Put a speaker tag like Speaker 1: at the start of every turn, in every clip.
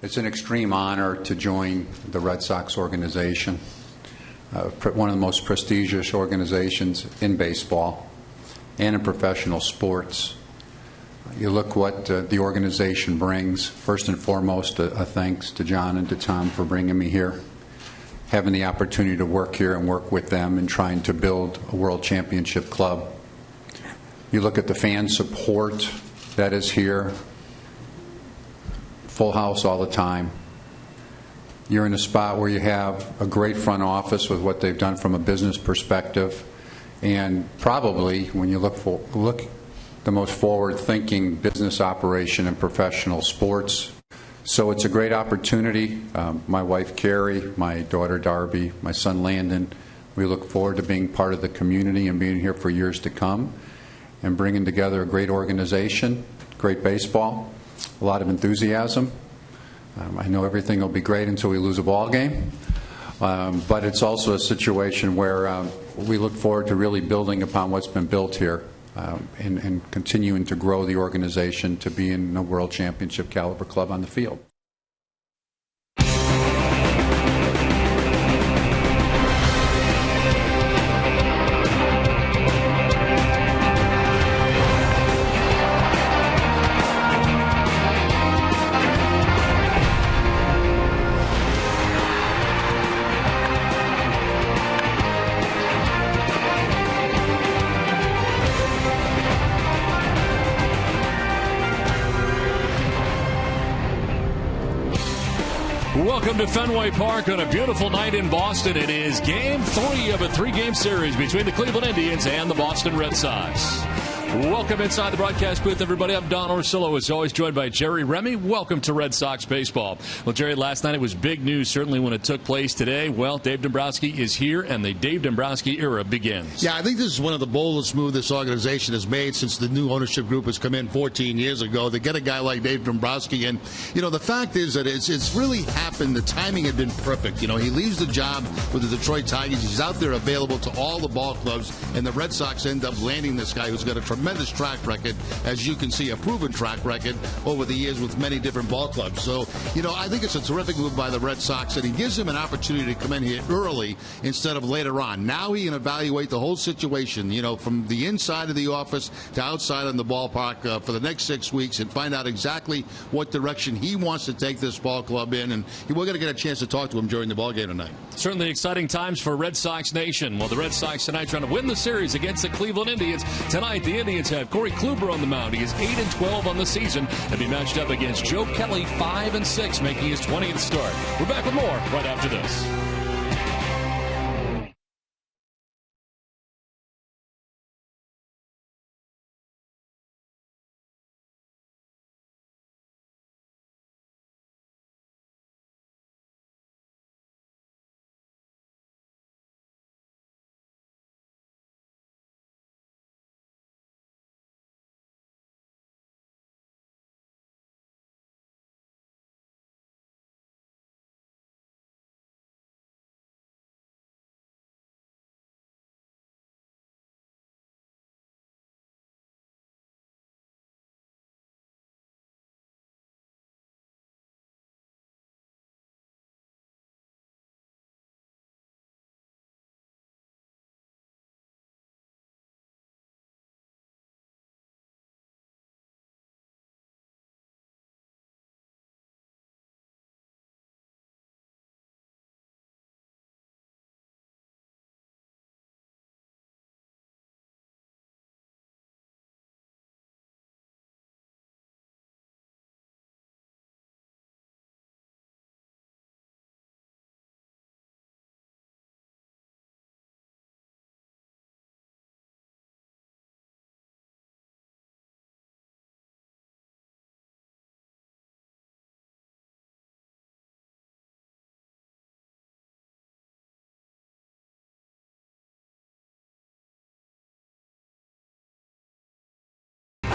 Speaker 1: It's an extreme honor to join the Red Sox organization, one of the most prestigious organizations in baseball and in professional sports. You look what the organization brings. First and foremost, a thanks to John and to Tom for bringing me here, having the opportunity to work here and work with them in trying to build a world championship club. You look at the fan support that is here, full house all the time. You're in a spot where you have a great front office with what they've done from a business perspective, and probably when you look the most forward-thinking business operation in professional sports. So it's a great opportunity. My wife Carrie, my daughter Darby, my son Landon, we look forward to being part of the community and being here for years to come and bringing together a great organization, great baseball, a lot of enthusiasm. I know everything will be great until we lose a ball game, but it's also a situation where we look forward to really building upon what's been built here and continuing to grow the organization to be in a world championship caliber club on the field.
Speaker 2: Welcome to Fenway Park on a beautiful night in Boston. It is Game 3 of a 3-game series between the Cleveland Indians and the Boston Red Sox. Welcome inside the broadcast booth, everybody. I'm Don Orsillo, as always, joined by Jerry Remy. Welcome to Red Sox baseball. Well, Jerry, last night it was big news, certainly when it took place today. Well, Dave Dombrowski is here, and the Dave Dombrowski era begins.
Speaker 3: Yeah, I think this is one of the boldest moves this organization has made since the new ownership group has come in 14 years ago. To get a guy like Dave Dombrowski in, the fact is that it's really happened. The timing had been perfect. He leaves the job with the Detroit Tigers. He's out there available to all the ball clubs, and the Red Sox end up landing this guy who's got a tremendous track record, as you can see, a proven track record over the years with many different ball clubs. So, I think it's a terrific move by the Red Sox, and he gives him an opportunity to come in here early instead of later on. Now he can evaluate the whole situation, from the inside of the office to outside on the ballpark for the next 6 weeks and find out exactly what direction he wants to take this ball club in. And we're going to get a chance to talk to him during the ball game tonight. Certainly exciting times for Red Sox Nation. Well, the Red Sox tonight trying to win the series against the Cleveland Indians. Tonight, the Indians have Corey Kluber on the mound. He is 8-12 on the season and be matched up against Joe Kelly, 5-6, making his 20th start. We're back with more right after this.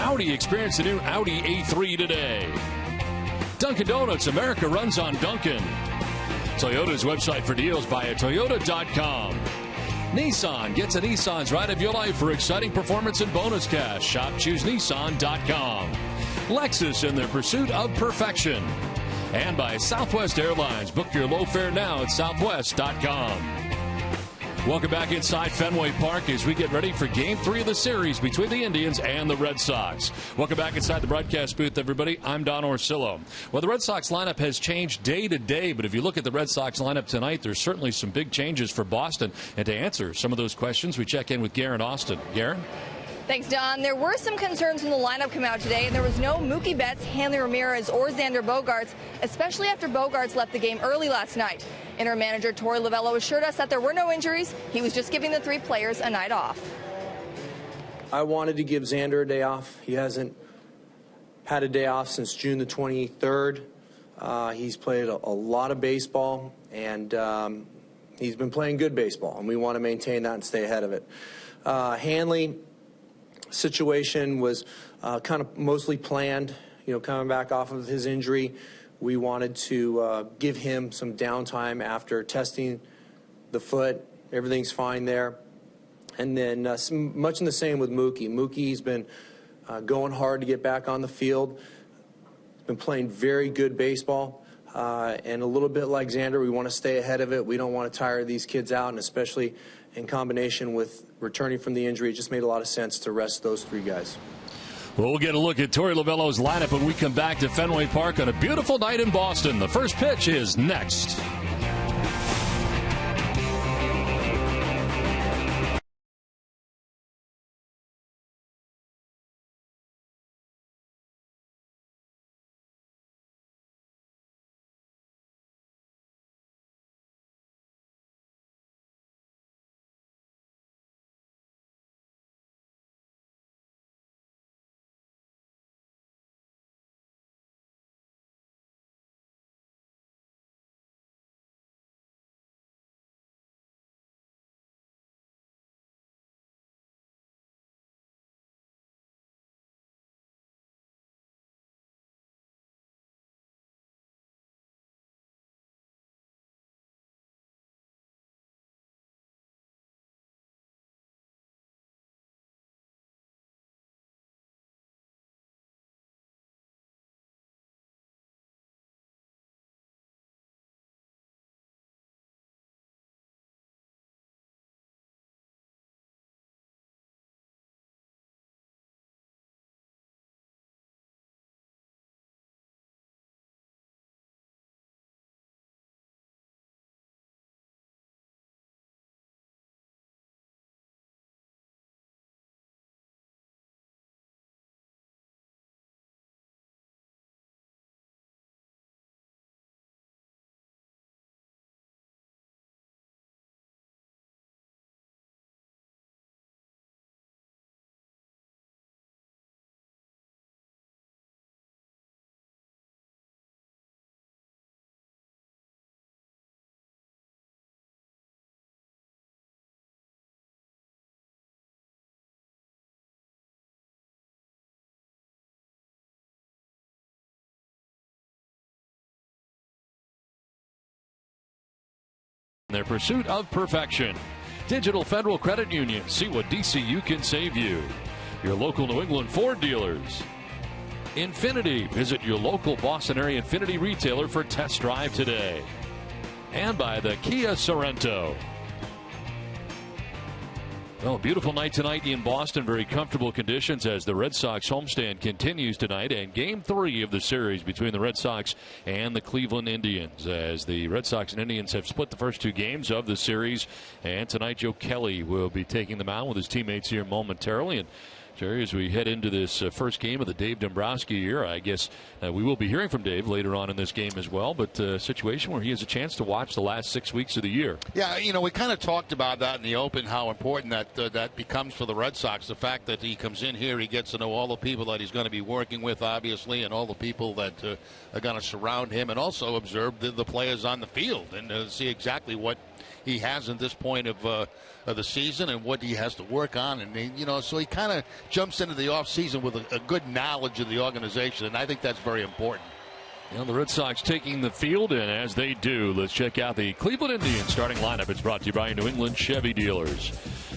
Speaker 3: Audi. Experience the new Audi A3 today. Dunkin' Donuts, America runs on Dunkin'. Toyota's website for deals via Toyota.com. Nissan gets a Nissan's ride of your life for exciting performance and bonus cash. Shop ChooseNissan.com. Lexus in their pursuit of perfection.
Speaker 2: and by Southwest Airlines. Book your low fare now at southwest.com. Welcome back inside Fenway Park as we get ready for Game 3 of the series between the Indians and the Red Sox. Welcome back inside the broadcast booth, everybody. I'm Don Orsillo. Well, the Red Sox lineup has changed day to day, but if you look at the Red Sox lineup tonight, there's certainly some big changes for Boston. And to answer some of those questions, we check in with Garen Austin. Garen?
Speaker 4: Thanks, Don. There were some concerns when the lineup came out today, and there was no Mookie Betts, Hanley Ramirez, or Xander Bogaerts, especially after Bogaerts left the game early last night. Interim manager Torey Lovullo assured us that there were no injuries. He was just giving the 3 players a night off.
Speaker 5: I wanted to give Xander a day off. He hasn't had a day off since June the 23rd. He's played a lot of baseball, and he's been playing good baseball, and we want to maintain that and stay ahead of it. Hanley situation was kind of mostly planned, coming back off of his injury. We wanted to give him some downtime after testing the foot. Everything's fine there. And then much in the same with Mookie. Mookie's been going hard to get back on the field. He's been playing very good baseball. And a little bit like Xander, we want to stay ahead of it. We don't want to tire these kids out, and especially in combination with returning from the injury, it just made a lot of sense to rest those 3 guys.
Speaker 2: Well, we'll get a look at Torey Lovullo's lineup when we come back to Fenway Park on a beautiful night in Boston. The first pitch is next. Their pursuit of perfection. Digital Federal Credit Union. See what DCU can save you. Your local New England Ford dealers. Infinity. Visit your local Boston area Infinity retailer for test drive today. And by the Kia Sorrento. Well, beautiful night tonight in Boston. Very comfortable conditions as the Red Sox homestand continues tonight. And Game 3 of the series between the Red Sox and the Cleveland Indians. As the Red Sox and Indians have split the first 2 games of the series. And tonight Joe Kelly will be taking them out with his teammates here momentarily. And Jerry, as we head into this first game of the Dave Dombrowski era, I guess we will be hearing from Dave later on in this game as well, but a situation where he has a chance to watch the last 6 weeks of the year.
Speaker 3: Yeah, we kind of talked about that in the open, how important that becomes for the Red Sox. The fact that he comes in here, he gets to know all the people that he's going to be working with, obviously, and all the people that are going to surround him, and also observe the players on the field and see exactly what he has at this point of the season and what he has to work on. And, so he kind of jumps into the offseason with a good knowledge of the organization, and I think that's very important.
Speaker 2: The Red Sox taking the field, and as they do, let's check out the Cleveland Indians starting lineup. It's brought to you by New England Chevy dealers.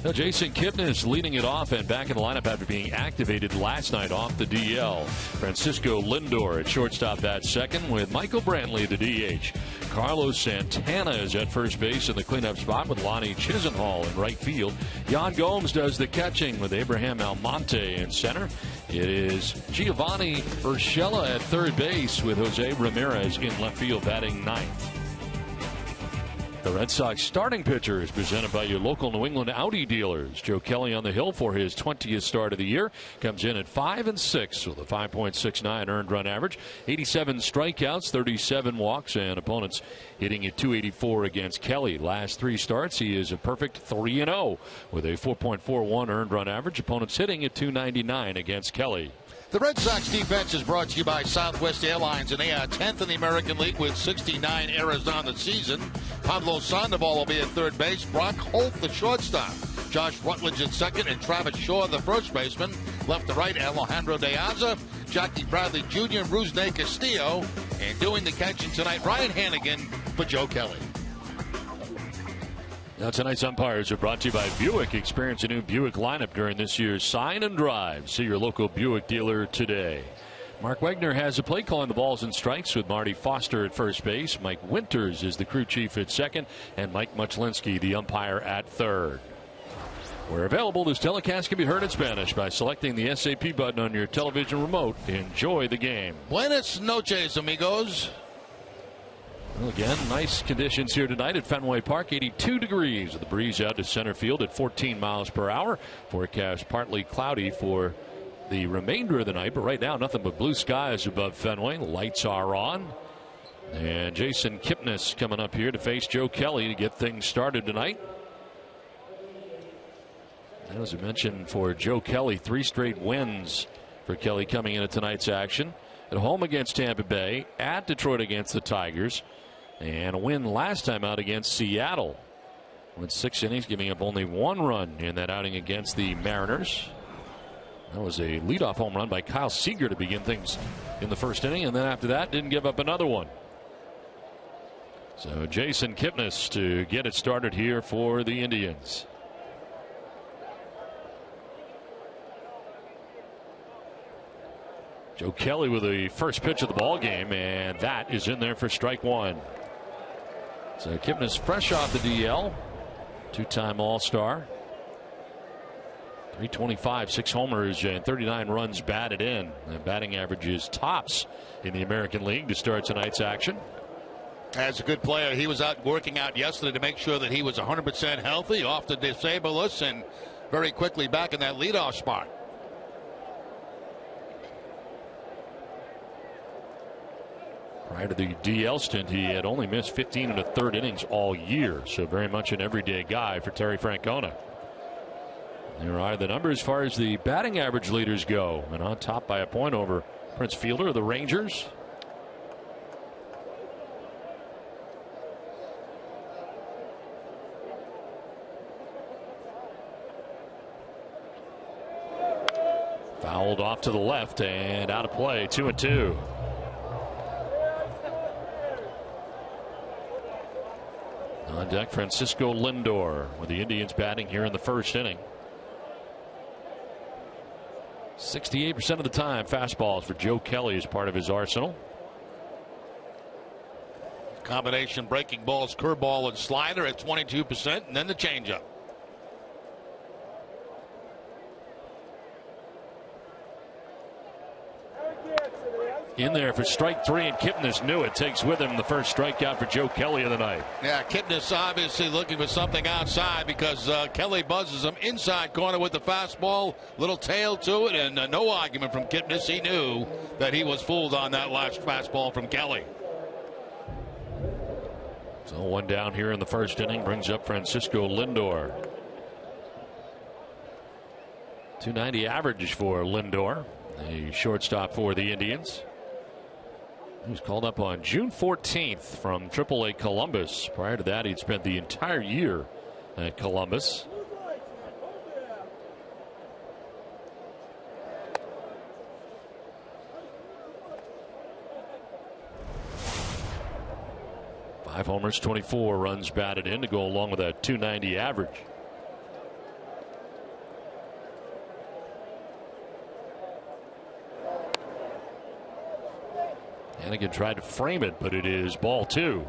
Speaker 2: Now, Jason Kipnis leading it off and back in the lineup after being activated last night off the DL. Francisco Lindor at shortstop at second with Michael Brantley the DH. Carlos Santana is at first base in the cleanup spot with Lonnie Chisenhall in right field. Yan Gomes does the catching with Abraham Almonte in center. It is Giovanni Urshela at third base with Jose Ramirez in left field batting ninth. The Red Sox starting pitcher is presented by your local New England Audi dealers. Joe Kelly on the hill for his 20th start of the year. Comes in at 5-6 with a 5.69 earned run average. 87 strikeouts, 37 walks, and opponents hitting at 284 against Kelly. Last three starts, he is a perfect 3-0 with a 4.41 earned run average. Opponents hitting at 299 against Kelly.
Speaker 3: The Red Sox defense is brought to you by Southwest Airlines, and they are 10th in the American League with 69 errors on the season. Pablo Sandoval will be at third base. Brock Holt, the shortstop. Josh Rutledge at second, and Travis Shaw, the first baseman. Left to right, Alejandro De Aza, Jackie Bradley Jr., and Rusney Castillo. And doing the catching tonight, Ryan Hannigan for Joe Kelly.
Speaker 2: Now tonight's umpires are brought to you by Buick. Experience a new Buick lineup during this year's Sign and Drive. See your local Buick dealer today. Mark Wegner has a play calling the balls and strikes with Marty Foster at first base. Mike Winters is the crew chief at second, and Mike Muchlinski the umpire at third. Where available, this telecast can be heard in Spanish by selecting the SAP button on your television remote. Enjoy the game.
Speaker 3: Buenas noches, amigos.
Speaker 2: Well, again, nice conditions here tonight at Fenway Park. 82 degrees with the breeze out to center field at 14 miles per hour. Forecast partly cloudy for the remainder of the night, but right now nothing but blue skies above Fenway. The lights are on. And Jason Kipnis coming up here to face Joe Kelly to get things started tonight. As I mentioned, for Joe Kelly, 3 straight wins for Kelly coming into tonight's action. At home against Tampa Bay, at Detroit against the Tigers, and a win last time out against Seattle. Went 6 innings, giving up only 1 run in that outing against the Mariners. That was a leadoff home run by Kyle Seager to begin things in the first inning, and then after that didn't give up another one. So Jason Kipnis to get it started here for the Indians. Joe Kelly with the first pitch of the ball game, and that is in there for strike 1. So Kipnis fresh off the DL, 2-time All-Star. 325, 6 homers, and 39 runs batted in. The batting average is tops in the American League to start tonight's action.
Speaker 3: As a good player, he was out working out yesterday to make sure that he was 100% healthy, off the disable us, and very quickly back in that leadoff spot.
Speaker 2: Prior to the DL stint, he had only missed 15 1/3 innings all year, so very much an everyday guy for Terry Francona. There are the numbers as far as the batting average leaders go, and on top by a point over Prince Fielder of the Rangers. Fouled off to the left and out of play, 2-2. On deck, Francisco Lindor with the Indians batting here in the first inning. 68% of the time, fastballs for Joe Kelly as part of his arsenal.
Speaker 3: Combination breaking balls, curveball, and slider at 22%, and then the changeup.
Speaker 2: In there for strike 3, and Kipnis knew it. Takes with him the first strikeout for Joe Kelly of the night.
Speaker 3: Yeah, Kipnis obviously looking for something outside because Kelly buzzes him inside corner with the fastball. Little tail to it, and no argument from Kipnis. He knew that he was fooled on that last fastball from Kelly.
Speaker 2: So 1 down here in the first inning brings up Francisco Lindor. .290 average for Lindor, a shortstop for the Indians. He was called up on June 14th from AAA Columbus. Prior to that, he'd spent the entire year at Columbus. Five homers, 24 runs batted in to go along with that .290 average. Hannigan tried to frame it, but it is ball 2.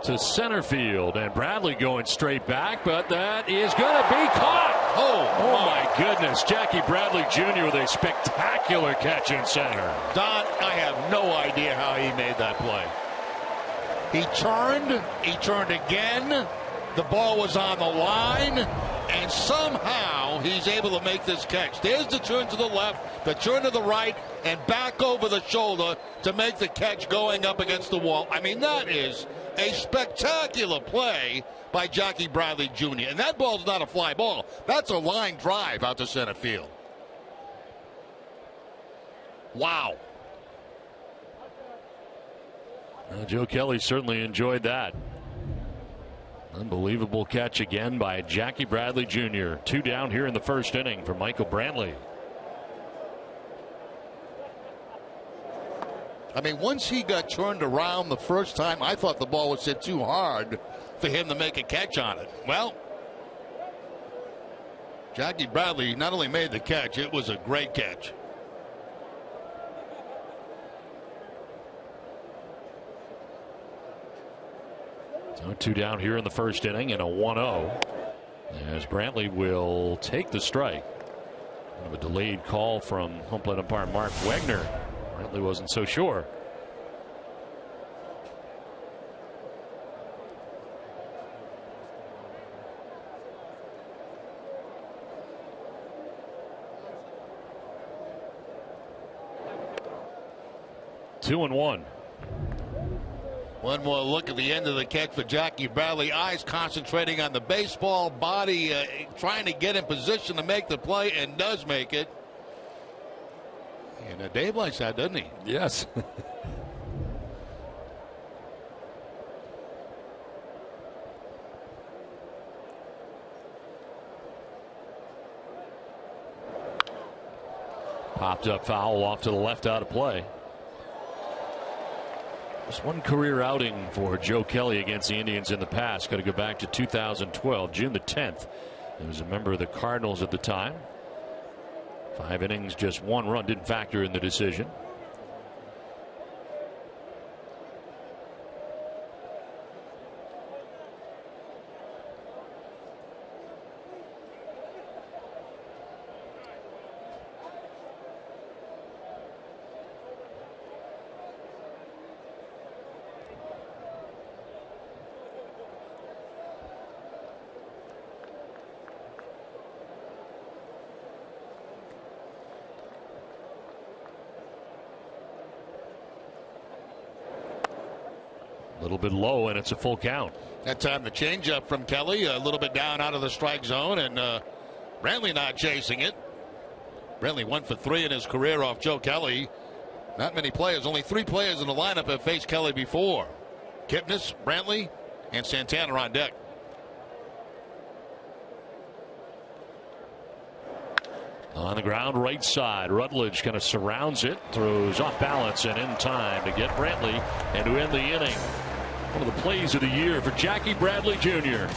Speaker 2: To center field, and Bradley going straight back, but that is going to be caught. Oh my goodness. Jackie Bradley Jr. with a spectacular catch in center.
Speaker 3: Don, I have no idea how he made that play. He turned again. The ball was on the line, and somehow he's able to make this catch. There's the turn to the left, the turn to the right, and back over the shoulder to make the catch going up against the wall. I mean, that is a spectacular play by Jackie Bradley Jr. And that ball's not a fly ball. That's a line drive out to center field. Wow.
Speaker 2: Well, Joe Kelly certainly enjoyed that. Unbelievable catch again by Jackie Bradley Jr. 2 down here in the first inning for Michael Brantley.
Speaker 3: I mean, once he got turned around the first time, I thought the ball was hit too hard for him to make a catch on it. Well, Jackie Bradley not only made the catch, it was a great catch.
Speaker 2: So 2 down here in the first inning and a 1-0 as Brantley will take the strike. A delayed call from home plate umpire Mark Wegner. Brantley wasn't so sure. Two and one.
Speaker 3: One more look at the end of the catch for Jackie Bradley. Eyes concentrating on the baseball, body trying to get in position to make the play, and does make it. And Dave likes that, doesn't he?
Speaker 2: Yes. Popped up foul off to the left, out of play. Just one career outing for Joe Kelly against the Indians in the past. Got to go back to 2012, June the 10th. He was a member of the Cardinals at the time. 5 innings, just 1 run, didn't factor in the decision. A little bit low, and it's a full count.
Speaker 3: That time the changeup from Kelly, a little bit down out of the strike zone, and Brantley not chasing it. Brantley 1 for 3 in his career off Joe Kelly. Not many players, only 3 players in the lineup have faced Kelly before. Kipnis, Brantley, and Santana on deck.
Speaker 2: On the ground, right side. Rutledge kind of surrounds it, throws off balance, and in time to get Brantley and to end the inning. One of the plays of the year for Jackie Bradley Jr.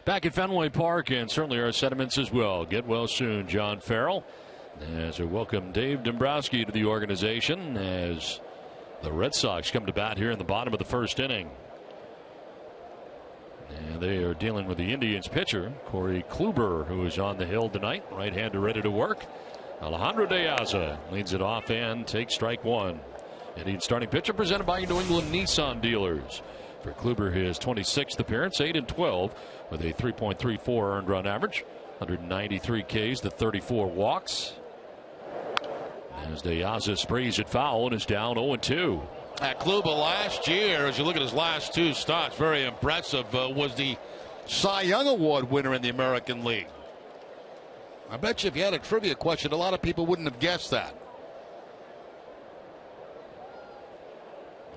Speaker 2: Back at Fenway Park, and certainly our sentiments as well. Get well soon, John Farrell. As we welcome Dave Dombrowski to the organization as the Red Sox come to bat here in the bottom of the first inning. And they are dealing with the Indians pitcher, Corey Kluber, who is on the hill tonight. Right-hander ready to work. Alejandro De Aza leads it off and takes strike one. Indian starting pitcher presented by New England Nissan dealers. For Kluber, his 26th appearance, 8-12 with a 3.34 earned run average, 193 Ks to 34 walks. As De Aza sprays it foul and is down 0-2.
Speaker 3: Kluber last year, as you look at his last two starts, very impressive. Was the Cy Young Award winner in the American League. I bet you if you had a trivia question, a lot of people wouldn't have guessed that.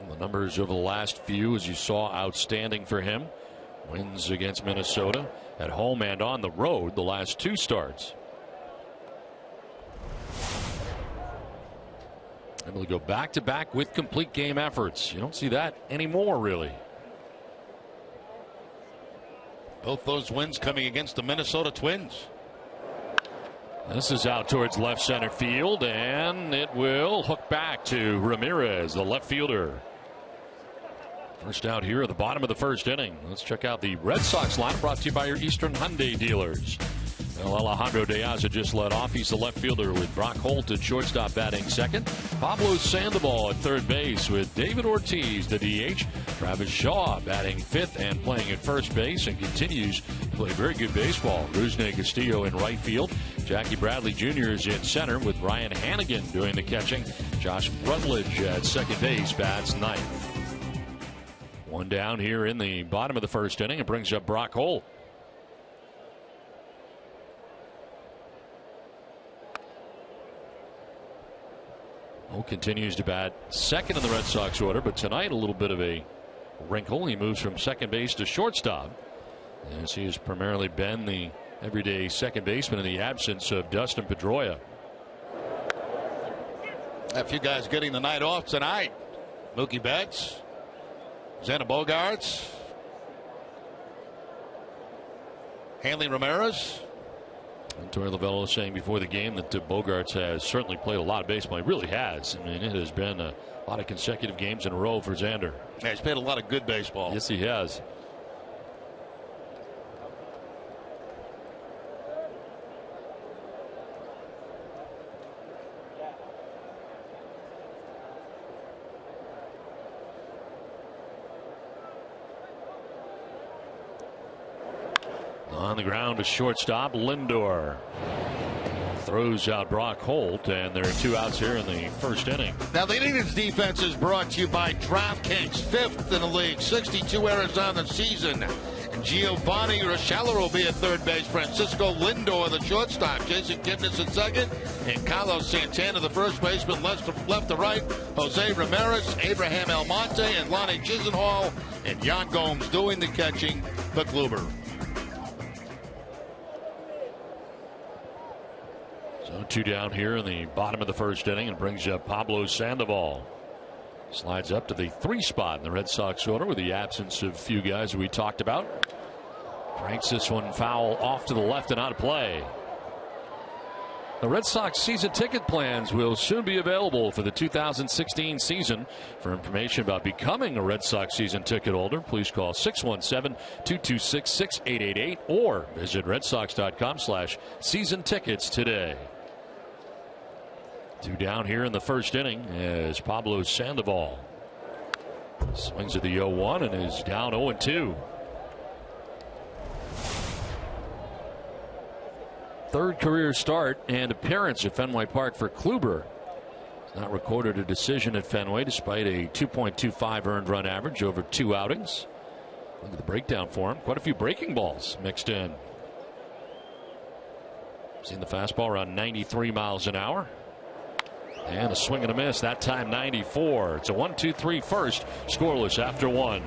Speaker 2: The numbers over the last few, as you saw, outstanding for him. Wins against Minnesota at home and on the road the last two starts. Able to go back-to-back with complete game efforts. You don't see that anymore, really.
Speaker 3: Both those wins coming against the Minnesota Twins.
Speaker 2: This is out towards left center field, and it will hook back to Ramirez, the left fielder. First out here at the bottom of the first inning. Let's check out the Red Sox lineup brought to you by your Eastern Hyundai dealers. Well, Alejandro De Aza just led off. He's the left fielder with Brock Holt at shortstop batting second. Pablo Sandoval at third base with David Ortiz, the DH. Travis Shaw batting fifth and playing at first base and continues to play very good baseball. Rusney Castillo in right field. Jackie Bradley Jr. is in center with Ryan Hannigan doing the catching. Josh Rutledge at second base bats ninth. One down here in the bottom of the first inning. It brings up Brock Holt. Holt continues to bat second in the Red Sox order, but tonight a little bit of a wrinkle. He moves from second base to shortstop, as he has primarily been the everyday second baseman in the absence of Dustin Pedroia.
Speaker 3: A few guys getting the night off tonight. Mookie Betts, Xander Bogaerts, Hanley Ramirez.
Speaker 2: And Torey Lovullo saying before the game that Bogaerts has certainly played a lot of baseball. He really has. I mean, it has been a lot of consecutive games in a row for Xander.
Speaker 3: Yeah, he's played a lot of good baseball.
Speaker 2: Yes, he has. On the ground to shortstop, Lindor throws out Brock Holt, and there are two outs here in the first inning.
Speaker 3: Now, the Indians defense is brought to you by DraftKings, fifth in the league, 62 errors on the season. Giovanni Urshela will be at third base. Francisco Lindor, the shortstop. Jason Kipnis at second. And Carlos Santana, the first baseman, left to right. Jose Ramirez, Abraham Almonte, and Lonnie Chisenhall. And Yan Gomes doing the catching for Kluber.
Speaker 2: So two down here in the bottom of the first inning, and brings up Pablo Sandoval. Slides up to the 3 spot in the Red Sox order with the absence of a few guys we talked about. Cranks this one foul off to the left and out of play. The Red Sox season ticket plans will soon be available for the 2016 season. For information about becoming a Red Sox season ticket holder, please call 617-226-6888 or visit redsox.com/season tickets today. Two down here in the first inning as Pablo Sandoval swings at the 0-1 and is down 0-2. Third career start and appearance at Fenway Park for Kluber. He's not recorded a decision at Fenway despite a 2.25 earned run average over 2 outings. Look at the breakdown for him. Quite a few breaking balls mixed in. Seen the fastball around 93 miles an hour. And a swing and a miss, that time 94. It's a 1-2-3 first, scoreless after 1.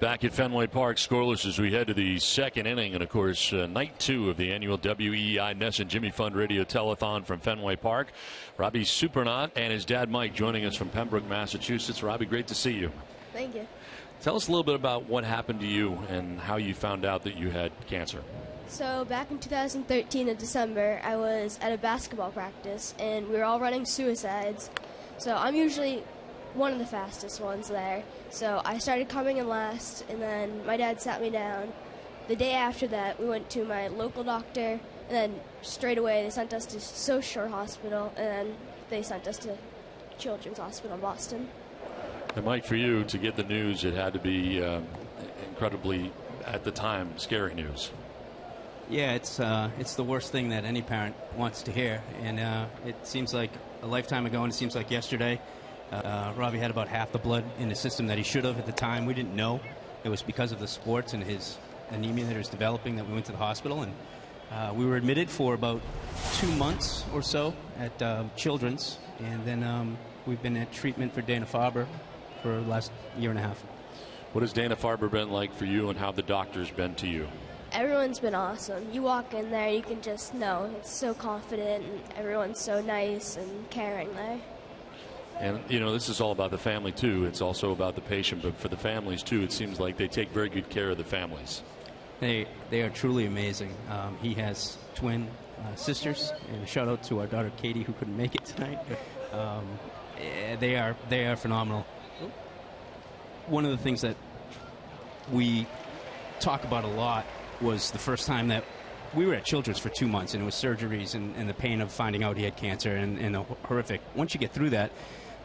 Speaker 2: Back at Fenway Park, scoreless as we head to the second inning. And, of course, night 2 of the annual WEEI Ness and Jimmy Fund Radio Telethon from Fenway Park. Robbie Supernaut and his dad, Mike, joining us from Pembroke, Massachusetts. Robbie, great to see you.
Speaker 6: Thank you.
Speaker 2: Tell us a little bit about what happened to you and how you found out that you had cancer.
Speaker 6: So back in 2013 in December, I was at a basketball practice, and we were all running suicides. So I'm usually one of the fastest ones there. So I started coming in last, and then my dad sat me down. The day after that, we went to my local doctor, and then straight away they sent us to South Shore Hospital, and then they sent us to Children's Hospital in Boston.
Speaker 2: And Mike, for you to get the news, it had to be incredibly, at the time, scary news.
Speaker 7: Yeah, it's the worst thing that any parent wants to hear, and it seems like a lifetime ago, and it seems like yesterday. Robbie had about half the blood in the system that he should have at the time. We didn't know. It was because of the sports and his anemia that he was developing that we went to the hospital, and we were admitted for about 2 months or so at Children's, and then we've been at treatment for Dana-Farber for the last year and a half.
Speaker 2: What has Dana-Farber been like for you, and how have the doctors been to you?
Speaker 6: Everyone's been awesome. You walk in there, you can just know. It's so confident, and everyone's so nice and caring there.
Speaker 2: And, you know, this is all about the family, too. It's also about the patient, but for the families, too, it seems like they take very good care of the families.
Speaker 7: They are truly amazing. He has twin sisters, and a shout-out to our daughter, Katie, who couldn't make it tonight. They are phenomenal. One of the things that we talk about a lot was the first time that we were at Children's for 2 months, and it was surgeries and the pain of finding out he had cancer and the horrific. Once you get through that,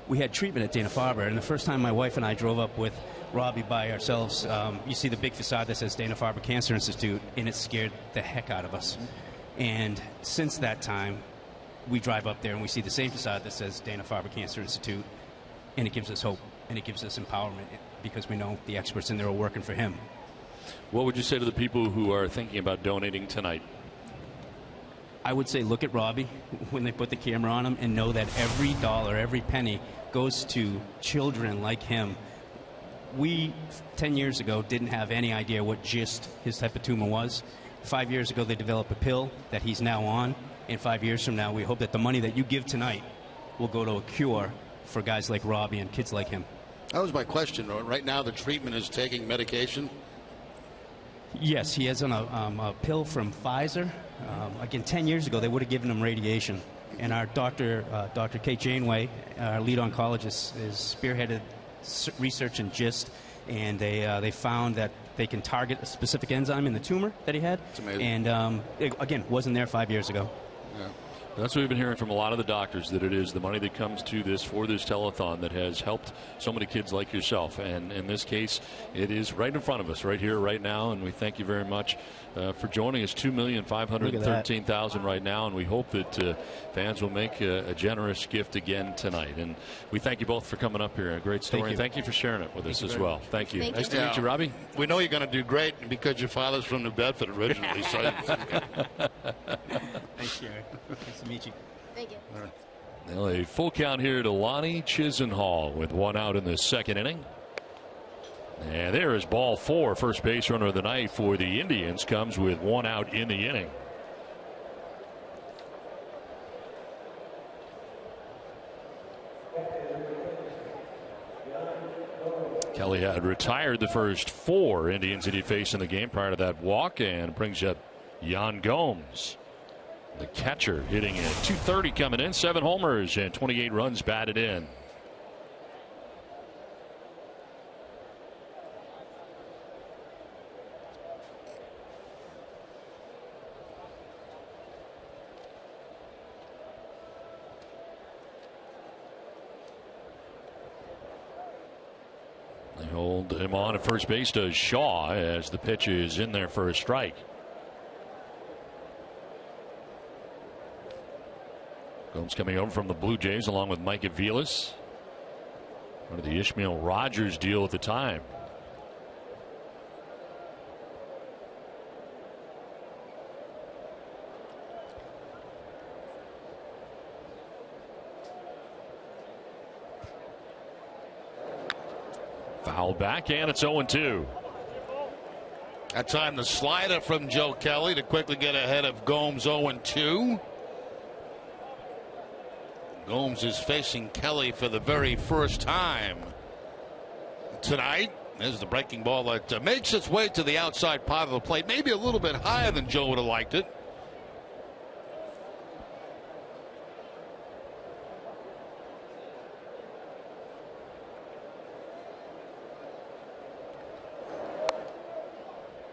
Speaker 7: we had treatment at Dana-Farber, and the first time my wife and I drove up with Robbie by ourselves, you see the big facade that says Dana-Farber Cancer Institute, and it scared the heck out of us. And since that time, we drive up there and we see the same facade that says Dana-Farber Cancer Institute, and it gives us hope, and it gives us empowerment because we know the experts in there are working for him.
Speaker 2: What would you say to the people who are thinking about donating tonight?
Speaker 7: I would say look at Robbie when they put the camera on him and know that every dollar, every penny goes to children like him. We, 10 years ago, didn't have any idea what GIST, his type of tumor, was. 5 years ago, they developed a pill that he's now on. And 5 years from now, we hope that the money that you give tonight will go to a cure for guys like Robbie and kids like him.
Speaker 3: That was my question. Right now, the treatment is taking medication.
Speaker 7: Yes, he has a pill from Pfizer. Again, 10 years ago, they would have given him radiation. And our Dr. Kate Janeway, our lead oncologist, is spearheaded research in GIST, and they found that they can target a specific enzyme in the tumor that he had.
Speaker 3: That's amazing.
Speaker 7: And, again, wasn't there 5 years ago.
Speaker 3: Yeah.
Speaker 2: That's what we've been hearing from a lot of the doctors, that it is the money that comes to this for this telethon that has helped so many kids like yourself. And in this case, it is right in front of us, right here, right now. And we thank you very much for joining us. 2,513,000 right now. And we hope that fans will make a generous gift again tonight. And we thank you both for coming up here. A great story.
Speaker 7: Thank you.
Speaker 2: And thank you for sharing it with us as well. Thank you.
Speaker 6: Thank
Speaker 2: Nice
Speaker 6: you.
Speaker 2: to meet you, Robbie.
Speaker 3: We know you're going to do great because your father's from New Bedford originally. So
Speaker 7: Thanks, Jerry. Nice to meet you.
Speaker 6: Thank you.
Speaker 2: Well, a full count here to Lonnie Chisenhall with one out in the second inning. And there is ball 4. First base runner of the night for the Indians comes with one out in the inning. Kelly had retired the first 4 Indians that he faced in the game prior to that walk, and brings up Yan Gomes, the catcher, hitting at .230 coming in, 7 homers and 28 runs batted in. They hold him on at first base, does Shaw, as the pitch is in there for a strike. Gomes coming over from the Blue Jays along with Mike Aviles. Part of the Ishmael Rogers deal at the time. Foul back, and it's 0-2.
Speaker 3: That time the slider from Joe Kelly to quickly get ahead of Gomes 0-2. Gomes is facing Kelly for the very first time tonight. There's the breaking ball that makes its way to the outside part of the plate. Maybe a little bit higher than Joe would have liked it.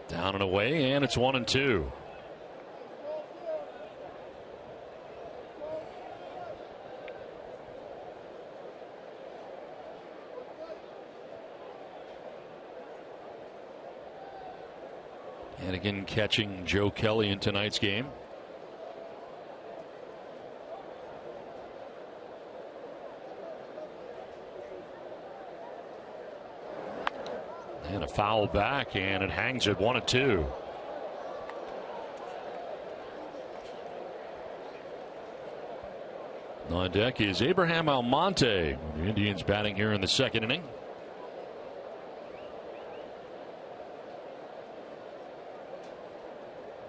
Speaker 2: Down and away, and it's 1-2. And again, catching Joe Kelly in tonight's game. And a foul back, and it hangs at 1-2. On deck is Abraham Almonte. The Indians batting here in the second inning.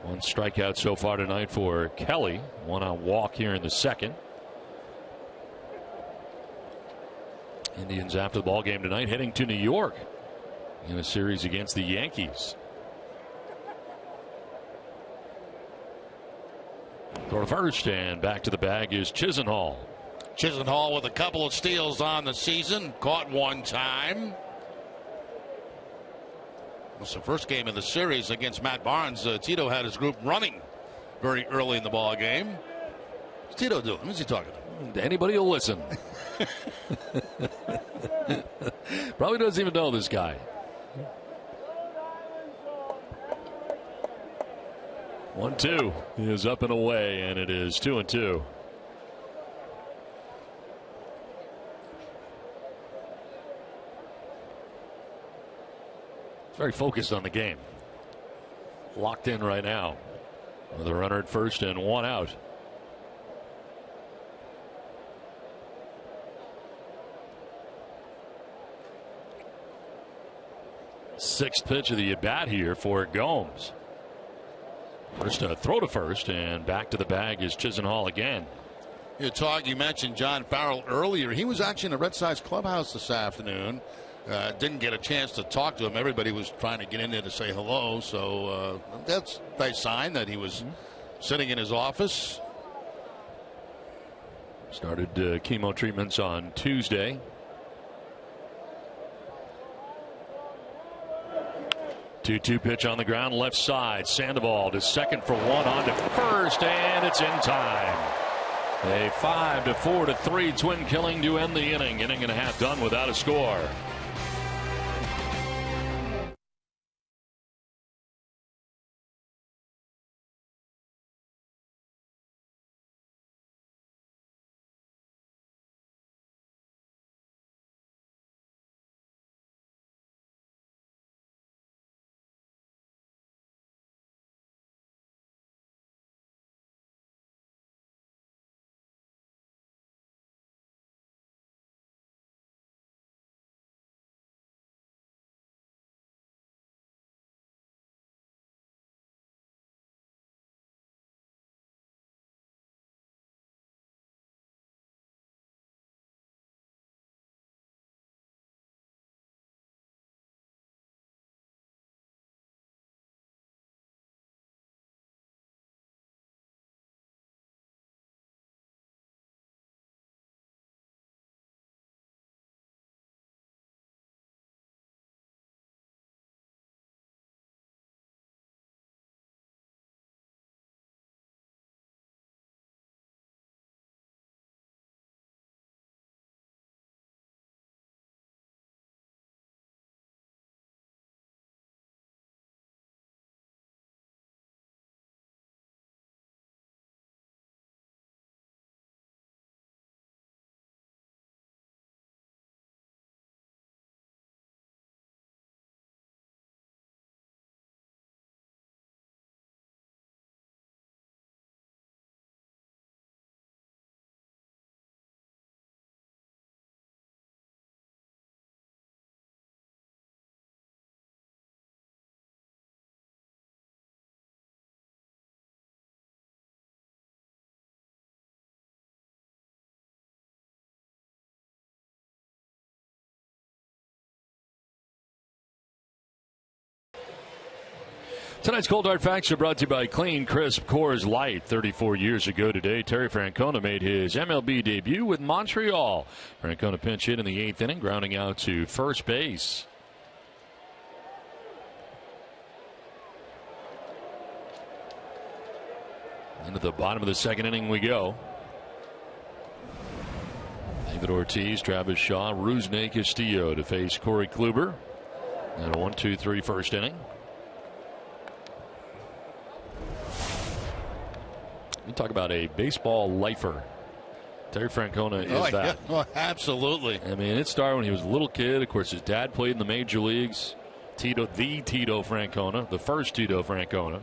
Speaker 2: One strikeout so far tonight for Kelly. One on walk here in the second. Indians after the ball game tonight heading to New York in a series against the Yankees. Throw to first, and back to the bag is Chisenhall.
Speaker 3: Chisenhall with a couple of steals on the season. Caught one time. It was the first game of the series against Matt Barnes. Tito had his group running very early in the ball game. What's Tito doing? Who's he talking to?
Speaker 2: Anybody will listen. Probably doesn't even know this guy. 1-2 is up and away, and it is 2-2. Very focused on the game. Locked in right now. With a runner at first and one out. Sixth pitch of the at bat here for Gomes. First throw to first, and back to the bag is Chisenhall again.
Speaker 3: You mentioned John Farrell earlier. He was actually in the Red Sox clubhouse this afternoon. Didn't get a chance to talk to him. Everybody was trying to get in there to say hello. So that's a nice sign that he was sitting in his office.
Speaker 2: Started chemo treatments on Tuesday. 2-2 pitch on the ground, left side. Sandoval to second for one, on to first, and it's in time. A 5-4-3 twin killing to end the inning. Inning and a half done without a score. Tonight's Cold Hard Facts are brought to you by Clean Crisp Coors Light. 34 years ago today, Terry Francona made his MLB debut with Montreal. Francona pinch hit in the 8th inning, grounding out to first base. Into the bottom of the 2nd inning we go. David Ortiz, Travis Shaw, Rusney Castillo to face Corey Kluber. And a 1-2-3 first inning. You talk about a baseball lifer. Terry Francona is that.
Speaker 3: Yeah. Oh, absolutely.
Speaker 2: I mean, it started when he was a little kid. Of course, his dad played in the major leagues. Tito Francona, the first Tito Francona.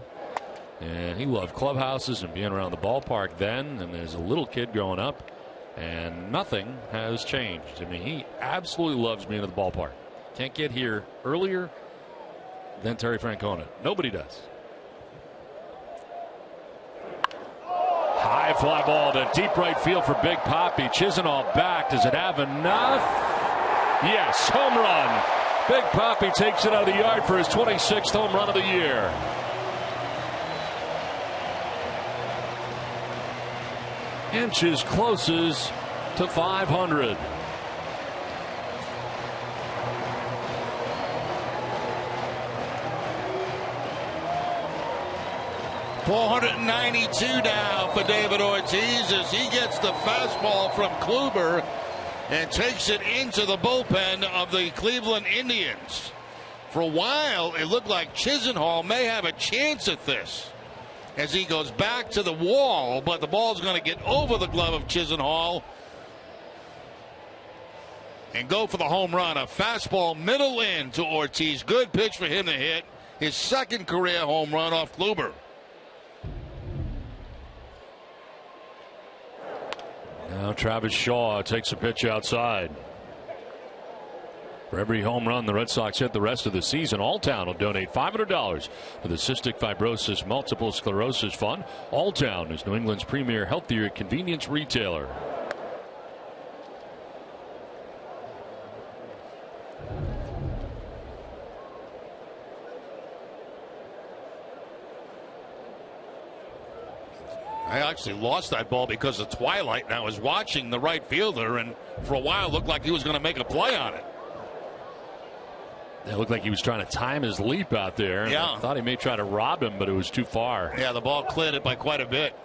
Speaker 2: And he loved clubhouses and being around the ballpark then. And as a little kid growing up, and nothing has changed. I mean, he absolutely loves being at the ballpark. Can't get here earlier than Terry Francona. Nobody does. High fly ball to deep right field for Big Papi. Chisenhall back. Does it have enough? Yes, home run. Big Papi takes it out of the yard for his 26th home run of the year. Inches closest to 500.
Speaker 3: .492 now for David Ortiz as he gets the fastball from Kluber and takes it into the bullpen of the Cleveland Indians. For a while, it looked like Chisenhall may have a chance at this as he goes back to the wall, but the ball's going to get over the glove of Chisenhall and go for the home run. A fastball middle in to Ortiz. Good pitch for him to hit. His 2nd career home run off Kluber.
Speaker 2: Now Travis Shaw takes a pitch outside. For every home run the Red Sox hit the rest of the season, Alltown will donate $500 to the Cystic Fibrosis Multiple Sclerosis Fund. Alltown is New England's premier healthier convenience retailer.
Speaker 3: I actually lost that ball because of twilight, and I was watching the right fielder, and for a while it looked like he was going to make a play on it.
Speaker 2: It looked like he was trying to time his leap out there.
Speaker 3: Yeah.
Speaker 2: I thought he may try to rob him, but it was too far.
Speaker 3: Yeah, the ball cleared it by quite a bit.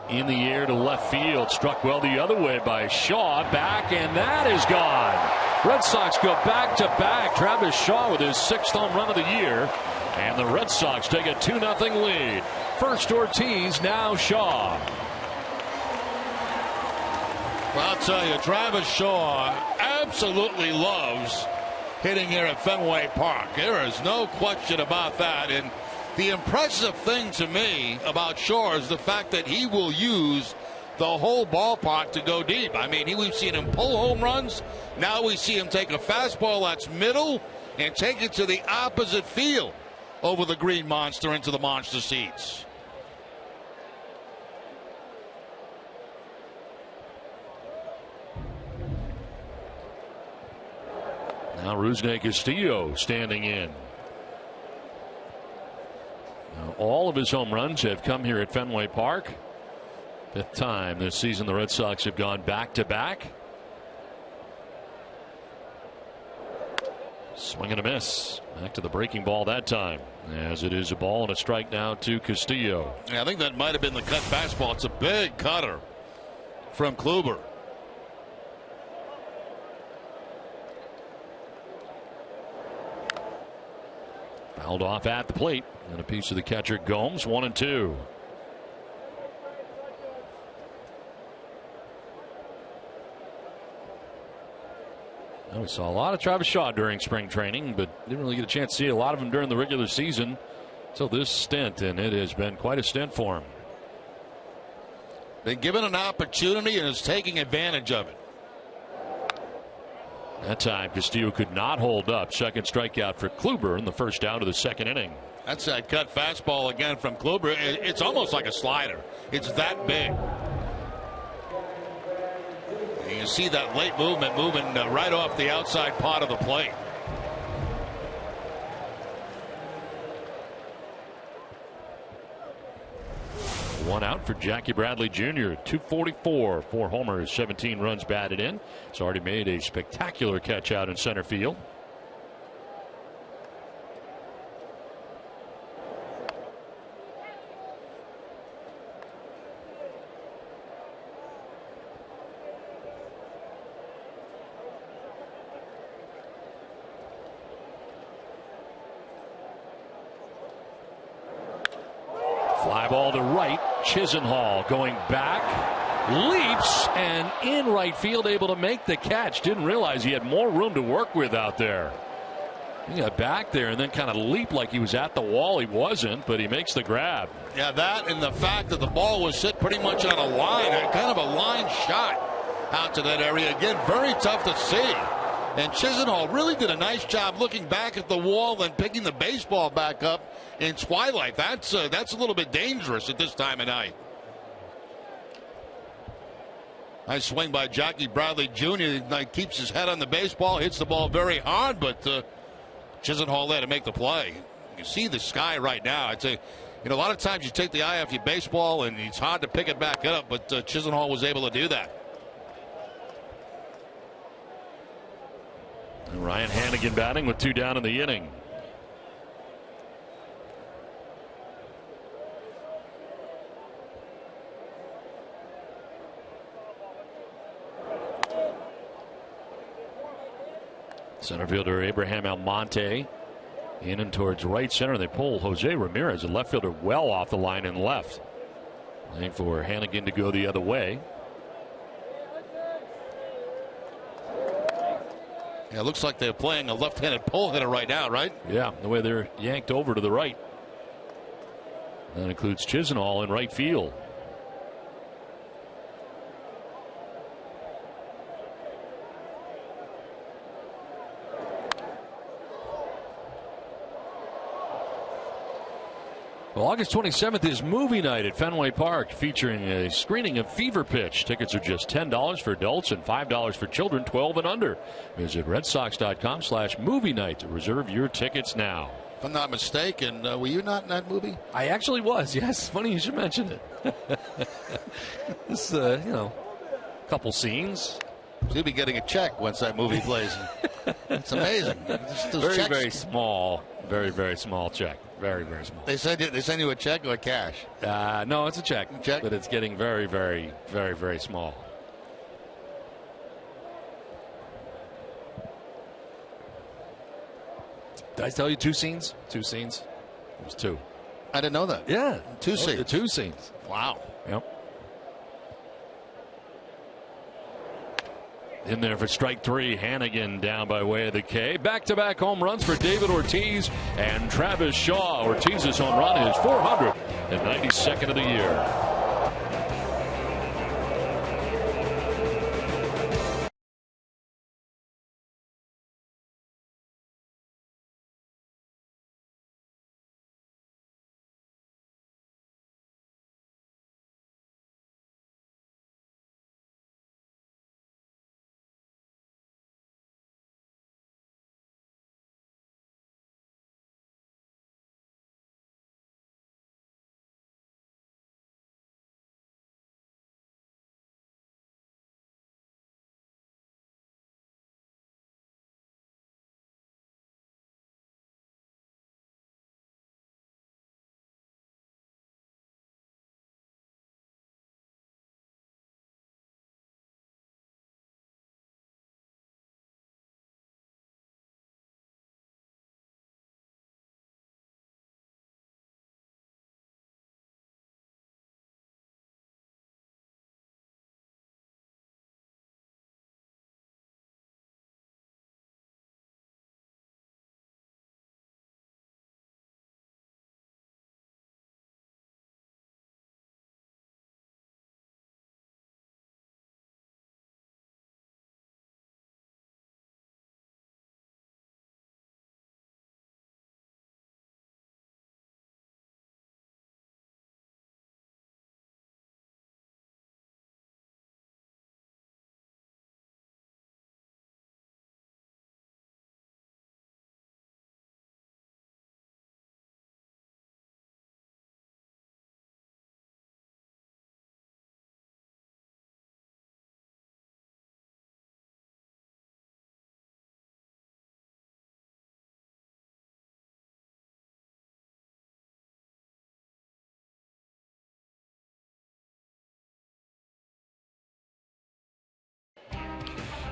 Speaker 2: In the air to left field, struck well the other way by Shaw, back, and that is gone. Red Sox go back to back. Travis Shaw with his 6th home run of the year, and the Red Sox take a 2-0 lead. First Ortiz, now Shaw.
Speaker 3: Well, I'll tell you, Travis Shaw absolutely loves hitting here at Fenway Park. There is no question about that. And the impressive thing to me about Shaw is the fact that he will use the whole ballpark to go deep. I mean, we've seen him pull home runs. Now we see him take a fastball that's middle and take it to the opposite field over the green monster into the monster seats.
Speaker 2: Now Rusney Castillo standing in. Now, all of his home runs have come here at Fenway Park. 5th time this season the Red Sox have gone back to back. Swing and a miss. Back to the breaking ball that time, as it is a ball and a strike now to Castillo.
Speaker 3: Yeah, I think that might have been the cut fastball. It's a big cutter from Kluber.
Speaker 2: Fouled off at the plate, and a piece of the catcher Gomes. 1-2. Well, we saw a lot of Travis Shaw during spring training, but didn't really get a chance to see a lot of him during the regular season until this stint, and it has been quite a stint for him.
Speaker 3: Been given an opportunity and is taking advantage of it.
Speaker 2: That time Castillo could not hold up. Second strikeout for Kluber in the first out of the second inning.
Speaker 3: That's that cut fastball again from Kluber. It's almost like a slider. It's that big. And you see that late movement moving right off the outside part of the plate.
Speaker 2: One out for Jackie Bradley Jr. 244, 4 homers, 17 runs batted in. He's already made a spectacular catch out in center field. Fly ball to right. Chisenhall going back, leaps, and in right field, able to make the catch. Didn't realize he had more room to work with out there. He got back there and then kind of leaped like he was at the wall. He wasn't, but he makes the grab.
Speaker 3: Yeah, that and the fact that the ball was hit pretty much on a line, kind of a line shot out to that area. Again, very tough to see. And Chisenhall really did a nice job looking back at the wall and picking the baseball back up in twilight. That's a little bit dangerous at this time of night. Nice swing by Jackie Bradley Jr. He keeps his head on the baseball, hits the ball very hard, but Chisenhall there to make the play. You see the sky right now. I'd say, a lot of times you take the eye off your baseball and it's hard to pick it back up, but Chisenhall was able to do that.
Speaker 2: And Ryan Hannigan batting with 2 down in the inning. Center fielder Abraham Almonte in and towards right center. They pull Jose Ramirez, a left fielder, well off the line and left. Waiting for Hannigan to go the other way.
Speaker 3: Yeah, it looks like they're playing a left-handed pull hitter right now, right?
Speaker 2: Yeah, the way they're yanked over to the right. That includes Chisenhall in right field. Well, August 27th is movie night at Fenway Park, featuring a screening of Fever Pitch. Tickets are just $10 for adults and $5 for children 12 and under. Visit redsox.com/movie night to reserve your tickets now.
Speaker 3: If I'm not mistaken, were you not in that movie?
Speaker 2: I actually was, yes. Funny you should mention it. This, couple scenes.
Speaker 3: You'll be getting a check once that movie plays. It's amazing.
Speaker 2: Very small. Very, very small check. Very, very small.
Speaker 3: They send you a check or cash?
Speaker 2: No, it's a check. But it's getting very, very, very, very small. Did I tell you 2 scenes? 2 scenes. It was 2.
Speaker 3: I didn't know that.
Speaker 2: Yeah.
Speaker 3: 2 scenes.
Speaker 2: 2 scenes.
Speaker 3: Wow.
Speaker 2: Yep. In there for strike 3, Hannigan down by way of the K. Back-to-back home runs for David Ortiz and Travis Shaw. Ortiz's home run is 492nd of the year.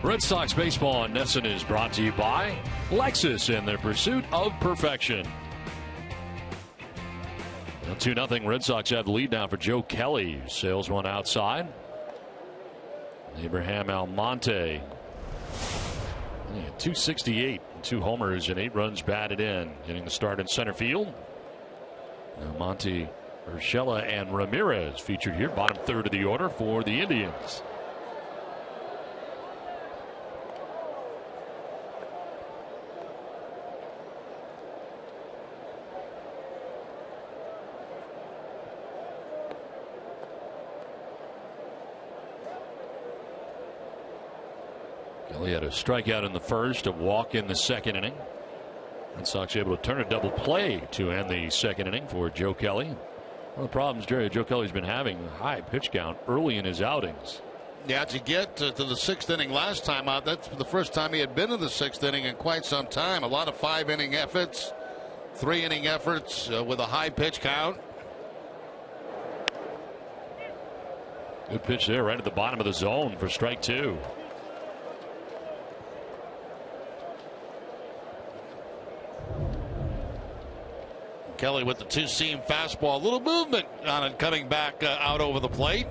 Speaker 2: Red Sox baseball on NESN is brought to you by Lexus and their pursuit of perfection. 2-0 Red Sox have the lead now for Joe Kelly. Sails one outside. Abraham Almonte. 268, 2 homers and 8 runs batted in. Getting the start in center field. Almonte, Urshela, and Ramirez featured here. Bottom third of the order for the Indians. Kelly had a strikeout in the first, a walk in the second inning. Red Sox able to turn a double play to end the second inning for Joe Kelly. One of the problems Joe Kelly's been having, a high pitch count early in his outings.
Speaker 3: Yeah, to get to the 6th inning last time out, that's the first time he had been in the 6th inning in quite some time. A lot of 5-inning efforts, 3-inning efforts with a high pitch count.
Speaker 2: Good pitch there, right at the bottom of the zone for strike 2.
Speaker 3: Kelly with the 2-seam fastball. A little movement on it coming back out over the plate.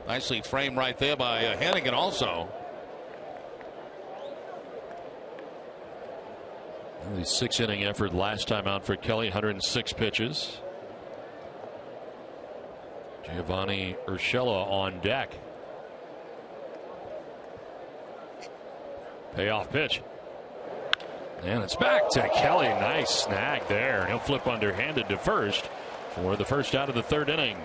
Speaker 3: Nicely framed right there by Hannigan also.
Speaker 2: The 6-inning effort last time out for Kelly, 106 pitches. Giovanni Urshela on deck. Payoff pitch. And it's back to Kelly. Nice snag there. He'll flip underhanded to first for the first out of the 3rd inning.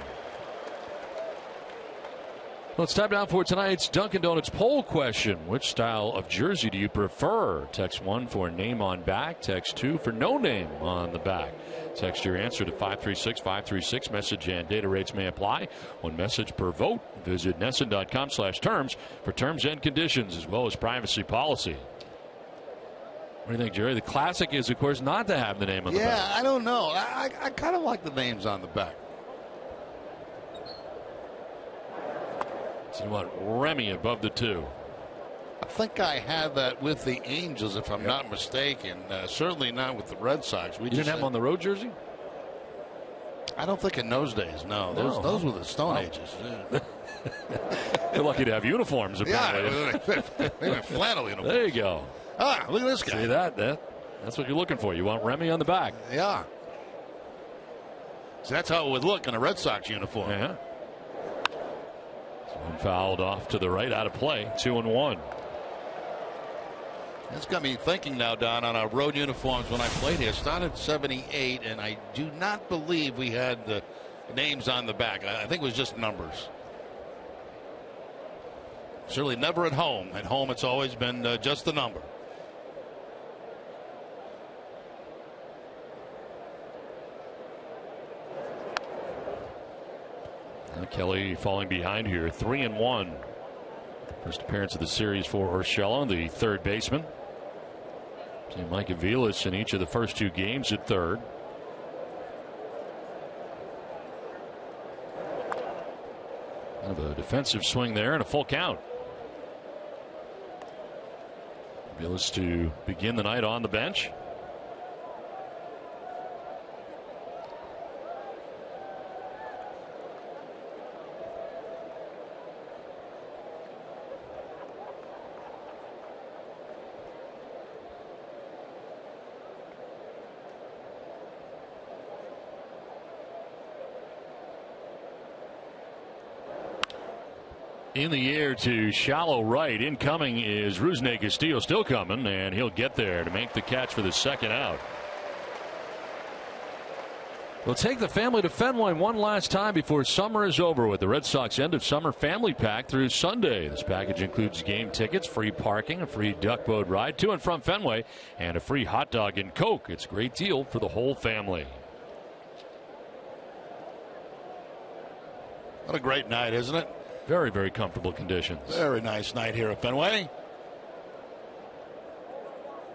Speaker 2: Well, it's time now for tonight's Dunkin' Donuts poll question. Which style of jersey do you prefer? Text 1 for name on back. Text 2 for no name on the back. Text your answer to 536-536. Message and data rates may apply. 1 message per vote. Visit NESN.com/terms for terms and conditions as well as privacy policy. What do you think, Jerry? The classic is, of course, not to have the name on the back.
Speaker 3: Yeah, I don't know. I kind of like the names on the back.
Speaker 2: So you want Remy above the 2.
Speaker 3: I think I had that with the Angels, if I'm not mistaken. Certainly not with the Red Sox.
Speaker 2: You didn't have him on the road jersey?
Speaker 3: I don't think in those days, no. Those were the Stone Ages. Yeah.
Speaker 2: You're lucky to have uniforms, apparently.
Speaker 3: Yeah, they were flannel uniforms.
Speaker 2: There you go.
Speaker 3: Ah, look at this guy.
Speaker 2: See that's what you're looking for. You want Remy on the back.
Speaker 3: Yeah. So that's how it would look in a Red Sox uniform.
Speaker 2: Yeah. So one fouled off to the right, out of play. 2-1.
Speaker 3: That's got me thinking now, Don, on our road uniforms when I played here. Started in 78, and I do not believe we had the names on the back. I think it was just numbers. Certainly never at home. At home, it's always been just the number.
Speaker 2: Kelly falling behind here, 3-1. First appearance of the series for Urshela, the 3rd baseman. Mike Aviles in each of the first 2 games at 3rd. Kind of a defensive swing there and a full count. Aviles to begin the night on the bench. In the air to shallow right. Incoming is Rusney Castillo, still coming, and he'll get there to make the catch for the 2nd out. We'll take the family to Fenway one last time before summer is over with the Red Sox end of summer family pack through Sunday. This package includes game tickets, free parking, a free duck boat ride to and from Fenway, and a free hot dog and Coke. It's a great deal for the whole family.
Speaker 3: What a great night, isn't it?
Speaker 2: Very, very comfortable conditions.
Speaker 3: Very nice night here at Fenway.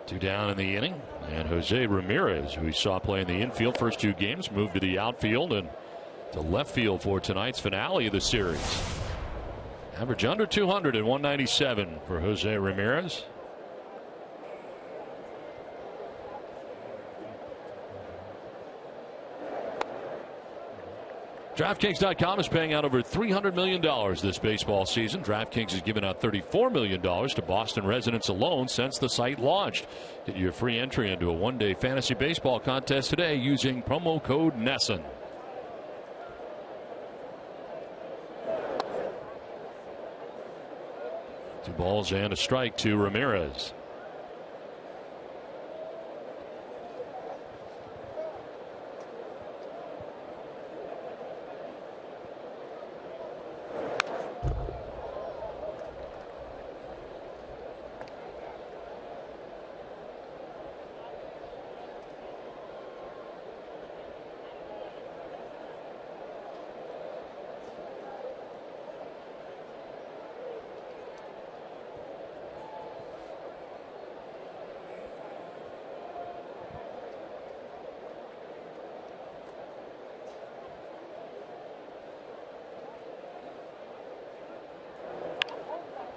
Speaker 2: 2 down in the inning. And Jose Ramirez, who we saw play in the infield first 2 games, moved to the outfield and to left field for tonight's finale of the series. Average under 200 at 197 for Jose Ramirez. DraftKings.com is paying out over $300 million this baseball season. DraftKings has given out $34 million to Boston residents alone since the site launched. Get your free entry into a one-day fantasy baseball contest today using promo code NESSN. Two balls and a strike to Ramirez.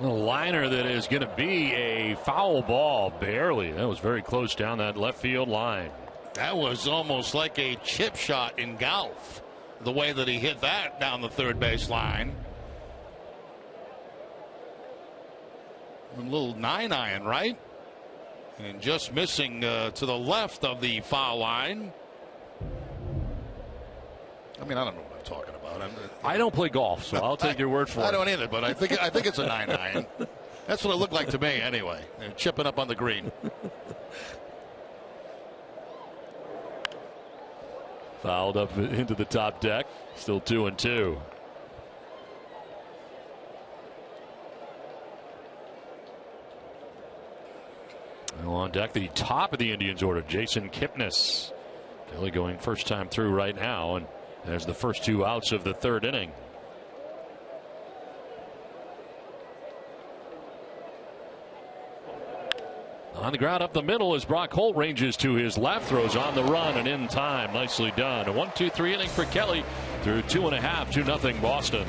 Speaker 2: A liner that is going to be a foul ball, barely. That was very close down that left field line.
Speaker 3: That was almost like a chip shot in golf, the way that he hit that down the third base line. A little 9-iron, right? And just missing to the left of the foul line. I mean, I don't know what I'm talking about.
Speaker 2: I don't play golf, so I'll take your word for it.
Speaker 3: I don't either, but I think it's a 9-iron. That's what it looked like to me, anyway. And chipping up on the green.
Speaker 2: Fouled up into the top deck. Still 2-2. Now on deck, the top of the Indians order, Jason Kipnis. Kelly going first time through right now, and there's the first two outs of the third inning. On the ground up the middle as Brock Holt ranges to his left, throws on the run and in time. Nicely done. A 1-2-3 inning for Kelly through 2.5, 2-0 Boston.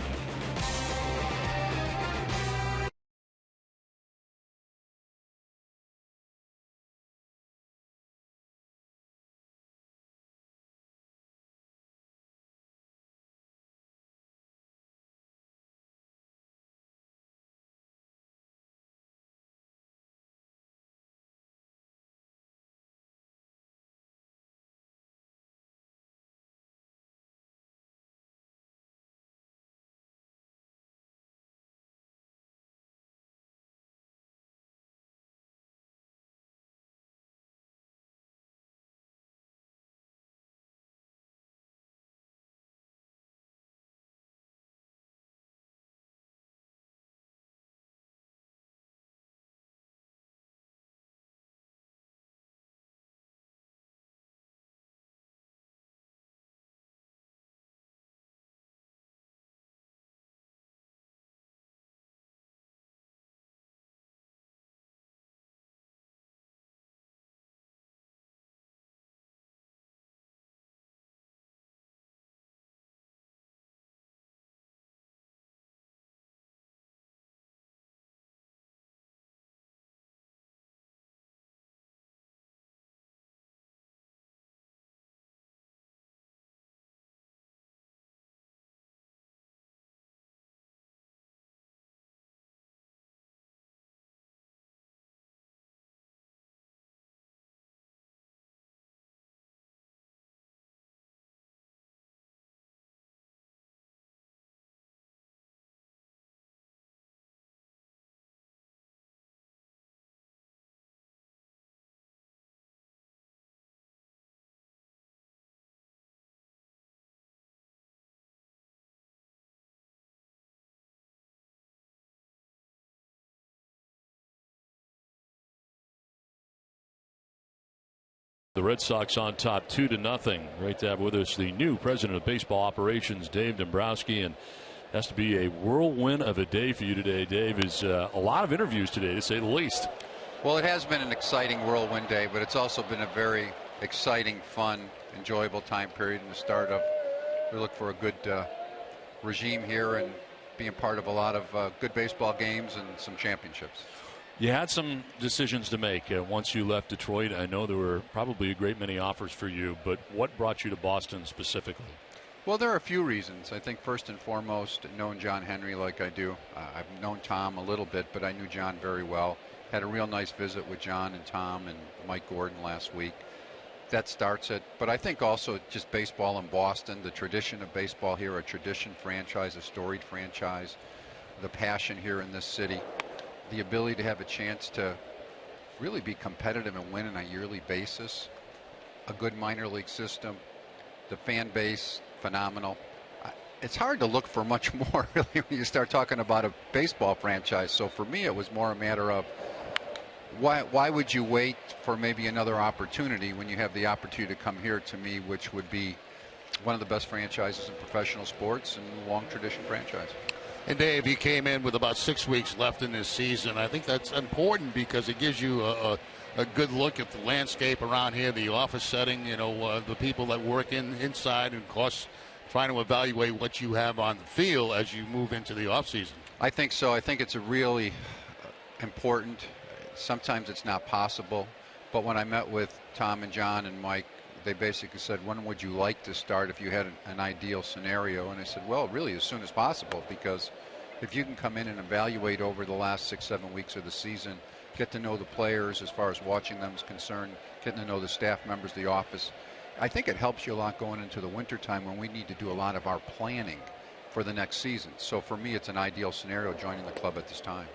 Speaker 2: The Red Sox on top 2-0. Great to have with us the new president of baseball operations, Dave Dombrowski, and has to be a whirlwind of a day for you today. Dave, is a lot of interviews today, to say the least.
Speaker 1: Well, it has been an exciting whirlwind day, but it's also been a very exciting, fun, enjoyable time period in the start of. We look for a good regime here, and being part of a lot of good baseball games and some championships.
Speaker 2: You had some decisions to make once you left Detroit. I know there were probably a great many offers for you, but what brought you to Boston specifically?
Speaker 1: Well, there are a few reasons. I think first and foremost, knowing John Henry like I do, I've known Tom a little bit, but I knew John very well. Had a real nice visit with John and Tom and Mike Gordon last week. That starts it. But I think also just baseball in Boston, the tradition of baseball here, a tradition franchise, a storied franchise, the passion here in this city, the ability to have a chance to really be competitive and win on a yearly basis, a good minor league system, the fan base, phenomenal. It's hard to look for much more, really, when you start talking about a baseball franchise. So for me, it was more a matter of why would you wait for maybe another opportunity when you have the opportunity to come here to me, which would be one of the best franchises in professional sports and a long tradition franchise.
Speaker 3: And Dave, he came in with about 6 weeks left in this season. I think that's important because it gives you a good look at the landscape around here, the office setting, the people that work inside, and of course trying to evaluate what you have on the field as you move into the offseason.
Speaker 1: I think so. I think it's a really important. Sometimes it's not possible, but when I met with Tom and John and Mike, they basically said, when would you like to start if you had an ideal scenario? And I said, well, really as soon as possible, because if you can come in and evaluate over the last 6-7 weeks of the season, get to know the players as far as watching them is concerned, getting to know the staff members, the office, I think it helps you a lot going into the wintertime when we need to do a lot of our planning for the next season. So for me, it's an ideal scenario joining the club at this time.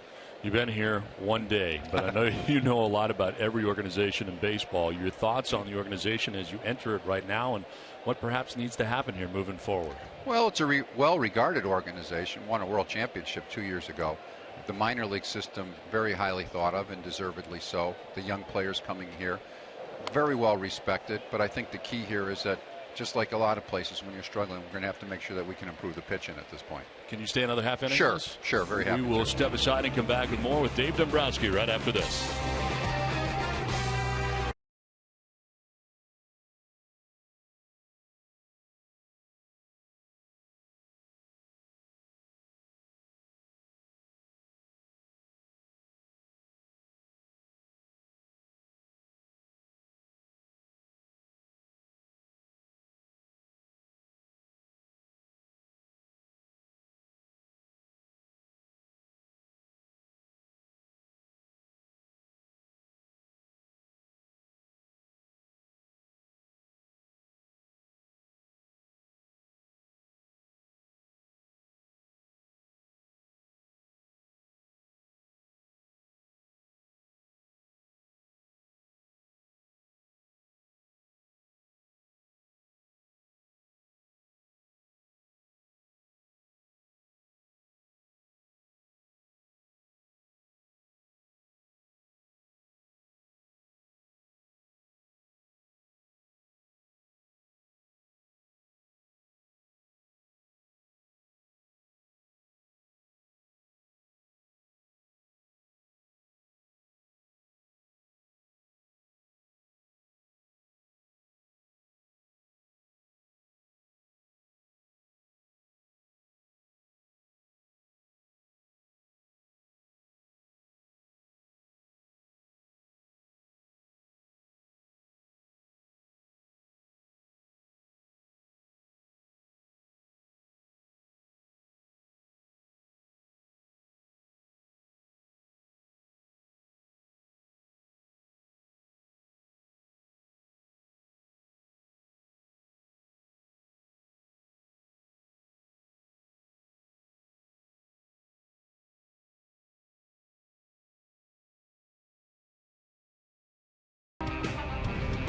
Speaker 2: You've been here one day, but I know you know a lot about every organization in baseball. Your thoughts on the organization as you enter it right now and what perhaps needs to happen here moving forward?
Speaker 1: Well, it's a well-regarded organization, won a world championship 2 years ago. The minor league system, very highly thought of and deservedly so. The young players coming here, very well respected. But I think the key here is that just like a lot of places when you're struggling, we're going to have to make sure that we can improve the pitching at this point.
Speaker 2: Can you stay another half inning?
Speaker 1: Sure, very happy.
Speaker 2: We will step aside and come back with more with Dave Dombrowski right after this.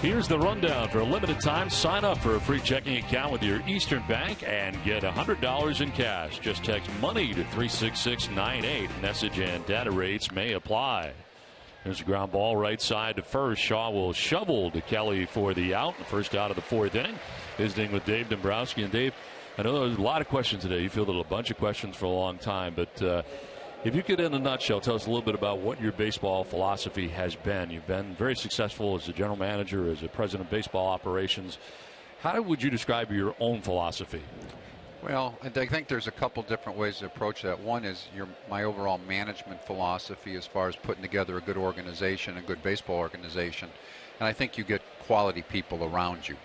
Speaker 2: Here's the rundown. For a limited time, sign up for a free checking account with your Eastern Bank and get $100 in cash. Just text money to 36698. Message and data rates may apply. There's a ground ball right side to first. Shaw will shovel to Kelly for the out. The first out of the fourth inning. Visiting with Dave Dombrowski. And Dave, I know there's a lot of questions today. You fielded a bunch of questions for a long time, but if you could, in a nutshell, tell us a little bit about what your baseball philosophy has been. You've been very successful as a general manager, as a president of baseball operations. How would you describe your own philosophy?
Speaker 1: Well, I think there's a couple different ways to approach that. One is my overall management philosophy as far as putting together a good organization, a good baseball organization. And I think you get quality people around you.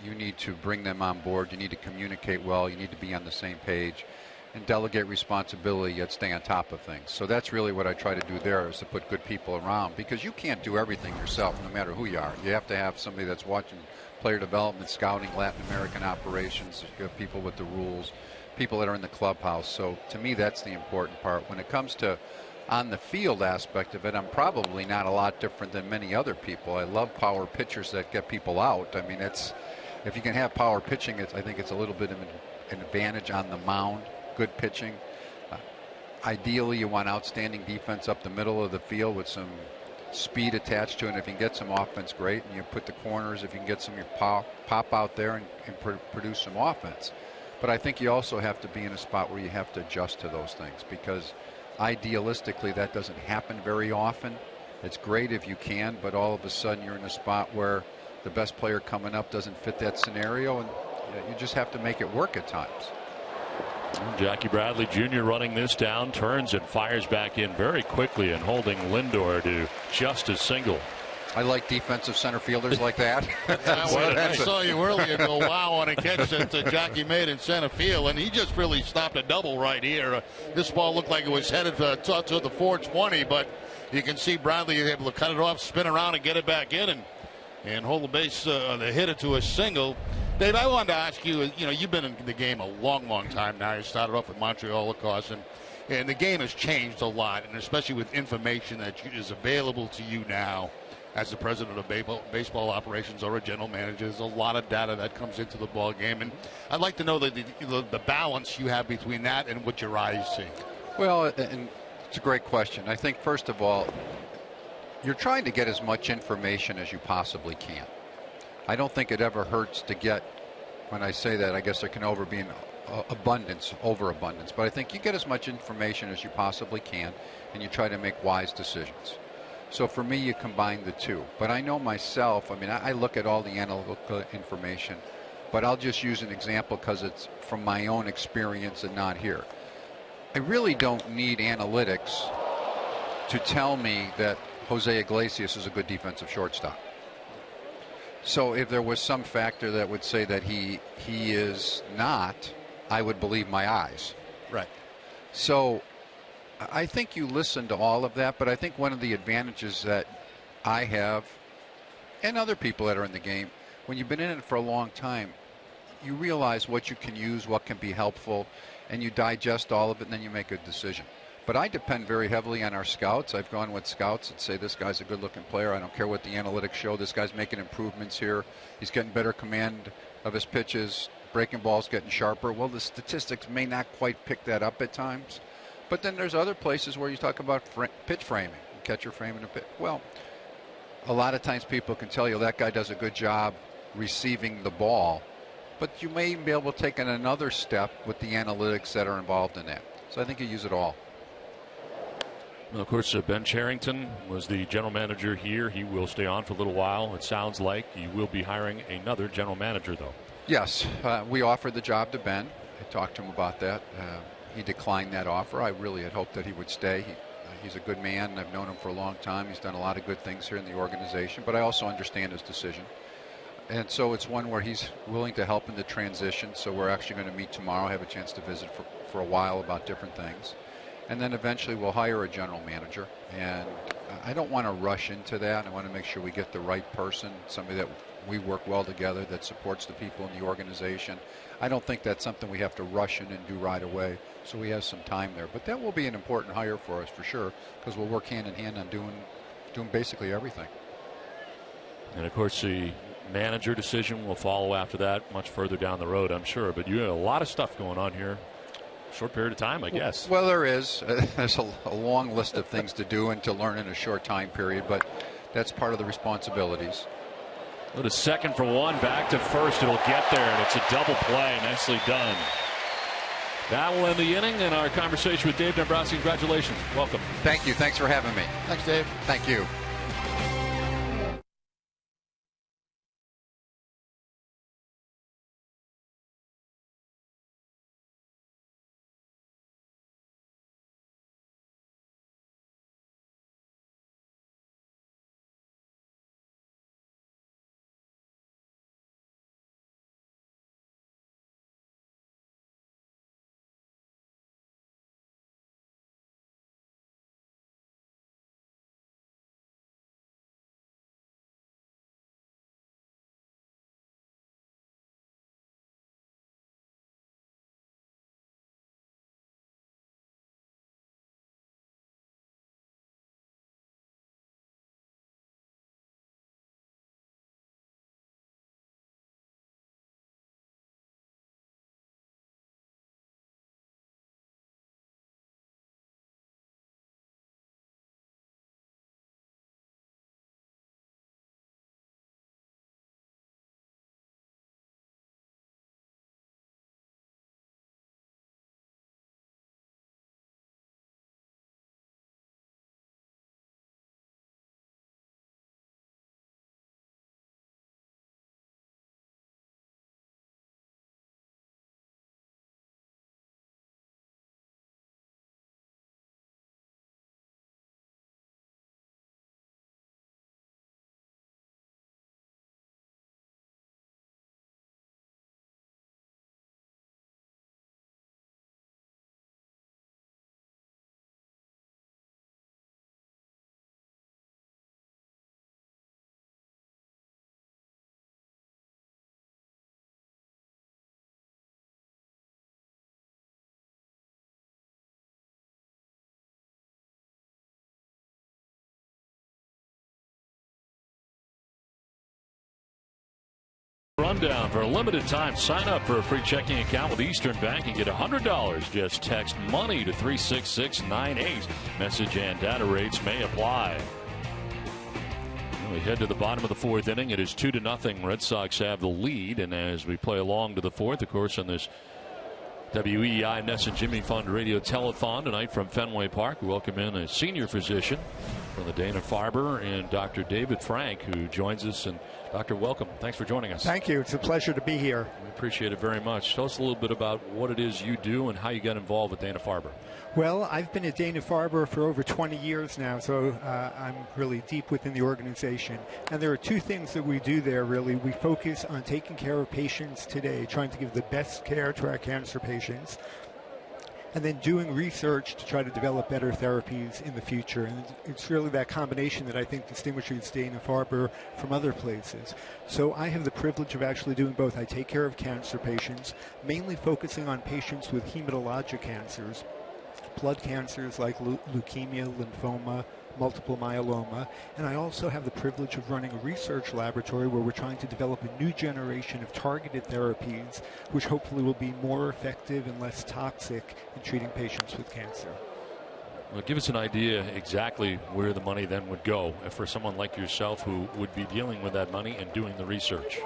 Speaker 1: You need to bring them on board. You need to communicate well. You need to be on the same page and delegate responsibility, yet stay on top of things. So that's really what I try to do there, is to put good people around, because you can't do everything yourself no matter who you are. You have to have somebody that's watching player development, scouting, Latin American operations. You have people with the rules, people that are in the clubhouse. So to me, that's the important part. When it comes to on the field aspect of it, I'm probably not a lot different than many other people. I love power pitchers that get people out. I mean, if you can have power pitching, I think it's a little bit of an advantage on the mound. Good pitching. Ideally, you want outstanding defense up the middle of the field with some speed attached to it. And if you can get some offense, great. And you put the corners, if you can get some of your pop out there and produce some offense. But I think you also have to be in a spot where you have to adjust to those things, because idealistically that doesn't happen very often. It's great if you can, but all of a sudden you're in a spot where the best player coming up doesn't fit that scenario, and you just have to make it work at times.
Speaker 2: Jackie Bradley Jr. running this down, turns and fires back in very quickly and holding Lindor to just a single.
Speaker 1: I like defensive center fielders like that.
Speaker 3: I saw you earlier go wow on a catch that Jackie made in center field, and he just really stopped a double right here. This ball looked like it was headed to the 420, but you can see Bradley able to cut it off, spin around, and get it back in, and hold the base on the hitter to a single. Dave, I wanted to ask you, you've been in the game a long, long time now. You started off with Montreal, of course, and the game has changed a lot, and especially with information that is available to you now as the president of baseball operations or a general manager. There's a lot of data that comes into the ball game, and I'd like to know the balance you have between that and what your eyes see.
Speaker 1: Well, and it's a great question. I think, first of all, you're trying to get as much information as you possibly can. I don't think it ever hurts to get, when I say that, I guess there can be an overabundance, but I think you get as much information as you possibly can, and you try to make wise decisions. So for me, you combine the two. But I know myself, I mean, I look at all the analytical information, but I'll just use an example because it's from my own experience and not here. I really don't need analytics to tell me that Jose Iglesias is a good defensive shortstop. So if there was some factor that would say that he is not, I would believe my eyes.
Speaker 3: Right.
Speaker 1: So I think you listen to all of that, but I think one of the advantages that I have, and other people that are in the game, when you've been in it for a long time, you realize what you can use, what can be helpful, and you digest all of it, and then you make a decision. But I depend very heavily on our scouts. I've gone with scouts that say this guy's a good-looking player. I don't care what the analytics show. This guy's making improvements here. He's getting better command of his pitches. Breaking ball's getting sharper. Well, the statistics may not quite pick that up at times. But then there's other places where you talk about pitch framing, catcher framing a pitch. Well, a lot of times people can tell you that guy does a good job receiving the ball, but you may be able to take another step with the analytics that are involved in that. So I think you use it all.
Speaker 2: Well, of course, Ben Cherington was the general manager here. He will stay on for a little while. It sounds like you will be hiring another general manager, though.
Speaker 1: Yes, we offered the job to Ben. I talked to him about that. He declined that offer. I really had hoped that he would stay. He's a good man, and I've known him for a long time. He's done a lot of good things here in the organization, but I also understand his decision. And so it's one where he's willing to help in the transition. So we're actually going to meet tomorrow, have a chance to visit for a while about different things. And then eventually we'll hire a general manager. And I don't want to rush into that. I want to make sure we get the right person, somebody that we work well together, that supports the people in the organization. I don't think that's something we have to rush in and do right away. So we have some time there. But that will be an important hire for us for sure, because we'll work hand in hand on doing basically everything.
Speaker 2: And of course, the manager decision will follow after that, much further down the road, I'm sure. But you have a lot of stuff going on here. Short period of time, I guess.
Speaker 1: Well, there is. There's a long list of things to do and to learn in a short time period, but that's part of the responsibilities.
Speaker 2: Go to second for one, back to first. It'll get there, and it's a double play. Nicely done. That will end the inning and our conversation with Dave Dombrowski. Congratulations. Welcome.
Speaker 1: Thank you. Thanks for having me.
Speaker 3: Thanks, Dave.
Speaker 1: Thank you.
Speaker 2: rundown. For a limited time, sign up for a free checking account with Eastern Bank and get $100. Just text MONEY to 36698. Message and data rates may apply. We head to the bottom of the fourth inning. It is 2-0. Red Sox have the lead. And as we play along to the fourth, of course, on this WEEI Ness and Jimmy Fund Radio Telethon tonight from Fenway Park, we welcome in a senior physician from the Dana-Farber and Dr. David Frank, who joins us. And Doctor, welcome. Thanks for joining us.
Speaker 8: Thank you. It's a pleasure to be here.
Speaker 2: We appreciate it very much. Tell us a little bit about what it is you do and how you got involved with Dana-Farber.
Speaker 8: Well, I've been at Dana-Farber for over 20 years now, so I'm really deep within the organization. And there are two things that we do there, really. We focus on taking care of patients today, trying to give the best care to our cancer patients, and then doing research to try to develop better therapies in the future. And it's really that combination that I think distinguishes Dana-Farber from other places. So I have the privilege of actually doing both. I take care of cancer patients, mainly focusing on patients with hematologic cancers, blood cancers like leukemia, lymphoma, multiple myeloma, and I also have the privilege of running a research laboratory where we're trying to develop a new generation of targeted therapies which hopefully will be more effective and less toxic in treating patients with cancer.
Speaker 2: Well, give us an idea exactly where the money then would go for someone like yourself who would be dealing with that money and doing the research.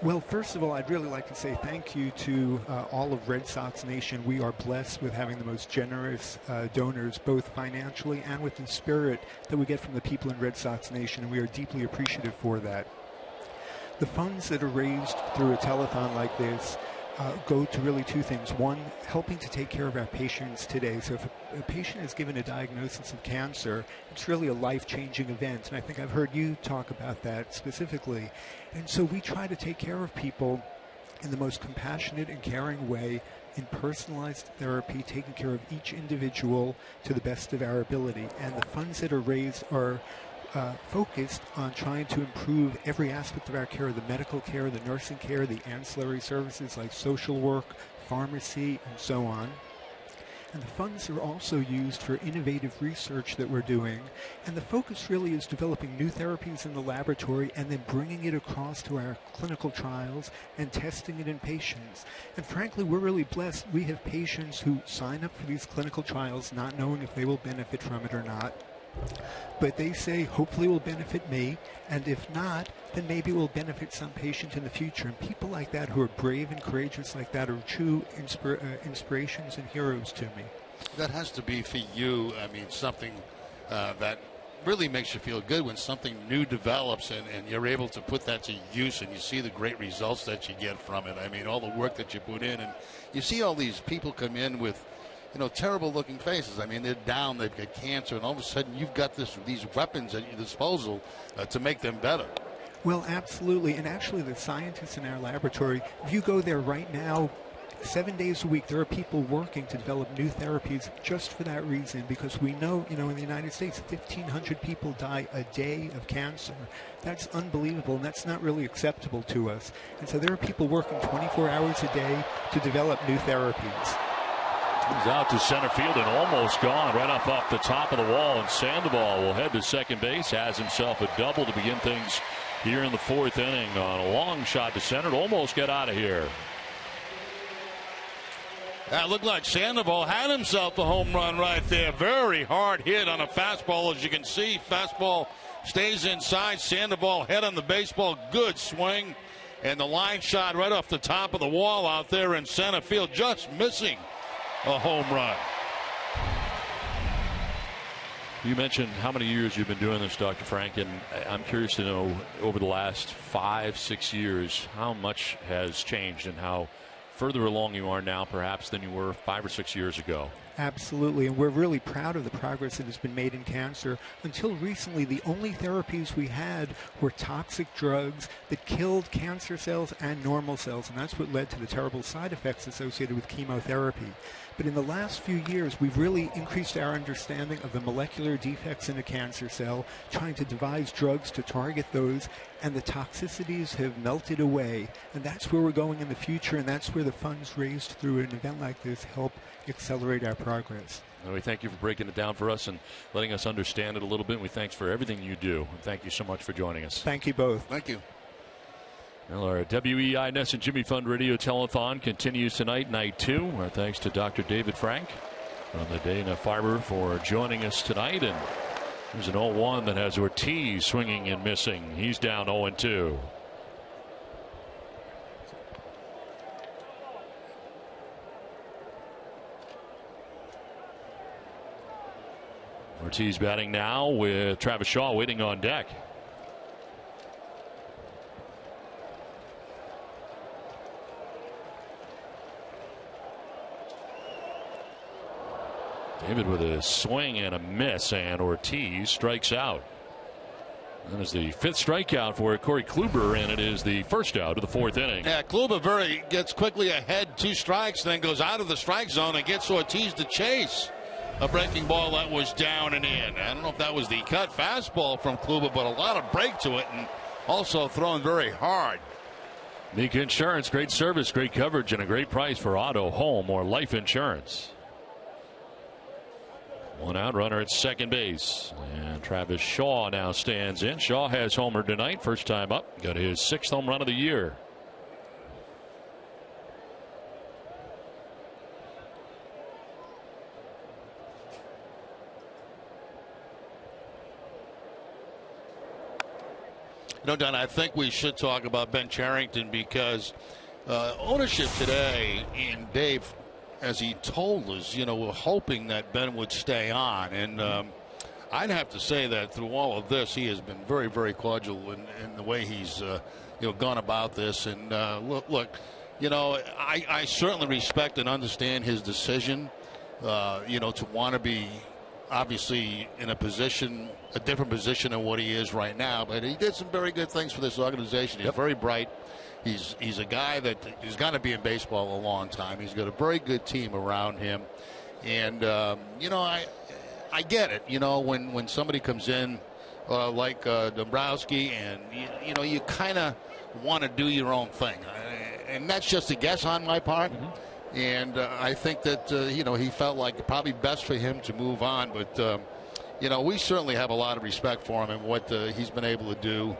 Speaker 8: Well, first of all, I'd really like to say thank you to all of Red Sox Nation. We are blessed with having the most generous donors, both financially and within spirit, that we get from the people in Red Sox Nation, and we are deeply appreciative for that. The funds that are raised through a telethon like this go to really two things. One, helping to take care of our patients today. So if a patient is given a diagnosis of cancer, it's really a life-changing event. And I think I've heard you talk about that specifically. And so we try to take care of people in the most compassionate and caring way, in personalized therapy, taking care of each individual to the best of our ability. And the funds that are raised are focused on trying to improve every aspect of our care, the medical care, the nursing care, the ancillary services like social work, pharmacy, and so on. And the funds are also used for innovative research that we're doing. And the focus really is developing new therapies in the laboratory and then bringing it across to our clinical trials and testing it in patients. And frankly, we're really blessed. We have patients who sign up for these clinical trials not knowing if they will benefit from it or not. But they say, hopefully it will benefit me, and if not, then maybe it will benefit some patient in the future. And people like that who are brave and courageous like that are true inspirations and heroes to me.
Speaker 3: That has to be for you, I mean, something that really makes you feel good when something new develops and you're able to put that to use and you see the great results that you get from it. I mean, all the work that you put in, and you see all these people come in with, you know, terrible looking faces. I mean, they're down, they've got cancer, and all of a sudden you've got these weapons at your disposal to make them better.
Speaker 8: Well, absolutely. And actually the scientists in our laboratory, if you go there right now, 7 days a week, there are people working to develop new therapies just for that reason, because we know, you know, in the United States, 1,500 people die a day of cancer. That's unbelievable, and that's not really acceptable to us. And so there are people working 24 hours a day to develop new therapies.
Speaker 2: He's out to center field and almost gone right up off the top of the wall. And Sandoval will head to second base, has himself a double to begin things here in the fourth inning on a long shot to center. To almost get out of here.
Speaker 3: That looked like Sandoval had himself a home run right there. Very hard hit on a fastball, as you can see. Fastball stays inside. Sandoval head on the baseball. Good swing. And the line shot right off the top of the wall out there in center field, just missing a home run.
Speaker 2: You mentioned how many years you've been doing this, Dr. Frank, and I'm curious to know, over the last 5-6 years, how much has changed and how further along you are now perhaps than you were 5 or 6 years ago.
Speaker 8: Absolutely, and we're really proud of the progress that has been made in cancer. Until recently, the only therapies we had were toxic drugs that killed cancer cells and normal cells, and that's what led to the terrible side effects associated with chemotherapy. But in the last few years, we've really increased our understanding of the molecular defects in a cancer cell, trying to devise drugs to target those, and the toxicities have melted away. And that's where we're going in the future, and that's where the funds raised through an event like this help accelerate our progress.
Speaker 2: Well, we thank you for breaking it down for us and letting us understand it a little bit. We thanks for everything you do. And thank you so much for joining us.
Speaker 8: Thank you both.
Speaker 3: Thank you.
Speaker 2: Well, our WEI Ness and Jimmy Fund Radio Telethon continues tonight, night 2. Our thanks to Dr. David Frank from the Dana-Farber for joining us tonight. And there's an 0-1 that has Ortiz swinging and missing. He's down 0-2. Ortiz batting now with Travis Shaw waiting on deck. David with a swing and a miss, and Ortiz strikes out. That is the 5th strikeout for Corey Kluber, and it is the first out of the 4th inning.
Speaker 3: Yeah, Kluber gets quickly ahead, 2 strikes, then goes out of the strike zone and gets Ortiz to chase a breaking ball that was down and in. I don't know if that was the cut fastball from Kluber, but a lot of break to it, and also thrown very hard.
Speaker 2: Mika Insurance, great service, great coverage, and a great price for auto, home, or life insurance. 1 out, runner at second base. And Travis Shaw now stands in. Shaw has homered tonight. First time up. Got his 6th home run of the year.
Speaker 3: No, Don, I think we should talk about Ben Cherington because ownership today, and Dave, as he told us, we're hoping that Ben would stay on. And I'd have to say that through all of this, he has been very, very cordial in the way he's gone about this. And look, I certainly respect and understand his decision, to want to be obviously in a different position than what he is right now. But he did some very good things for this organization. He's very bright. He's a guy that is going to be in baseball a long time. He's got a very good team around him. And, I get it, when somebody comes in like Dombrowski and, you kind of want to do your own thing. And that's just a guess on my part. Mm-hmm. And I think that, he felt like probably best for him to move on. But, we certainly have a lot of respect for him and what he's been able to do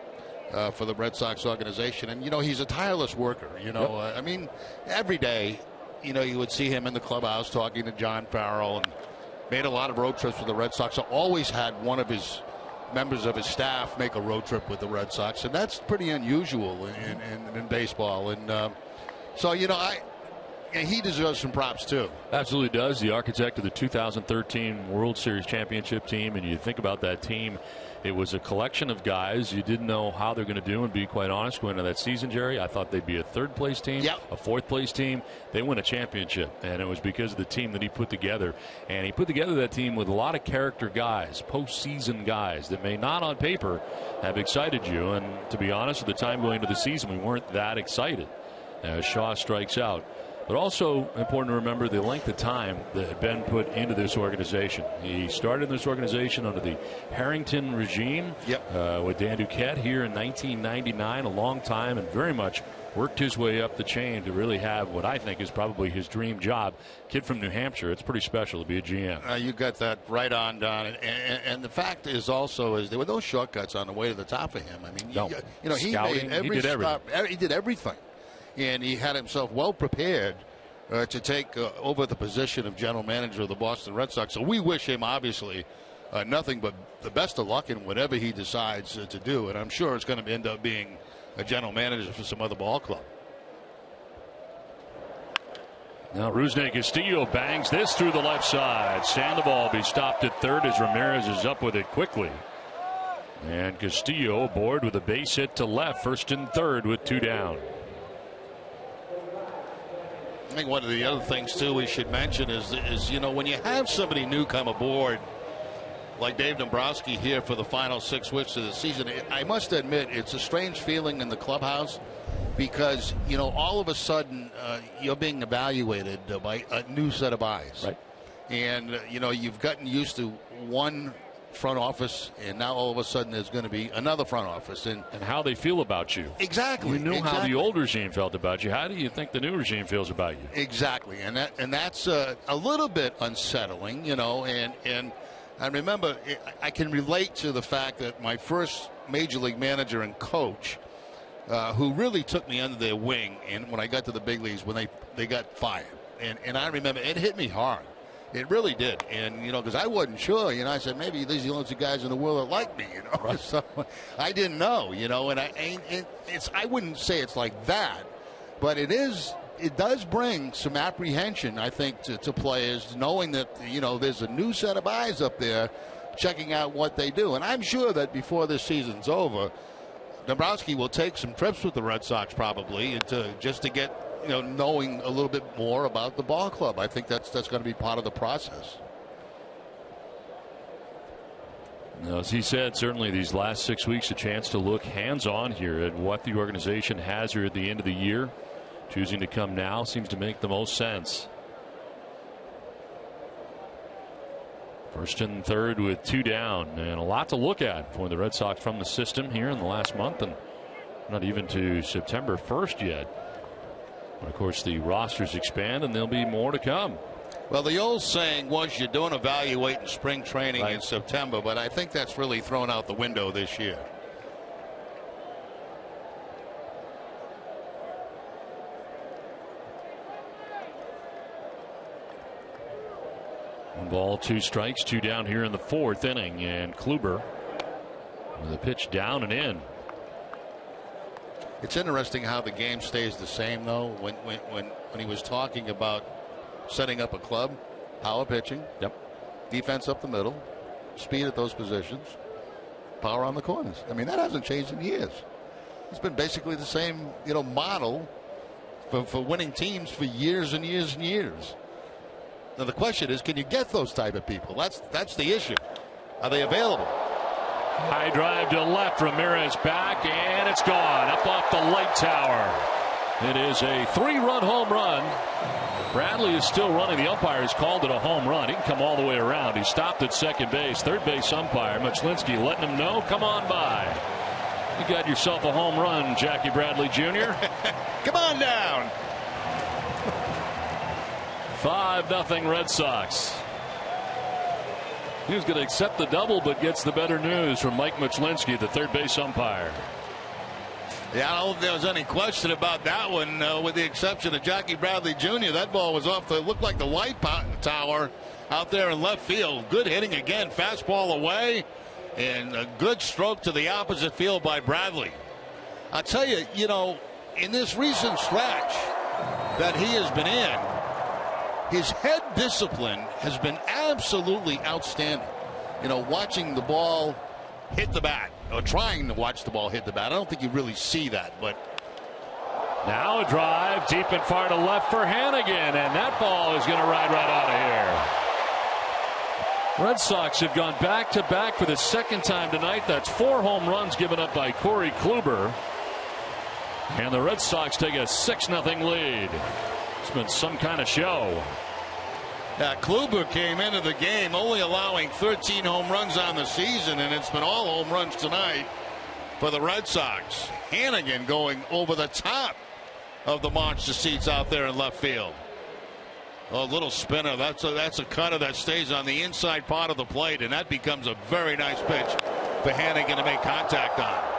Speaker 3: for the Red Sox organization. And, he's a tireless worker. I mean, every day, you would see him in the clubhouse talking to John Farrell, and made a lot of road trips with the Red Sox. So always had one of his members of his staff make a road trip with the Red Sox. And that's pretty unusual in baseball. And so, he deserves some props, too.
Speaker 2: Absolutely does. The architect of the 2013 World Series championship team. And you think about that team, it was a collection of guys. You didn't know how they're going to do. And be quite honest, going into that season, Jerry, I thought they'd be a 3rd place team, a 4th place team. They win a championship. And it was because of the team that he put together. And he put together that team with a lot of character guys, postseason guys that may not on paper have excited you. And to be honest, at the time going into the season, we weren't that excited as Shaw strikes out. But also important to remember the length of time that had been put into this organization. He started this organization under the Harrington regime with Dan Duquette here in 1999, a long time, and very much worked his way up the chain to really have what I think is probably his dream job. Kid from New Hampshire. It's pretty special to be a GM.
Speaker 3: You got that right on, Don. And the fact is also is there were no shortcuts on the way to the top for him. I mean, he
Speaker 2: Scouting,
Speaker 3: made every stop. He did everything. And he had himself well prepared to take over the position of general manager of the Boston Red Sox. So we wish him, obviously, nothing but the best of luck in whatever he decides to do. And I'm sure it's going to end up being a general manager for some other ball club.
Speaker 2: Now Rusney Castillo bangs this through the left side. Sandoval be stopped at 3rd as Ramirez is up with it quickly. And Castillo aboard with a base hit to left, 1st and 3rd with 2 down.
Speaker 3: I think one of the other things, too, we should mention is when you have somebody new come aboard, like Dave Dombrowski here for the final 6 weeks of the season, I must admit it's a strange feeling in the clubhouse because, all of a sudden you're being evaluated by a new set of eyes.
Speaker 2: Right.
Speaker 3: And, you've gotten used to one front office, and now all of a sudden there's going to be another front office. And
Speaker 2: how they feel about you.
Speaker 3: Exactly.
Speaker 2: You knew how the old regime felt about you. How do you think the new regime feels about you?
Speaker 3: Exactly. And that's a little bit unsettling, and I remember I can relate to the fact that my first major league manager and coach who really took me under their wing. And when I got to the big leagues, when they got fired, and I remember it hit me hard. It really did. And, because I wasn't sure, I said, maybe these are the only two guys in the world that like me, Right. So I didn't know, and I wouldn't say it's like that, but it does bring some apprehension, I think, to players, knowing that, there's a new set of eyes up there checking out what they do. And I'm sure that before this season's over, Dombrowski will take some trips with the Red Sox probably just to get, knowing a little bit more about the ball club. I think that's going to be part of the process.
Speaker 2: As he said, certainly these last 6 weeks, a chance to look hands-on here at what the organization has here at the end of the year. Choosing to come now seems to make the most sense. First and third with 2 down, and a lot to look at for the Red Sox from the system here in the last month, and not even to September 1st yet. But of course, the rosters expand, and there'll be more to come.
Speaker 3: Well, the old saying was you don't evaluate in spring training in September, but I think that's really thrown out the window this year.
Speaker 2: One ball, 2 strikes, 2 down here in the 4th inning, and Kluber with a pitch down and in.
Speaker 3: It's interesting how the game stays the same, though. When he was talking about setting up a club, power pitching, defense up the middle, speed at those positions, power on the corners. I mean, that hasn't changed in years. It's been basically the same, model for winning teams for years and years and years. Now the question is, can you get those type of people? That's the issue. Are they available?
Speaker 2: High drive to left. Ramirez back, and it's gone up off the light tower. It is a 3-run home run. Bradley is still running. The umpire has called it a home run. He can come all the way around. He stopped at second base. Third base umpire Muchlinski letting him know, come on by. You got yourself a home run, Jackie Bradley Jr.
Speaker 3: Come on down.
Speaker 2: 5-0 Red Sox. He was going to accept the double, but gets the better news from Mike Muchlinski, the third base umpire.
Speaker 3: Yeah, I don't think there was any question about that one, with the exception of Jackie Bradley Jr. That ball was off looked like the light tower out there in left field. Good hitting again, fastball away, and a good stroke to the opposite field by Bradley. I'll tell you, in this recent stretch that he has been in, his head discipline has been absolutely outstanding. Watching the ball hit the bat, or trying to watch the ball hit the bat. I don't think you really see that, but.
Speaker 2: Now a drive deep and far to left for Hannigan, and that ball is going to ride right out of here. Red Sox have gone back-to-back for the second time tonight. That's 4 home runs given up by Corey Kluber. And the Red Sox take a 6-0 lead. It's been some kind of show.
Speaker 3: Kluber came into the game only allowing 13 home runs on the season, and it's been all home runs tonight for the Red Sox. Hannigan going over the top of the monster seats out there in left field. A little spinner. That's a cutter that stays on the inside part of the plate, and that becomes a very nice pitch for Hannigan to make contact on.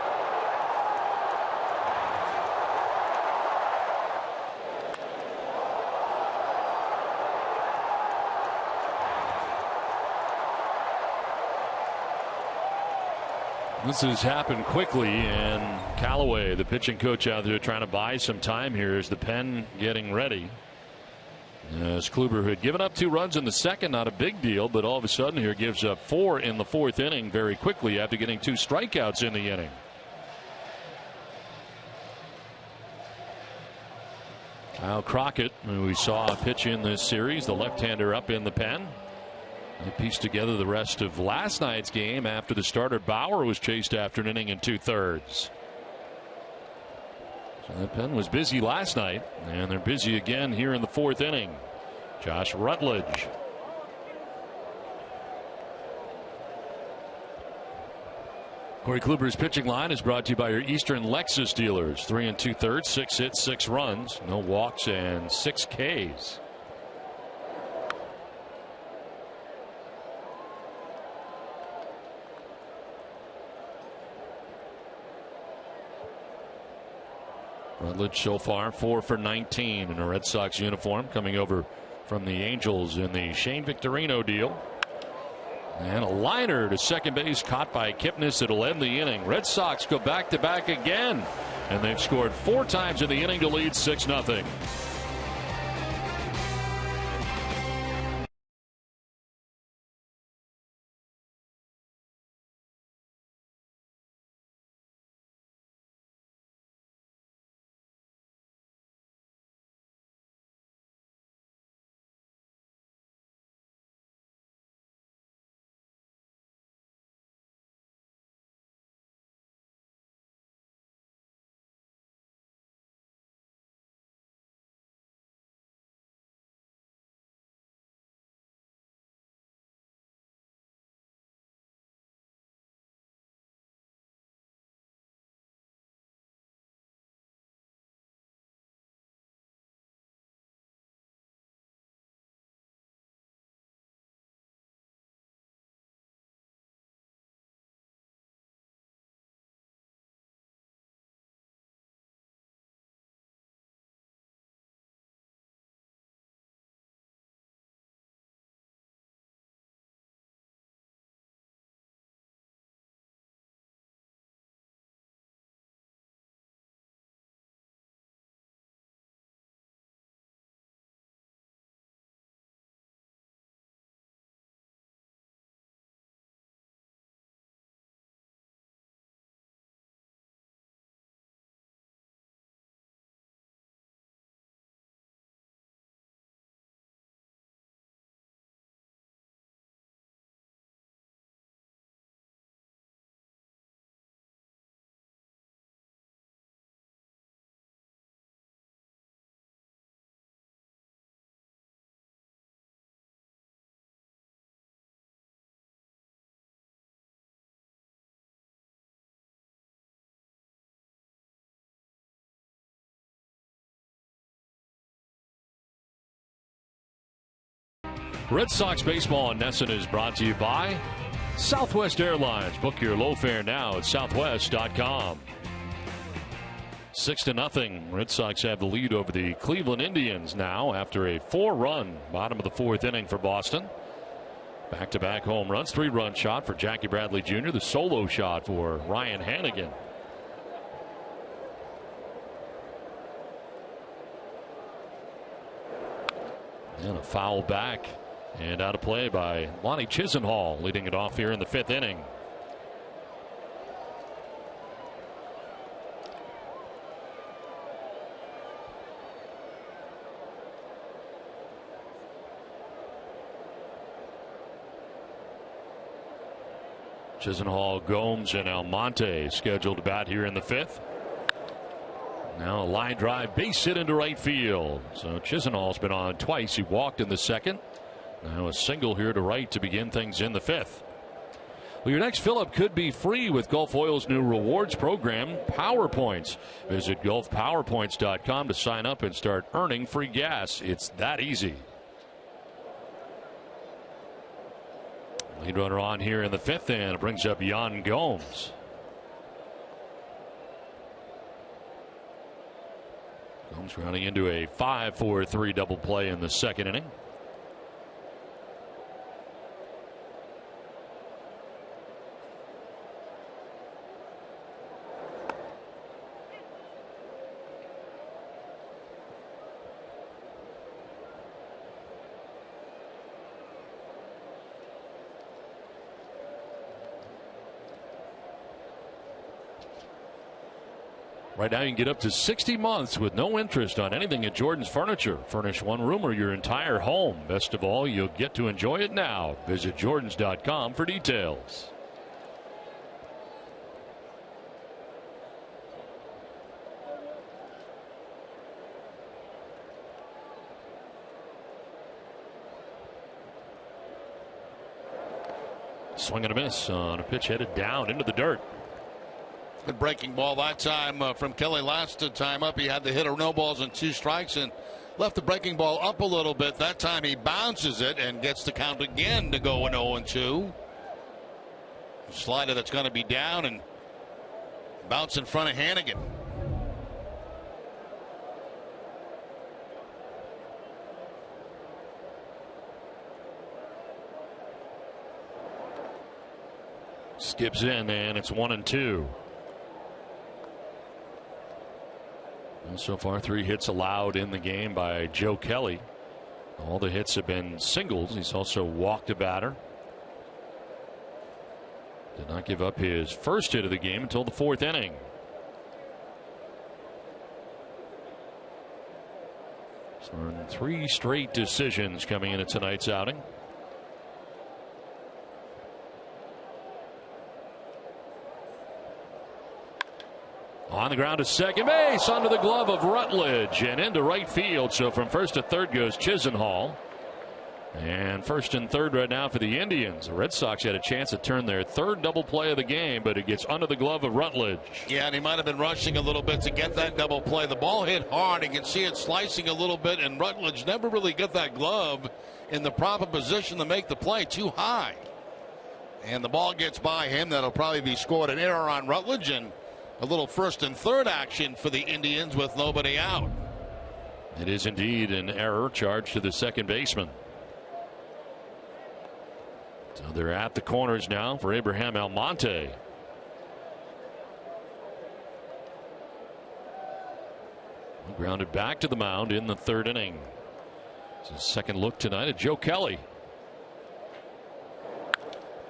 Speaker 2: This has happened quickly, and Callaway, the pitching coach out there, trying to buy some time here as the pen getting ready. As Kluber had given up 2 runs in the second, not a big deal, but all of a sudden here gives up 4 in the 4th inning very quickly after getting 2 strikeouts in the inning. Kyle Crockett, who we saw pitch in this series, the left-hander up in the pen. They pieced together the rest of last night's game after the starter Bauer was chased after an inning and 2/3. So that pen was busy last night, and they're busy again here in the 4th inning. Josh Rutledge. Corey Kluber's pitching line is brought to you by your Eastern Lexus dealers. 3 2/3, 6 hits, 6 runs, no walks, and 6 Ks. Rutledge so far 4 for 19 in a Red Sox uniform, coming over from the Angels in the Shane Victorino deal. And a liner to second base caught by Kipnis. It'll end the inning. Red Sox go back-to-back again, and they've scored 4 times in the inning to lead 6-0. Red Sox baseball on NESN is brought to you by Southwest Airlines. Book your low fare now at southwest.com. 6-0. Red Sox have the lead over the Cleveland Indians now after a 4-run bottom of the 4th inning for Boston. Back-to-back home runs, 3-run shot for Jackie Bradley Jr., the solo shot for Ryan Hannigan. And a foul back and out of play by Lonnie Chisenhall, leading it off here in the 5th inning. Chisenhall, Gomes, and Almonte scheduled to bat here in the 5th. Now a line drive, base hit into right field. So Chisenhall's been on twice. He walked in the 2nd. Now a single here to right to begin things in the 5th. Well, your next fill-up could be free with Gulf Oil's new rewards program, PowerPoints. Visit GulfPowerPoints.com to sign up and start earning free gas. It's that easy. Lead runner on here in the 5th, and it brings up Yan Gomes. Gomes running into a 5-4-3 double play in the 2nd inning. Right now you can get up to 60 months with no interest on anything at Jordan's Furniture. Furnish one room or your entire home. Best of all, you'll get to enjoy it now. Visit Jordans.com for details. Swing and a miss on a pitch headed down into the dirt.
Speaker 3: Good breaking ball that time from Kelly. Last time up, he had to hit a no balls and 2 strikes and left the breaking ball up a little bit. That time he bounces it and gets the count again to go an 0-2. Slider that's going to be down and bounce in front of Hannigan.
Speaker 2: Skips in, and it's 1-2. And so far, 3 hits allowed in the game by Joe Kelly. All the hits have been singles. He's also walked a batter. Did not give up his first hit of the game until the 4th inning. So 3 straight decisions coming into tonight's outing. On the ground to second base, under the glove of Rutledge and into right field. So from first to third goes Chisenhall. And first and third right now for the Indians. The Red Sox had a chance to turn their 3rd double play of the game, but it gets under the glove of Rutledge.
Speaker 9: Yeah, and he might have been rushing a little bit to get that double play. The ball hit hard. You can see it slicing a little bit, and Rutledge never really got that glove in the proper position to make the play. Too high. And the ball gets by him. That'll probably be scored an error on Rutledge, and a little first and third action for the Indians with nobody out.
Speaker 2: It is indeed an error charged to the second baseman. So they're at the corners now for Abraham Almonte. Grounded back to the mound in the 3rd inning. It's his second look tonight at Joe Kelly.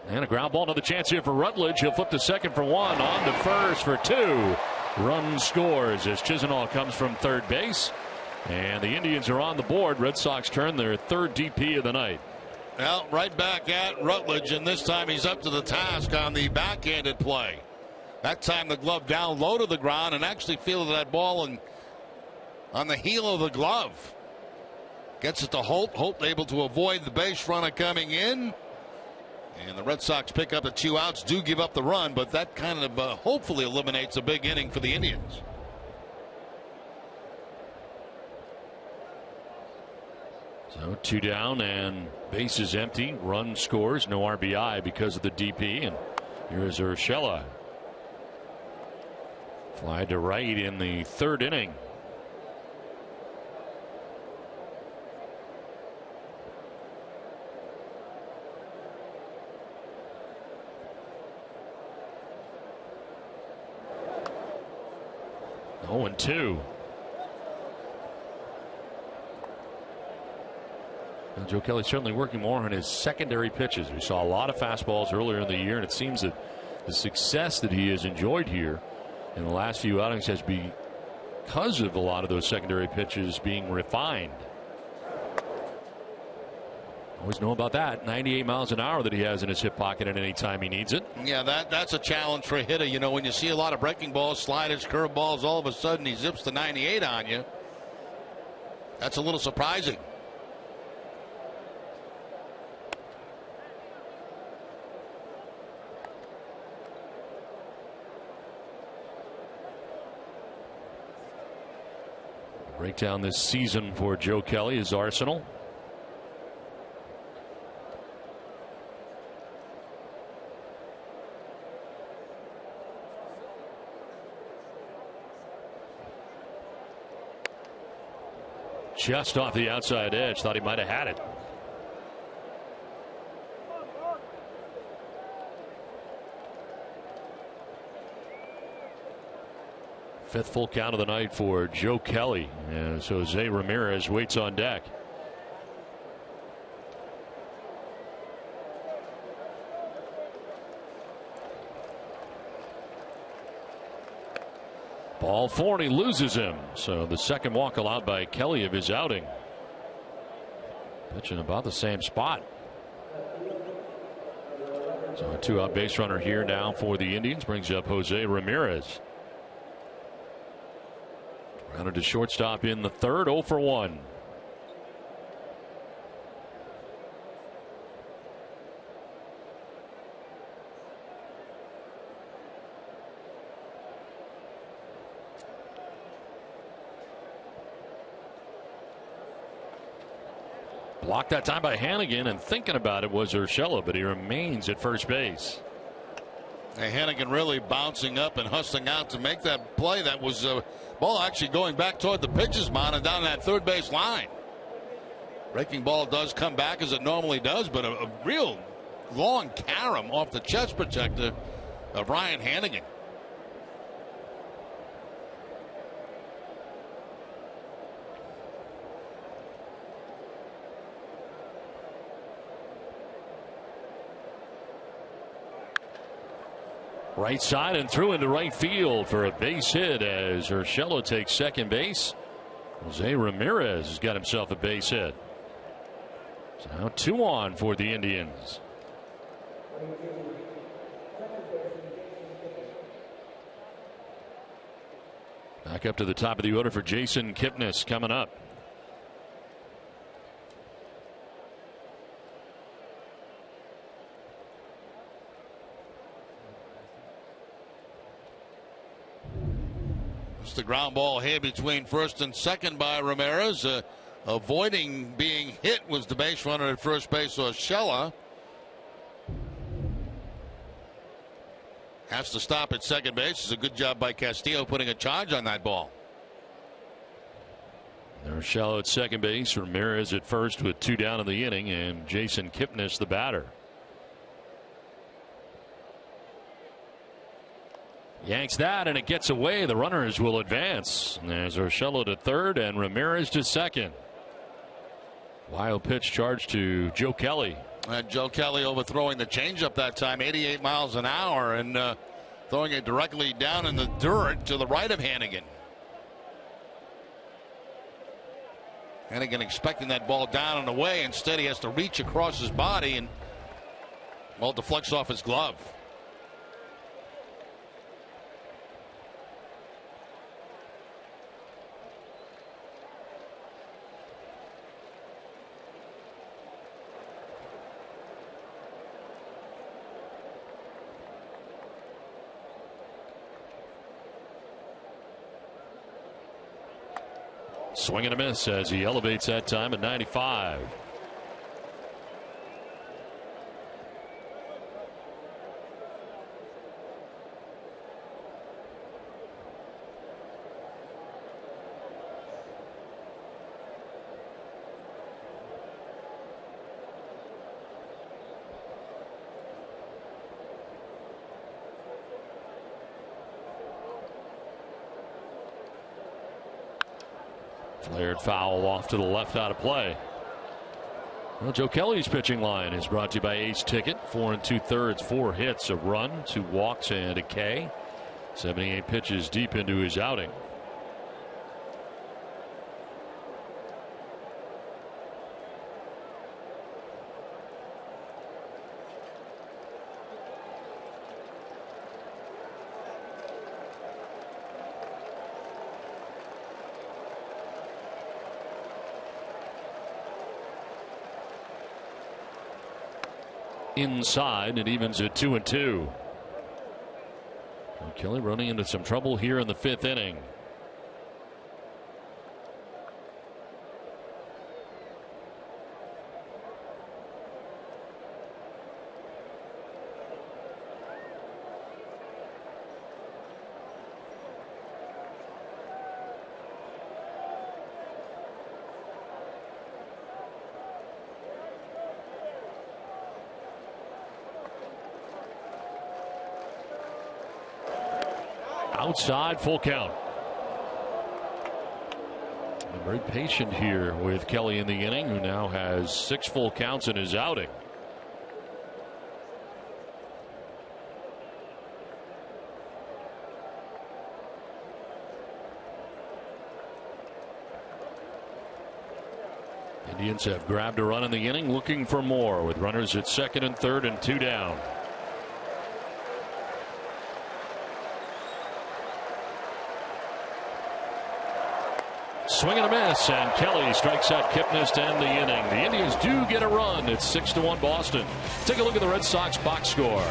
Speaker 2: And a ground ball, another chance here for Rutledge. He'll flip to second for 1, on to first for 2. Run scores as Chisenhall comes from third base. And the Indians are on the board. Red Sox turn their 3rd DP of the night.
Speaker 9: Well, right back at Rutledge, and this time he's up to the task on the backhanded play. That time the glove down low to the ground and actually fielded that ball on the heel of the glove. Gets it to Holt. Holt able to avoid the base runner coming in. And the Red Sox pick up the 2 outs, do give up the run, but that kind of hopefully eliminates a big inning for the Indians.
Speaker 2: So 2 down and base is empty. Run scores, no RBI because of the DP. And here's Urshela. Fly to right in the 3rd inning. Oh, and 2. Well, Joe Kelly certainly working more on his secondary pitches. We saw a lot of fastballs earlier in the year, and it seems that the success that he has enjoyed here in the last few outings has been because of a lot of those secondary pitches being refined. Always know about that. 98 miles an hour that he has in his hip pocket at any time he needs it.
Speaker 9: Yeah, that's a challenge for a hitter. You know, when you see a lot of breaking balls, sliders, curveballs, all of a sudden he zips to 98 on you. That's a little surprising.
Speaker 2: Breakdown this season for Joe Kelly is Arsenal. Just off the outside edge. Thought he might have had it. Fifth full count of the night for Joe Kelly as Jose Ramirez waits on deck. Ball 4 and he loses him. So the second walk allowed by Kelly of his outing. Pitching about the same spot. So a 2-out base runner here now for the Indians brings up Jose Ramirez. Grounded to shortstop in the 3rd, 0 for 1. Blocked that time by Hannigan, and thinking about it was Urshela, but he remains at first base.
Speaker 9: And Hannigan really bouncing up and hustling out to make that play. That was ball actually going back toward the pitcher's mound and down that third base line. Breaking ball does come back as it normally does, but a real long carom off the chest protector of Ryan Hannigan.
Speaker 2: Right side and through into right field for a base hit as Urshela takes second base. Jose Ramirez has got himself a base hit. So now 2 on for the Indians. Back up to the top of the order for Jason Kipnis coming up.
Speaker 9: The ground ball hit between first and second by Ramirez. Avoiding being hit was the base runner at first base, Urshela. Has to stop at second base. It's a good job by Castillo putting a charge on that ball.
Speaker 2: Urshela at second base, Ramirez at first with 2 down in the inning, and Jason Kipnis the batter. Yanks that, and it gets away. The runners will advance. And there's Urshela to third and Ramirez to second. Wild pitch charge to Joe Kelly.
Speaker 9: Joe Kelly overthrowing the changeup that time, 88 miles an hour, and throwing it directly down in the dirt to the right of Hannigan. Hannigan expecting that ball down and away. Instead, he has to reach across his body and, well, deflects off his glove.
Speaker 2: Swing and a miss as he elevates that time at 95. Flared foul off to the left, out of play. Well, Joe Kelly's pitching line is brought to you by Ace Ticket. 4 2/3, 4 hits, a run, 2 walks, and a K. 78 pitches deep into his outing. Inside, it evens at 2-2. Kelly running into some trouble here in the 5th inning. Outside, full count. And very patient here with Kelly in the inning, who now has 6 full counts in his outing. Indians have grabbed a run in the inning, looking for more with runners at second and third and 2 down. Swing and a miss, and Kelly strikes out Kipnis to end the inning. The Indians do get a run. It's 6-1 Boston. Take a look at the Red Sox box score.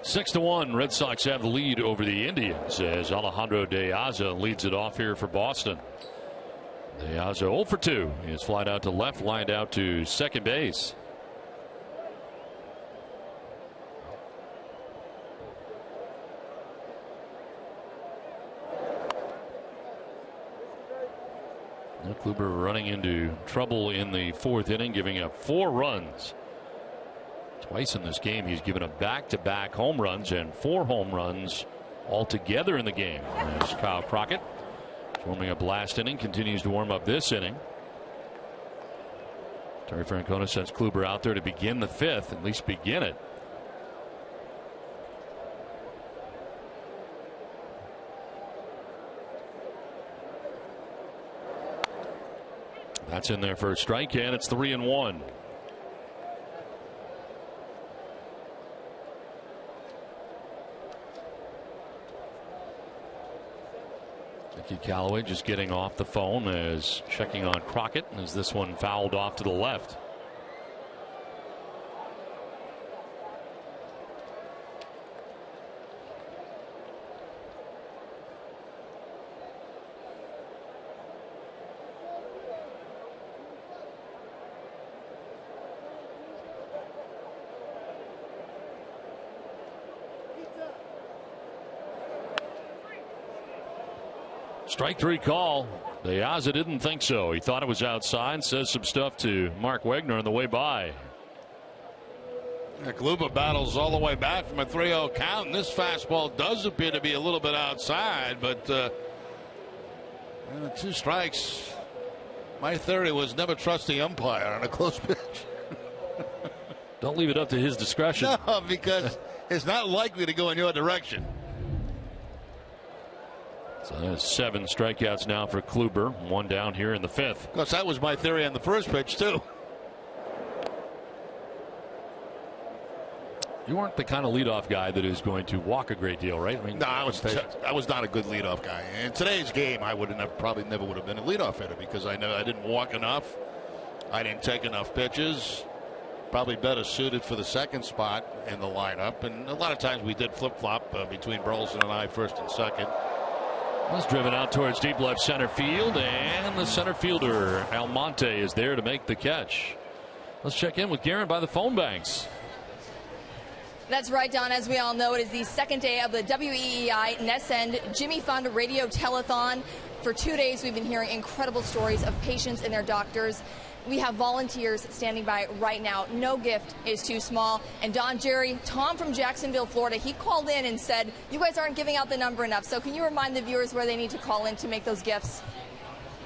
Speaker 2: 6-1, Red Sox have the lead over the Indians as Alejandro De Aza leads it off here for Boston. De Aza 0 for 2. He is flied out to left, lined out to second base. Now Kluber running into trouble in the fourth inning, giving up 4 runs. Twice in this game he's given up back-to-back home runs and 4 home runs altogether in the game. As Kyle Crockett, warming up last inning, continues to warm up this inning. Terry Francona sends Kluber out there to begin the 5th, at least begin it. That's in there for a strike, and it's 3-1. Mickey Callaway just getting off the phone as checking on Crockett as this one fouled off to the left. Strike 3 call. De Aza didn't think so. He thought it was outside. Says some stuff to Mark Wegner on the way by.
Speaker 9: Kluber battles all the way back from a 3-0 count, and this fastball does appear to be a little bit outside, but 2 strikes. My theory was never trust the umpire on a close pitch.
Speaker 2: Don't leave it up to his discretion.
Speaker 9: No, because it's not likely to go in your direction.
Speaker 2: So that's 7 strikeouts now for Kluber. 1 down here in the 5th.
Speaker 9: Of course, that was my theory on the first pitch, too.
Speaker 2: You weren't the kind of leadoff guy that is going to walk a great deal, right? I mean,
Speaker 9: no, I was not a good leadoff guy. In today's game, I probably never would have been a leadoff hitter because I know I didn't walk enough. I didn't take enough pitches. Probably better suited for the second spot in the lineup. And a lot of times we did flip-flop between Burleson and I, first and second.
Speaker 2: Was driven out towards deep left center field, and the center fielder Almonte is there to make the catch. Let's check in with Garen by the phone banks.
Speaker 4: That's right, Don. As we all know, it is the second day of the WEEI NESEND Jimmy Fund Radio Telethon. For 2 days, we've been hearing incredible stories of patients and their doctors. We have volunteers standing by right now. No gift is too small. And Don, Jerry, Tom from Jacksonville, Florida, he called in and said, you guys aren't giving out the number enough. So can you remind the viewers where they need to call in to make those gifts?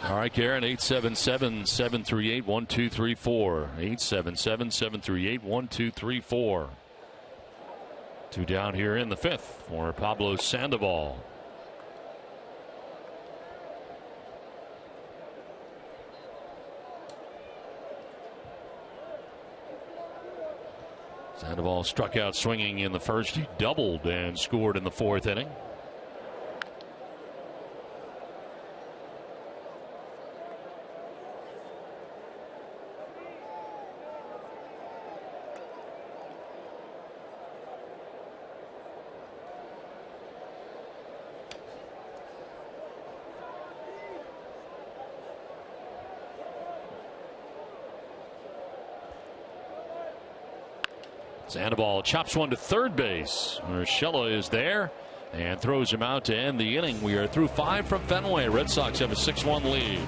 Speaker 2: All right, Karen, 877-738-1234. 877-738-1234. 2 down here in the 5th for Pablo Sandoval. Sandoval struck out swinging in the first. He doubled and scored in the 4th inning. Sandoval chops one to third base. Urshela is there and throws him out to end the inning. We are through 5 from Fenway. Red Sox have a 6-1 lead.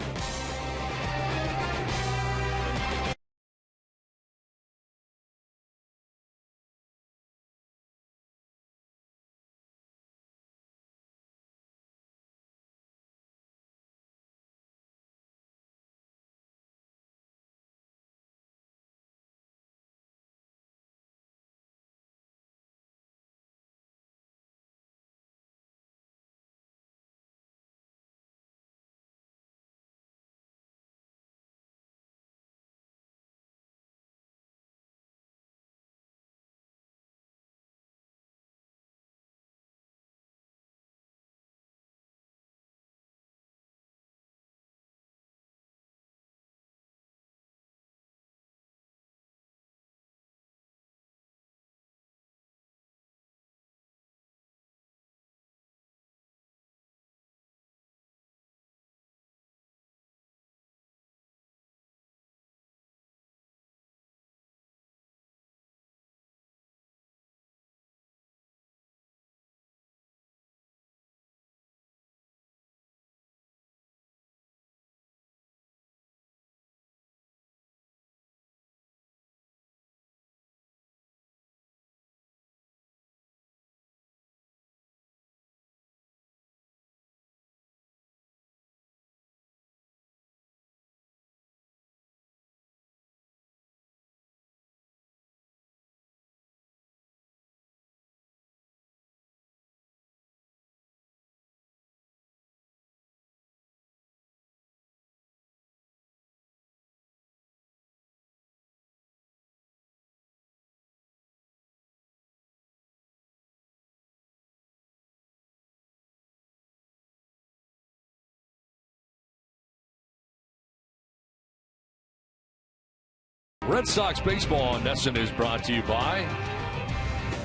Speaker 2: Red Sox baseball on NESN is brought to you by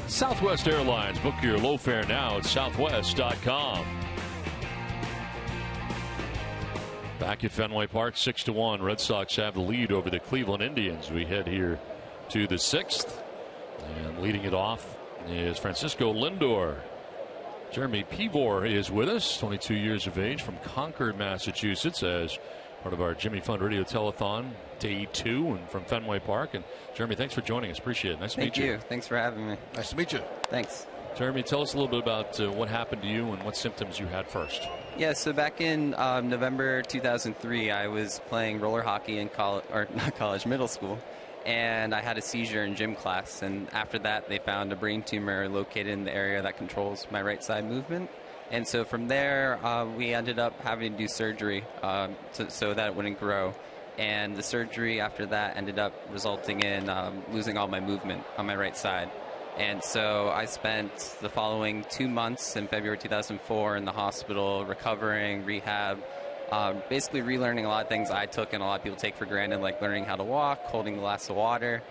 Speaker 2: Southwest Airlines. Book your low fare now at southwest.com. Back at Fenway Park, 6-1. Red Sox have the lead over the Cleveland Indians. We head here to the 6th. And leading it off is Francisco Lindor. Jeremy Pivor is with us, 22 years of age, from Concord, Massachusetts, as part of our Jimmy Fund Radio Telethon, day 2, and from Fenway Park. And Jeremy, thanks for joining us. Appreciate it. Nice to meet you.
Speaker 10: Thank you. Thanks for having me.
Speaker 3: Nice to meet you.
Speaker 10: Thanks.
Speaker 2: Jeremy, tell us a little bit about what happened to you and what symptoms you had first.
Speaker 10: Yeah, so back in November 2003, I was playing roller hockey in middle school, and I had a seizure in gym class. And after that, they found a brain tumor located in the area that controls my right side movement. And so from there, we ended up having to do surgery so that it wouldn't grow. And the surgery after that ended up resulting in losing all my movement on my right side. And so I spent the following 2 months in February 2004 in the hospital, recovering, rehab, basically relearning a lot of things I took and a lot of people take for granted, like learning how to walk, holding a glass of water.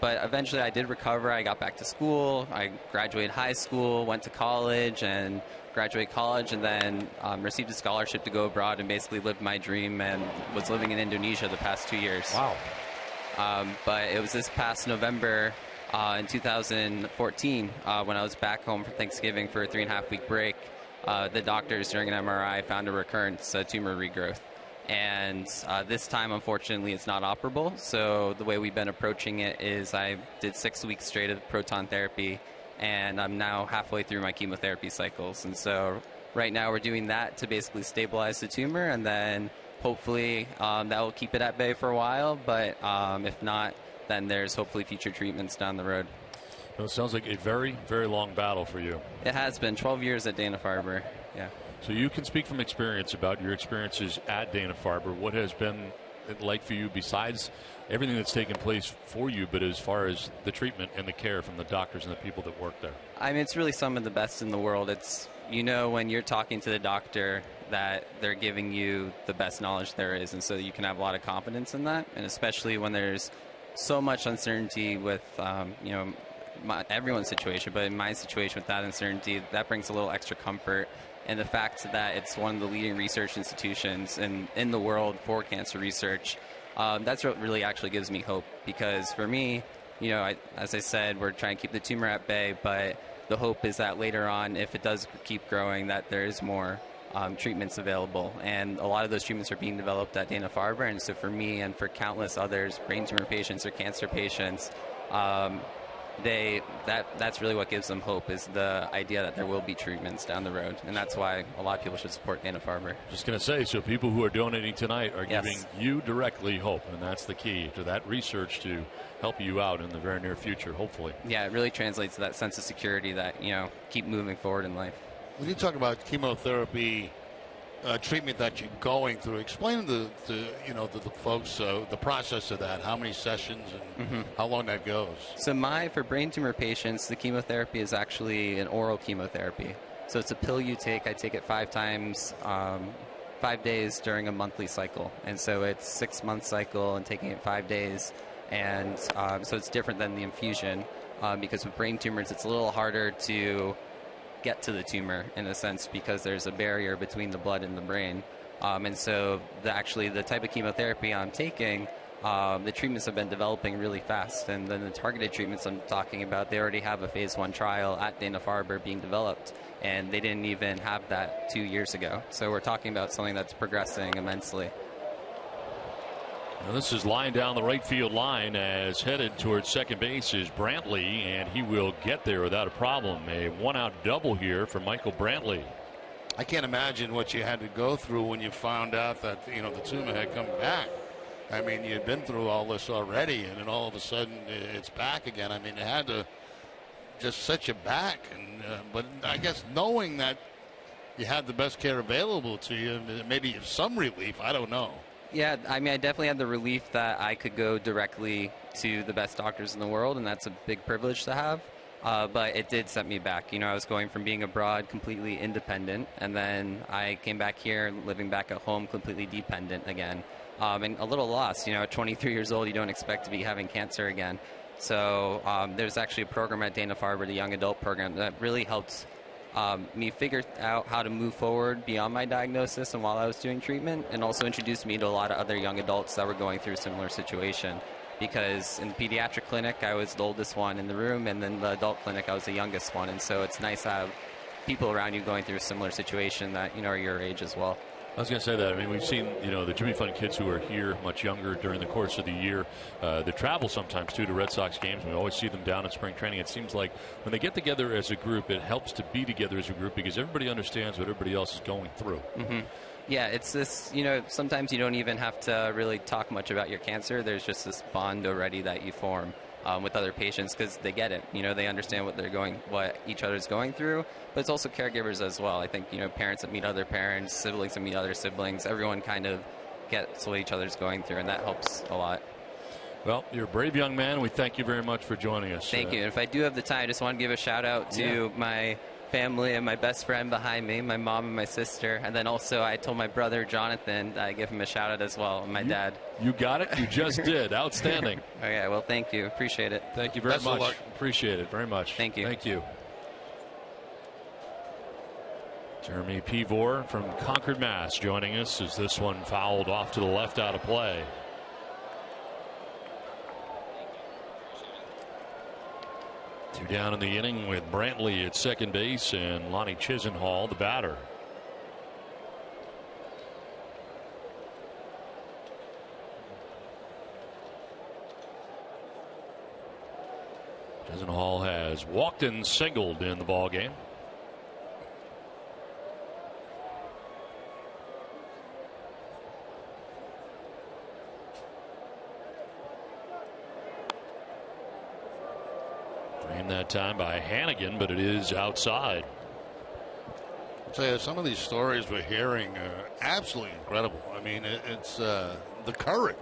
Speaker 10: But eventually I did recover. I got back to school. I graduated high school, went to college, and graduated college, and then received a scholarship to go abroad and basically lived my dream, and was living in Indonesia the past 2 years.
Speaker 2: Wow.
Speaker 10: But it was this past November in 2014 when I was back home for Thanksgiving for a 3.5-week break. The doctors during an MRI found a recurrence, a tumor regrowth. And this time, unfortunately, it's not operable. So the way we've been approaching it is I did 6 weeks straight of proton therapy, and I'm now halfway through my chemotherapy cycles. And so right now we're doing that to basically stabilize the tumor, and then hopefully that will keep it at bay for a while. But if not, then there's hopefully future treatments down the road.
Speaker 2: Well, it sounds like a very, very long battle for you.
Speaker 10: It has been 12 years at Dana-Farber, yeah.
Speaker 2: So you can speak from experience about your experiences at Dana-Farber. What has been it like for you besides everything that's taken place for you, but as far as the treatment and the care from the doctors and the people that work there?
Speaker 10: I mean, it's really some of the best in the world. It's, you know, when you're talking to the doctor that they're giving you the best knowledge there is, and so you can have a lot of confidence in that, and especially when there's so much uncertainty with, you know, everyone's situation, but in my situation with that uncertainty, that brings a little extra comfort. And the fact that it's one of the leading research institutions in the world for cancer research, that's what really actually gives me hope. Because for me, you know, as I said, we're trying to keep the tumor at bay, but the hope is that later on, if it does keep growing, that there is more treatments available. And a lot of those treatments are being developed at Dana-Farber. And so for me and for countless others, brain tumor patients or cancer patients, that's really what gives them hope, is the idea that there will be treatments down the road. And that's why a lot of people should support Dana-Farber.
Speaker 2: Just going to say, so people who are donating tonight are
Speaker 10: Yes.
Speaker 2: giving you directly hope, and that's the key to that research to help you out in the very near future, hopefully.
Speaker 10: Yeah, it really translates to that sense of security that, you know, keep moving forward in life.
Speaker 9: When you talk about chemotherapy treatment that you're going through, explain to the folks the process of that, how many sessions and how long that goes.
Speaker 10: So for brain tumor patients, the chemotherapy is actually an oral chemotherapy. So it's a pill you take. I take it 5 times, 5 days during a monthly cycle. And so it's 6-month cycle and taking it 5 days. And so it's different than the infusion because with brain tumors, it's a little harder to get to the tumor in a sense because there's a barrier between the blood and the brain. And so the type of chemotherapy I'm taking, the treatments have been developing really fast. And then the targeted treatments I'm talking about, they already have a phase 1 trial at Dana-Farber being developed. And they didn't even have that 2 years ago. So we're talking about something that's progressing immensely.
Speaker 2: Now this is line down the right field line as headed towards second base is Brantley, and he will get there without a problem. A 1-out double here for Michael Brantley.
Speaker 9: I can't imagine what you had to go through when you found out that, you know, the tumor had come back. I mean, you'd been through all this already, and then all of a sudden it's back again. I mean, it had to just set you back. And but I guess knowing that you had the best care available to you, maybe some relief. I don't know.
Speaker 10: Yeah, I mean, I definitely had the relief that I could go directly to the best doctors in the world, and that's a big privilege to have. But it did set me back. You know, I was going from being abroad completely independent, and then I came back here, living back at home, completely dependent again. and a little lost. At 23 years old, you don't expect to be having cancer again. So there's actually a program at Dana-Farber, the young adult program, that really helped me figure out how to move forward beyond my diagnosis and while I was doing treatment, and also introduced me to a lot of other young adults that were going through a similar situation. Because in the pediatric clinic, I was the oldest one in the room, and then the adult clinic, I was the youngest one. And so it's nice to have people around you going through a similar situation that, are your age as well.
Speaker 2: I was going to say that. I mean, we've seen, the Jimmy Fund kids who are here much younger during the course of the year. They travel sometimes, too, to Red Sox games. We always see them down in spring training. It seems like when they get together as a group, it helps to be together as a group because everybody understands what everybody else is going through.
Speaker 10: Mm-hmm. Yeah, it's this, sometimes you don't even have to really talk much about your cancer. There's just this bond already that you form with other patients because they get it. They understand what each other's going through. But it's also caregivers as well. I think, parents that meet other parents, siblings that meet other siblings, everyone kind of gets what each other's going through, and that helps a lot.
Speaker 2: Well, you're a brave young man. We thank you very much for joining us.
Speaker 10: Thank you. And if I do have the time, I just want to give a shout-out to my family and my best friend behind me, my mom and my sister. And then also I told my brother, Jonathan, I give him a shout-out as well, and my dad.
Speaker 2: You got it. You just did. Outstanding.
Speaker 10: Okay, well, thank you. Appreciate it.
Speaker 2: Thank you very much. Appreciate it very much.
Speaker 10: Thank you.
Speaker 2: Thank you. Jeremy Pivor from Concord, Mass. joining us as this one fouled off to the left out of play. Two down in the inning with Brantley at second base and Lonnie Chisenhall, the batter. Chisenhall has walked and singled in the ball game. That time by Hannigan, but it is outside.
Speaker 9: I'll tell you, some of these stories we're hearing are absolutely incredible. I mean, it's the courage,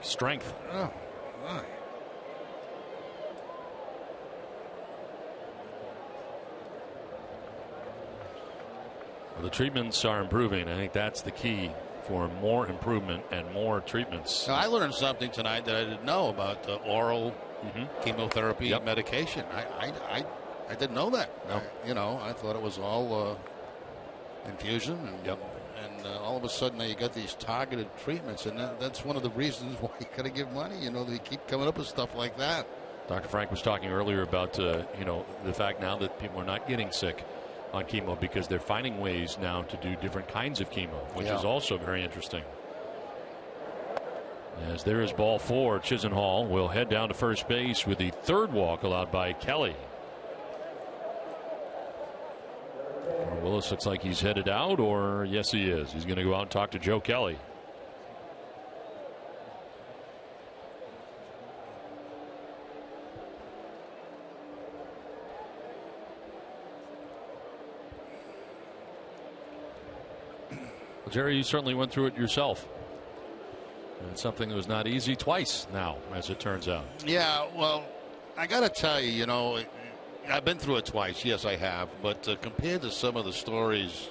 Speaker 2: strength.
Speaker 9: Oh, my.
Speaker 2: Well, the treatments are improving. I think that's the key for more improvement and more treatments.
Speaker 9: Now, I learned something tonight that I didn't know about the oral chemotherapy medication. I didn't know that. No. I thought it was all infusion, and all of a sudden you got these targeted treatments, and that's one of the reasons why you got to give money. They keep coming up with stuff like that.
Speaker 2: Dr. Frank was talking earlier about the fact now that people are not getting sick on chemo because they're finding ways now to do different kinds of chemo, which is also very interesting. As there is ball four, Chisenhall will head down to first base with the third walk allowed by Kelly. Willis looks like he's headed out, or yes, he is. He's going to go out and talk to Joe Kelly. Well, Jerry, you certainly went through it yourself. It's something that was not easy twice now, as it turns out.
Speaker 9: Yeah, well, I got to tell you, I've been through it twice. Yes, I have. But compared to some of the stories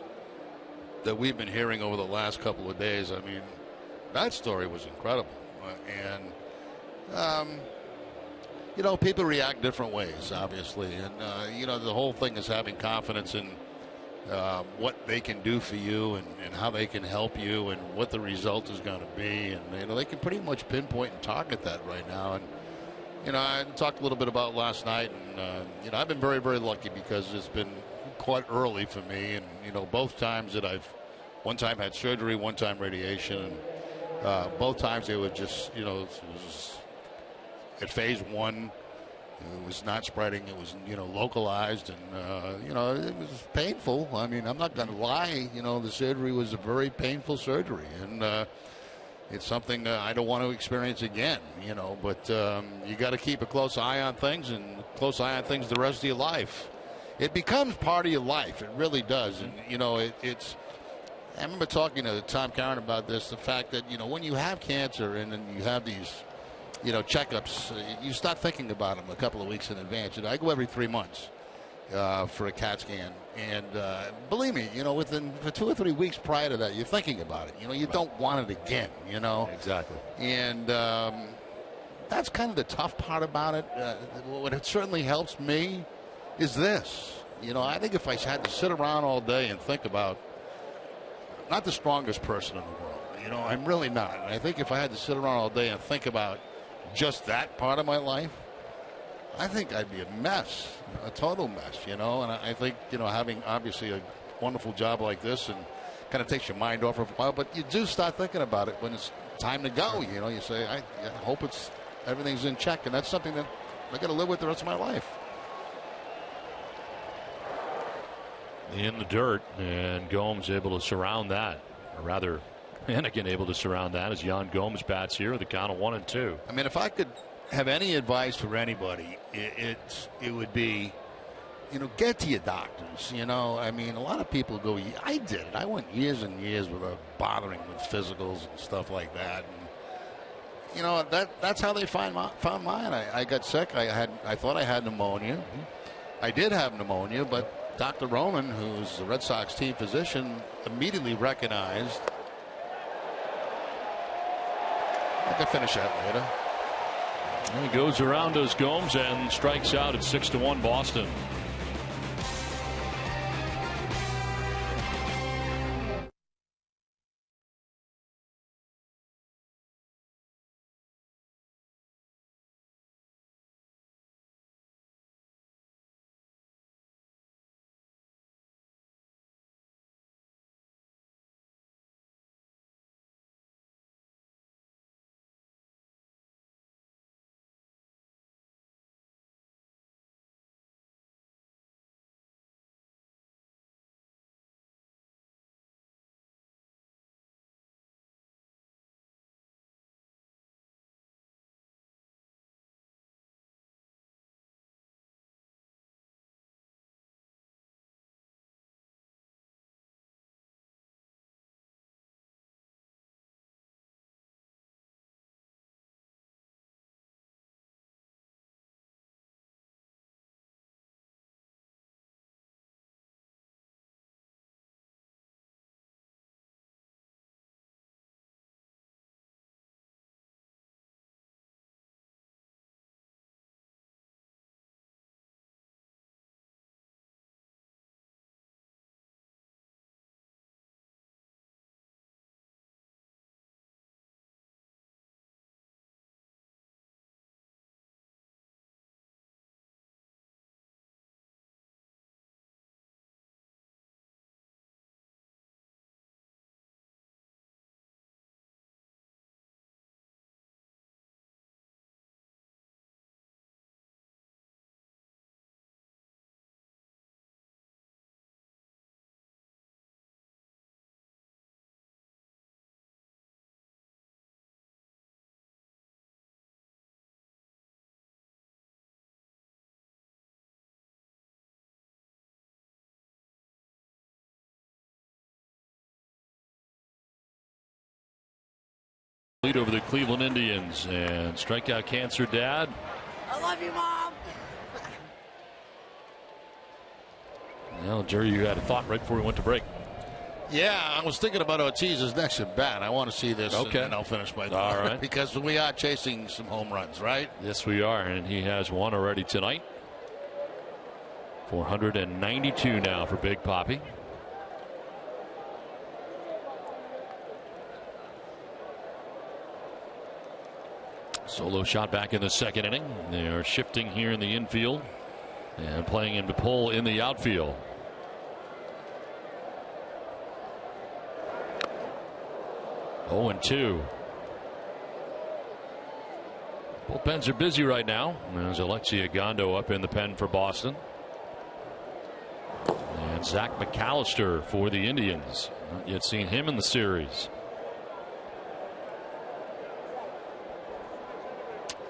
Speaker 9: that we've been hearing over the last couple of days, I mean, that story was incredible. People react different ways, obviously. And, the whole thing is having confidence in what they can do for you and how they can help you and what the result is going to be. And, they can pretty much pinpoint and target that right now. And, I talked a little bit about last night, and, I've been very, very lucky because it's been quite early for me. And, both times that one time had surgery, one time radiation. And both times they were just, it was at phase one. It was not spreading. It was, localized, and it was painful. I mean, I'm not going to lie. The surgery was a very painful surgery, and it's something I don't want to experience again. But you got to keep a close eye on things, and close eye on things the rest of your life. It becomes part of your life. It really does, and it's. I remember talking to Tom Curran about this. The fact that when you have cancer and then you have these. Checkups, you start thinking about them a couple of weeks in advance. I go every 3 months.
Speaker 3: for a CAT scan. And believe me, within for 2 or 3 weeks prior to that, you're thinking about it. You don't want it again.
Speaker 2: Exactly.
Speaker 3: And that's kind of the tough part about it. What it certainly helps me is this. I think if I had to sit around all day and think about, I'm not the strongest person in the world. I'm really not. And I think if I had to sit around all day and think about just that part of my life, I think I'd be a mess, a total mess, And I think, having obviously a wonderful job like this and kind of takes your mind off for a while, but you do start thinking about it when it's time to go. You say, I hope everything's in check, and that's something that I got to live with the rest of my life.
Speaker 2: In the dirt, and Gomes able to surround that, or rather, Hennigan able to surround that as Yan Gomes bats here with the count of 1-2.
Speaker 3: I mean, if I could have any advice for anybody, it would be, get to your doctors. I mean, a lot of people go. I did it. I went years and years without bothering with physicals and stuff like that. And, that's how they found mine. I got sick. I thought I had pneumonia. I did have pneumonia, but Dr. Roman, who's the Red Sox team physician, immediately recognized. I can finish that later.
Speaker 2: And he goes around as Gomes and strikes out at 6-1 Boston. Lead over the Cleveland Indians, and strikeout cancer dad.
Speaker 11: I love you, Mom.
Speaker 2: Well, Jerry, you had a thought right before we went to break.
Speaker 3: Yeah, I was thinking about Ortiz's next at bat. I want to see this,
Speaker 2: okay,
Speaker 3: and I'll finish my thought.
Speaker 2: All right.
Speaker 3: Because we are chasing some home runs, right?
Speaker 2: Yes, we are, and he has one already tonight. 492 now for Big Papi. Solo shot back in the second inning. They are shifting here in the infield and playing him to pull in the outfield. Oh, and 2. Bullpens are busy right now. There's Alexi Agondo up in the pen for Boston. And Zach McAllister for the Indians. Not yet seen him in the series.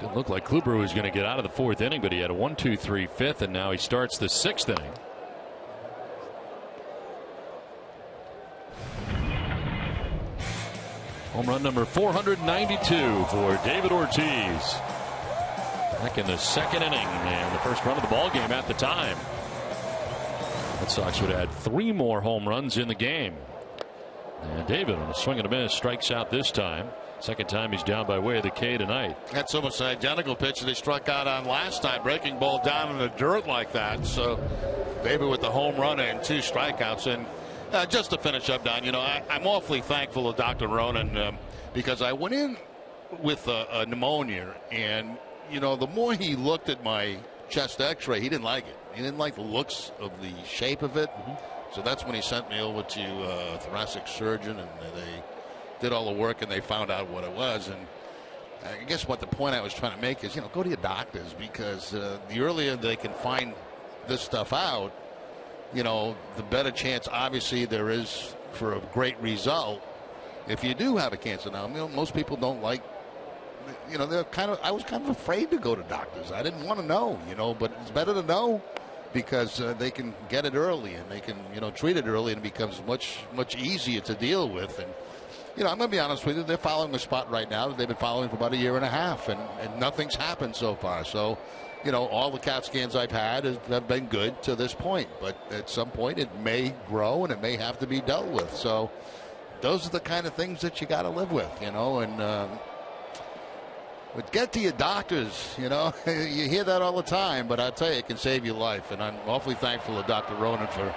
Speaker 2: Didn't look like Kluber was going to get out of the 4th inning, but he had a 1-2-3 5th, and now he starts the 6th inning. Home run number 492 for David Ortiz. Back in the 2nd inning, and the first run of the ball game at the time. Red Sox would add 3 more home runs in the game. And David, on a swing and a miss, strikes out this time. Second time he's down by way of the K tonight.
Speaker 9: That's almost an identical pitch that he struck out on last time, breaking ball down in the dirt like that. So David with the home run and 2 strikeouts. And just to finish up, Don, I'm awfully thankful to Dr. Ronan because I went in with a pneumonia, and the more he looked at my chest X-ray, he didn't like it. He didn't like the looks of the shape of it. So that's when he sent me over to a thoracic surgeon, and they did all the work and they found out what it was. And I guess what the point I was trying to make is, go to your doctors, because the earlier they can find this stuff out, the better chance obviously there is for a great result if you do have a cancer. Now, most people don't like, I was kind of afraid to go to doctors. I didn't want to know, but it's better to know, because they can get it early and they can, treat it early, and it becomes much easier to deal with. And I'm going to be honest with you, they're following a spot right now that they've been following for about a year and a half, and nothing's happened so far. So, all the CAT scans I've had have been good to this point, but at some point it may grow and it may have to be dealt with. So those are the kind of things that you got to live with, and but get to your doctors, you hear that all the time, but I tell you, it can save your life. And I'm awfully thankful to Dr. Ronan for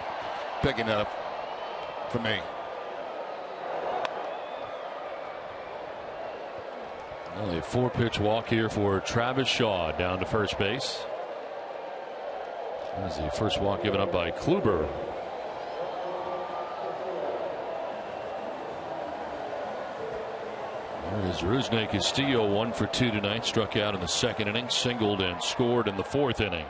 Speaker 9: picking that up for me.
Speaker 2: Only a 4-pitch walk here for Travis Shaw down to first base. That was the first walk given up by Kluber. There is Rusney Castillo, 1 for 2 tonight. Struck out in the second inning, singled and scored in the 4th inning.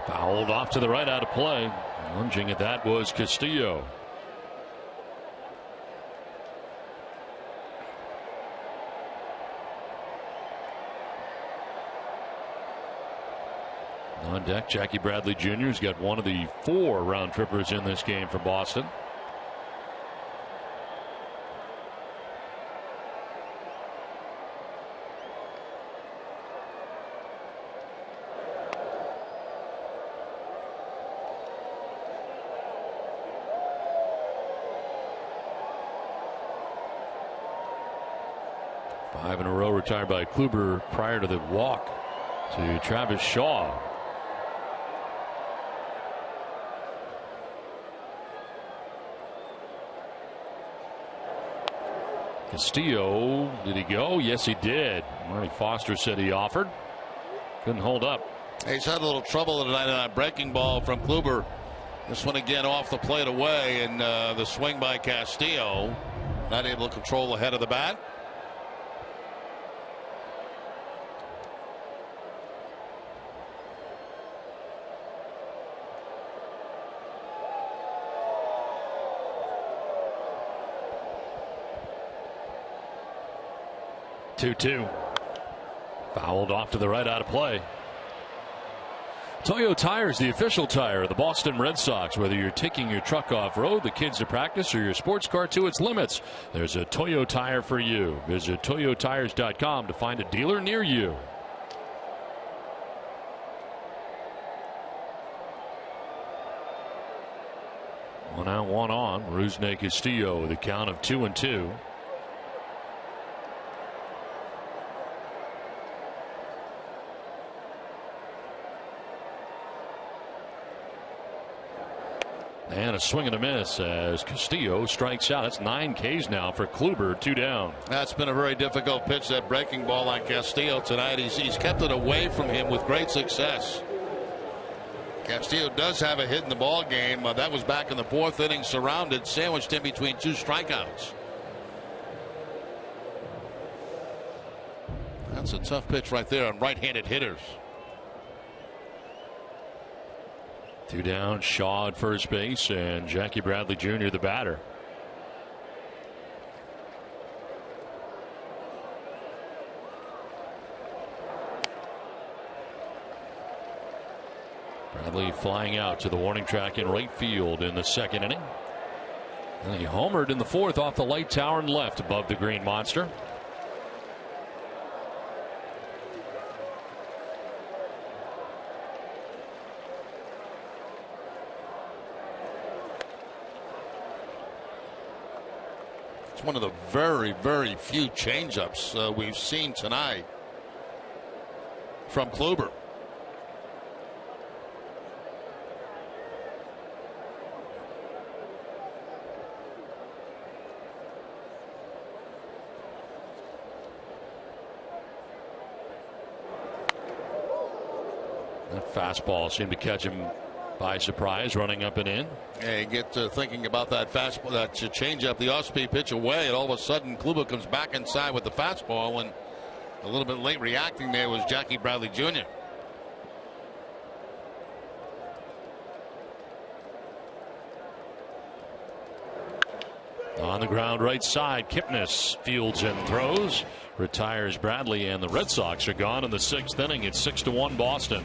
Speaker 2: Fouled off to the right, out of play. Lunging at that was Castillo. On deck, Jackie Bradley Jr. has got one of the 4 round trippers in this game for Boston. Five in a row retired by Kluber prior to the walk to Travis Shaw. Castillo, did he go? Yes, he did. Marty Foster said he offered. Couldn't hold up.
Speaker 9: He's had a little trouble tonight on a breaking ball from Kluber. This one again off the plate away, and the swing by Castillo. Not able to control the head of the bat.
Speaker 2: Two. Fouled off to the right, out of play. Toyo Tires, the official tire of the Boston Red Sox. Whether you're taking your truck off-road, the kids to practice, or your sports car to its limits, there's a Toyo Tire for you. Visit toyotires.com to find a dealer near you. One out, one on. Rusney Castillo with a count of 2-2. And a swing and a miss as Castillo strikes out. That's 9 Ks now for Kluber, 2 down.
Speaker 9: That's been a very difficult pitch, that breaking ball on Castillo tonight. He's kept it away from him with great success. Castillo does have a hit in the ball game. That was back in the 4th inning, surrounded, sandwiched in between 2 strikeouts. That's a tough pitch right there on right-handed hitters.
Speaker 2: 2 down, Shaw at first base, and Jackie Bradley Jr. the batter. Bradley flying out to the warning track in right field in the second inning. And he homered in the fourth off the light tower and left above the green monster.
Speaker 9: It's one of the very, very few changeups we've seen tonight from Kluber.
Speaker 2: That fastball seemed to catch him by surprise, running up and in.
Speaker 9: Yeah, you get to thinking about that fastball, that changeup, the off-speed pitch away, and all of a sudden Kluber comes back inside with the fastball, and a little bit late reacting there was Jackie Bradley Jr.
Speaker 2: On the ground right side, Kipnis fields and throws, retires Bradley, and the Red Sox are gone in the 6th inning. It's 6-1 Boston.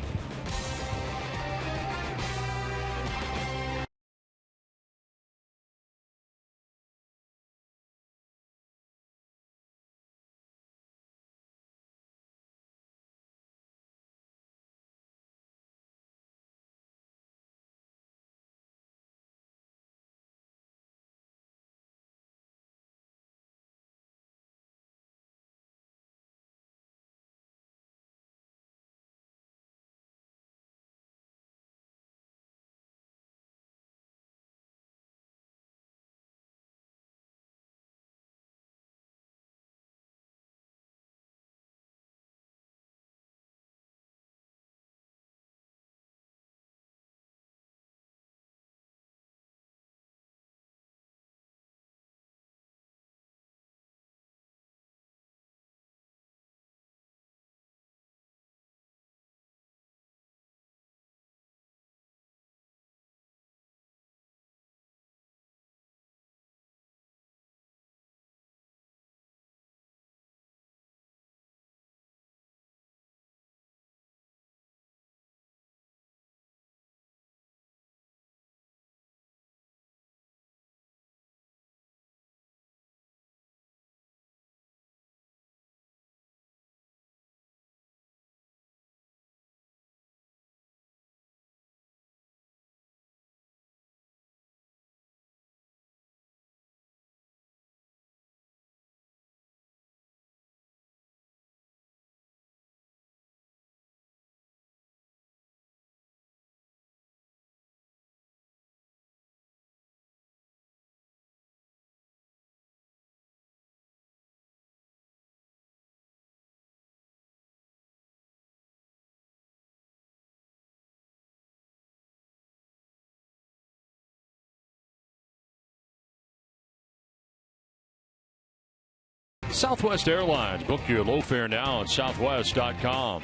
Speaker 2: Southwest Airlines. Book your low fare now at southwest.com.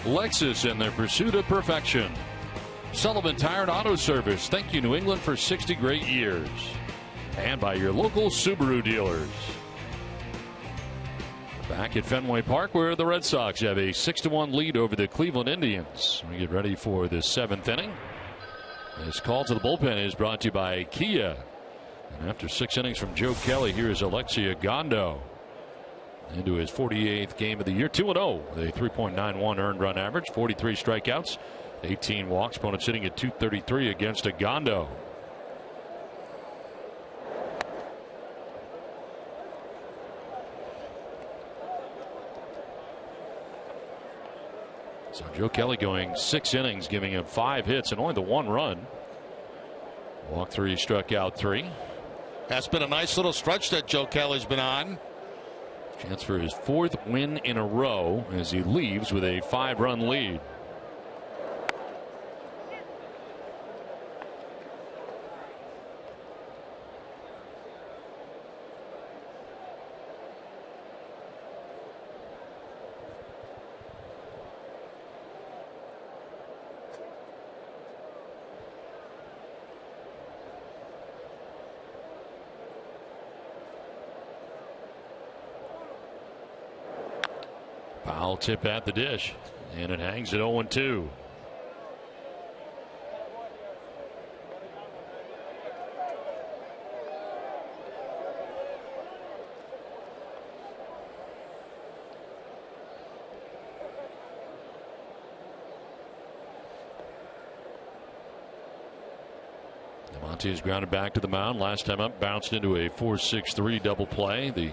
Speaker 2: Lexus in their pursuit of perfection. Sullivan Tire and Auto Service. Thank you, New England, for 60 great years. And by your local Subaru dealers. Back at Fenway Park, where the Red Sox have a 6-1 lead over the Cleveland Indians. We get ready for the 7th inning. This call to the bullpen is brought to you by Kia. And after 6 innings from Joe Kelly, here is Alexia Gondo. Into his 48th game of the year, 2-0 with a 3.91 earned run average, 43 strikeouts, 18 walks. Opponent sitting at 233 against Gondo. So Joe Kelly going 6 innings, giving him 5 hits and only the 1 run. Walked 3, struck out 3.
Speaker 9: That's been a nice little stretch that Joe Kelly's been on.
Speaker 2: Chance for his 4th win in a row as he leaves with a 5-run lead. Foul tip at the dish, and it hangs at 0-2. Monte is grounded back to the mound. Last time up, bounced into a 4-6-3 double play. The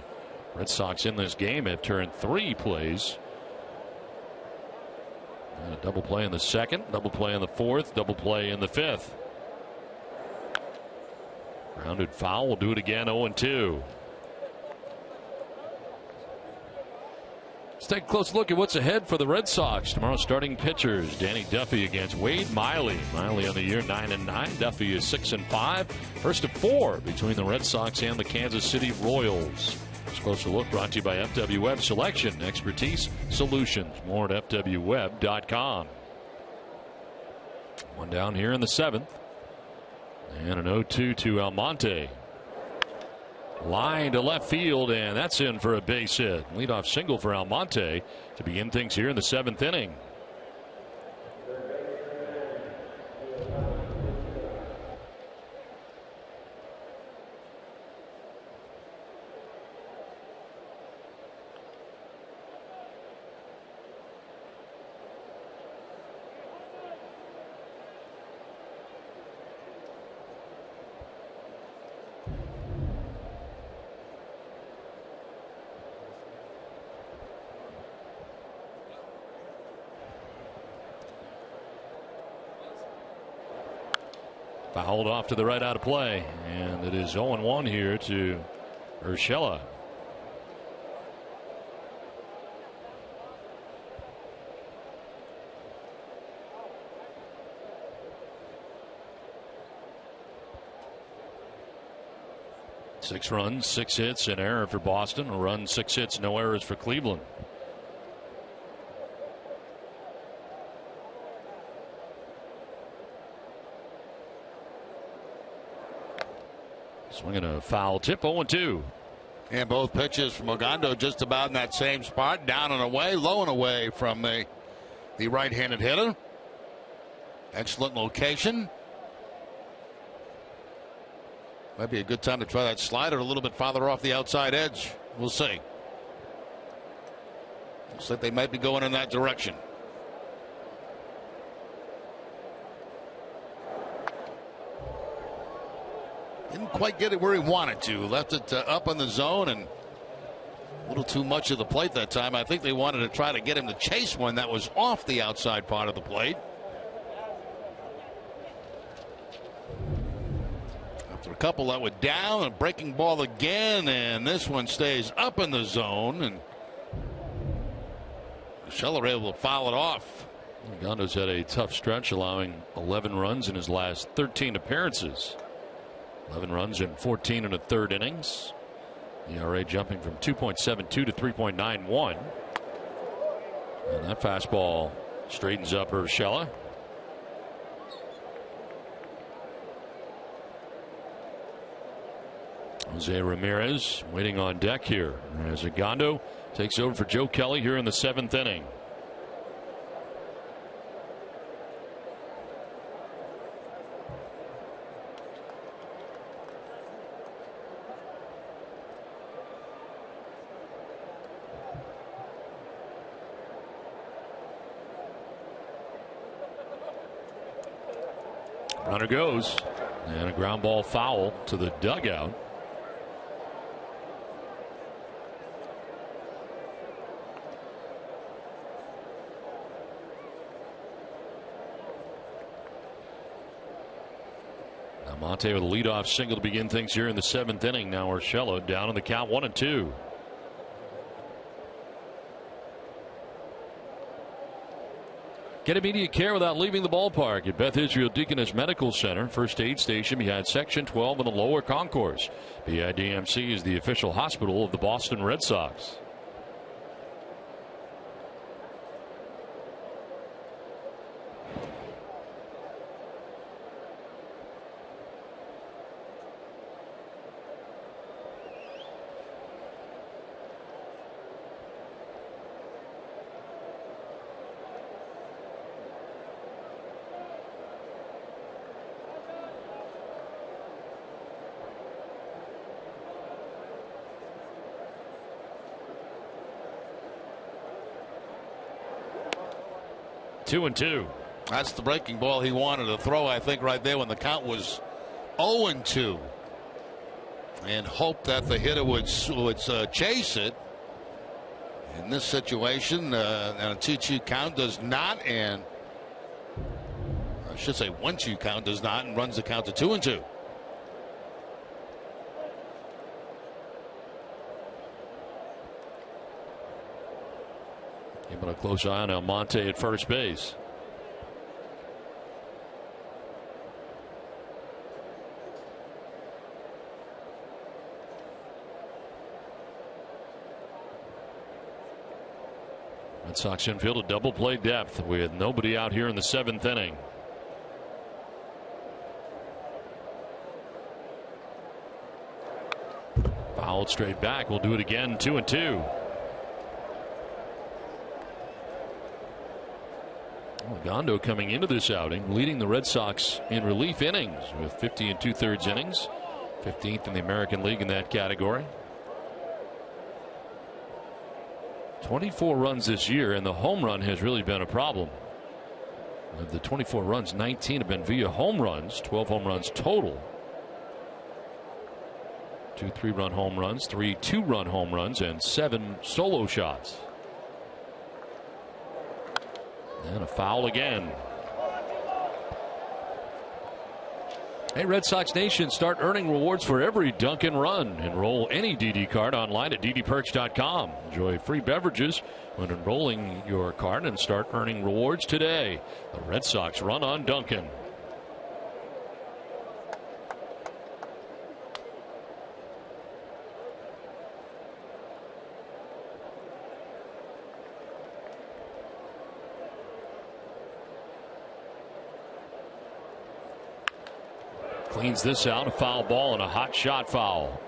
Speaker 2: Red Sox in this game have turned 3 plays. And a double play in the second, double play in the fourth, double play in the fifth. Grounded foul. We'll do it again. 0-2. Let's take a close look at what's ahead for the Red Sox. Tomorrow's starting pitchers: Danny Duffy against Wade Miley. Miley on the year 9-9. Duffy is 6-5. First of 4 between the Red Sox and the Kansas City Royals. This closer look brought to you by FW Web Selection, Expertise, Solutions. More at FWWeb.com. One down here in the 7th. And an 0-2 to Almonte. Line to left field, and that's in for a base hit. Leadoff single for Almonte to begin things here in the 7th inning. Fouled off to the right, out of play, and it is 0-1 here to Urshela. Six runs, 6 hits, an error for Boston. A run, 6 hits, no errors for Cleveland. Swinging a foul tip, 0-2.
Speaker 9: And both pitches from Ogando just about in that same spot. Down and away, low and away from the right-handed hitter. Excellent location. Might be a good time to try that slider a little bit farther off the outside edge. We'll see. Looks like they might be going in that direction. Didn't quite get it where he wanted to. Left it up on the zone and a little too much of the plate that time. I think they wanted to try to get him to chase one that was off the outside part of the plate. After a couple that were down, a breaking ball again, and this one stays up in the zone, and Scheller able to foul it off.
Speaker 2: Ogando's had a tough stretch, allowing 11 runs in his last 13 appearances. 11 runs in 14 and a third innings. ERA jumping from 2.72 to 3.91. And that fastball straightens up Urshela. Jose Ramirez waiting on deck here as Ogando takes over for Joe Kelly here in the 7th inning. Runner goes, and a ground ball foul to the dugout. Monte with a leadoff single to begin things here in the 7th inning. Now Urshela down in the count, 1-2. Get immediate care without leaving the ballpark at Beth Israel Deaconess Medical Center. First aid station behind Section 12 in the lower concourse. BIDMC is the official hospital of the Boston Red Sox. 2-2.
Speaker 9: That's the breaking ball he wanted to throw, I think, right there when the count was 0-2. And hope that the hitter would chase it. In this situation, a 2-2 count does not, and I should say 1-2 count does not, and runs the count to 2-2.
Speaker 2: Keeping a close eye on Almonte at first base. Red Sox infield a double play depth with nobody out here in the 7th inning. Fouled straight back. We'll do it again. 2-2. Gondo coming into this outing leading the Red Sox in relief innings with 50 2/3 innings. 15th in the American League in that category. 24 runs this year, and the home run has really been a problem. Of the 24 runs, 19 have been via home runs, 12 home runs total. 2 3-run home runs, 3 2-run home runs, and 7 solo shots. And a foul again. Hey, Red Sox Nation, start earning rewards for every Dunkin' run. Enroll any DD card online at ddperks.com. Enjoy free beverages when enrolling your card and start earning rewards today. The Red Sox run on Dunkin'. Cleans this out, a foul ball and a hot shot foul.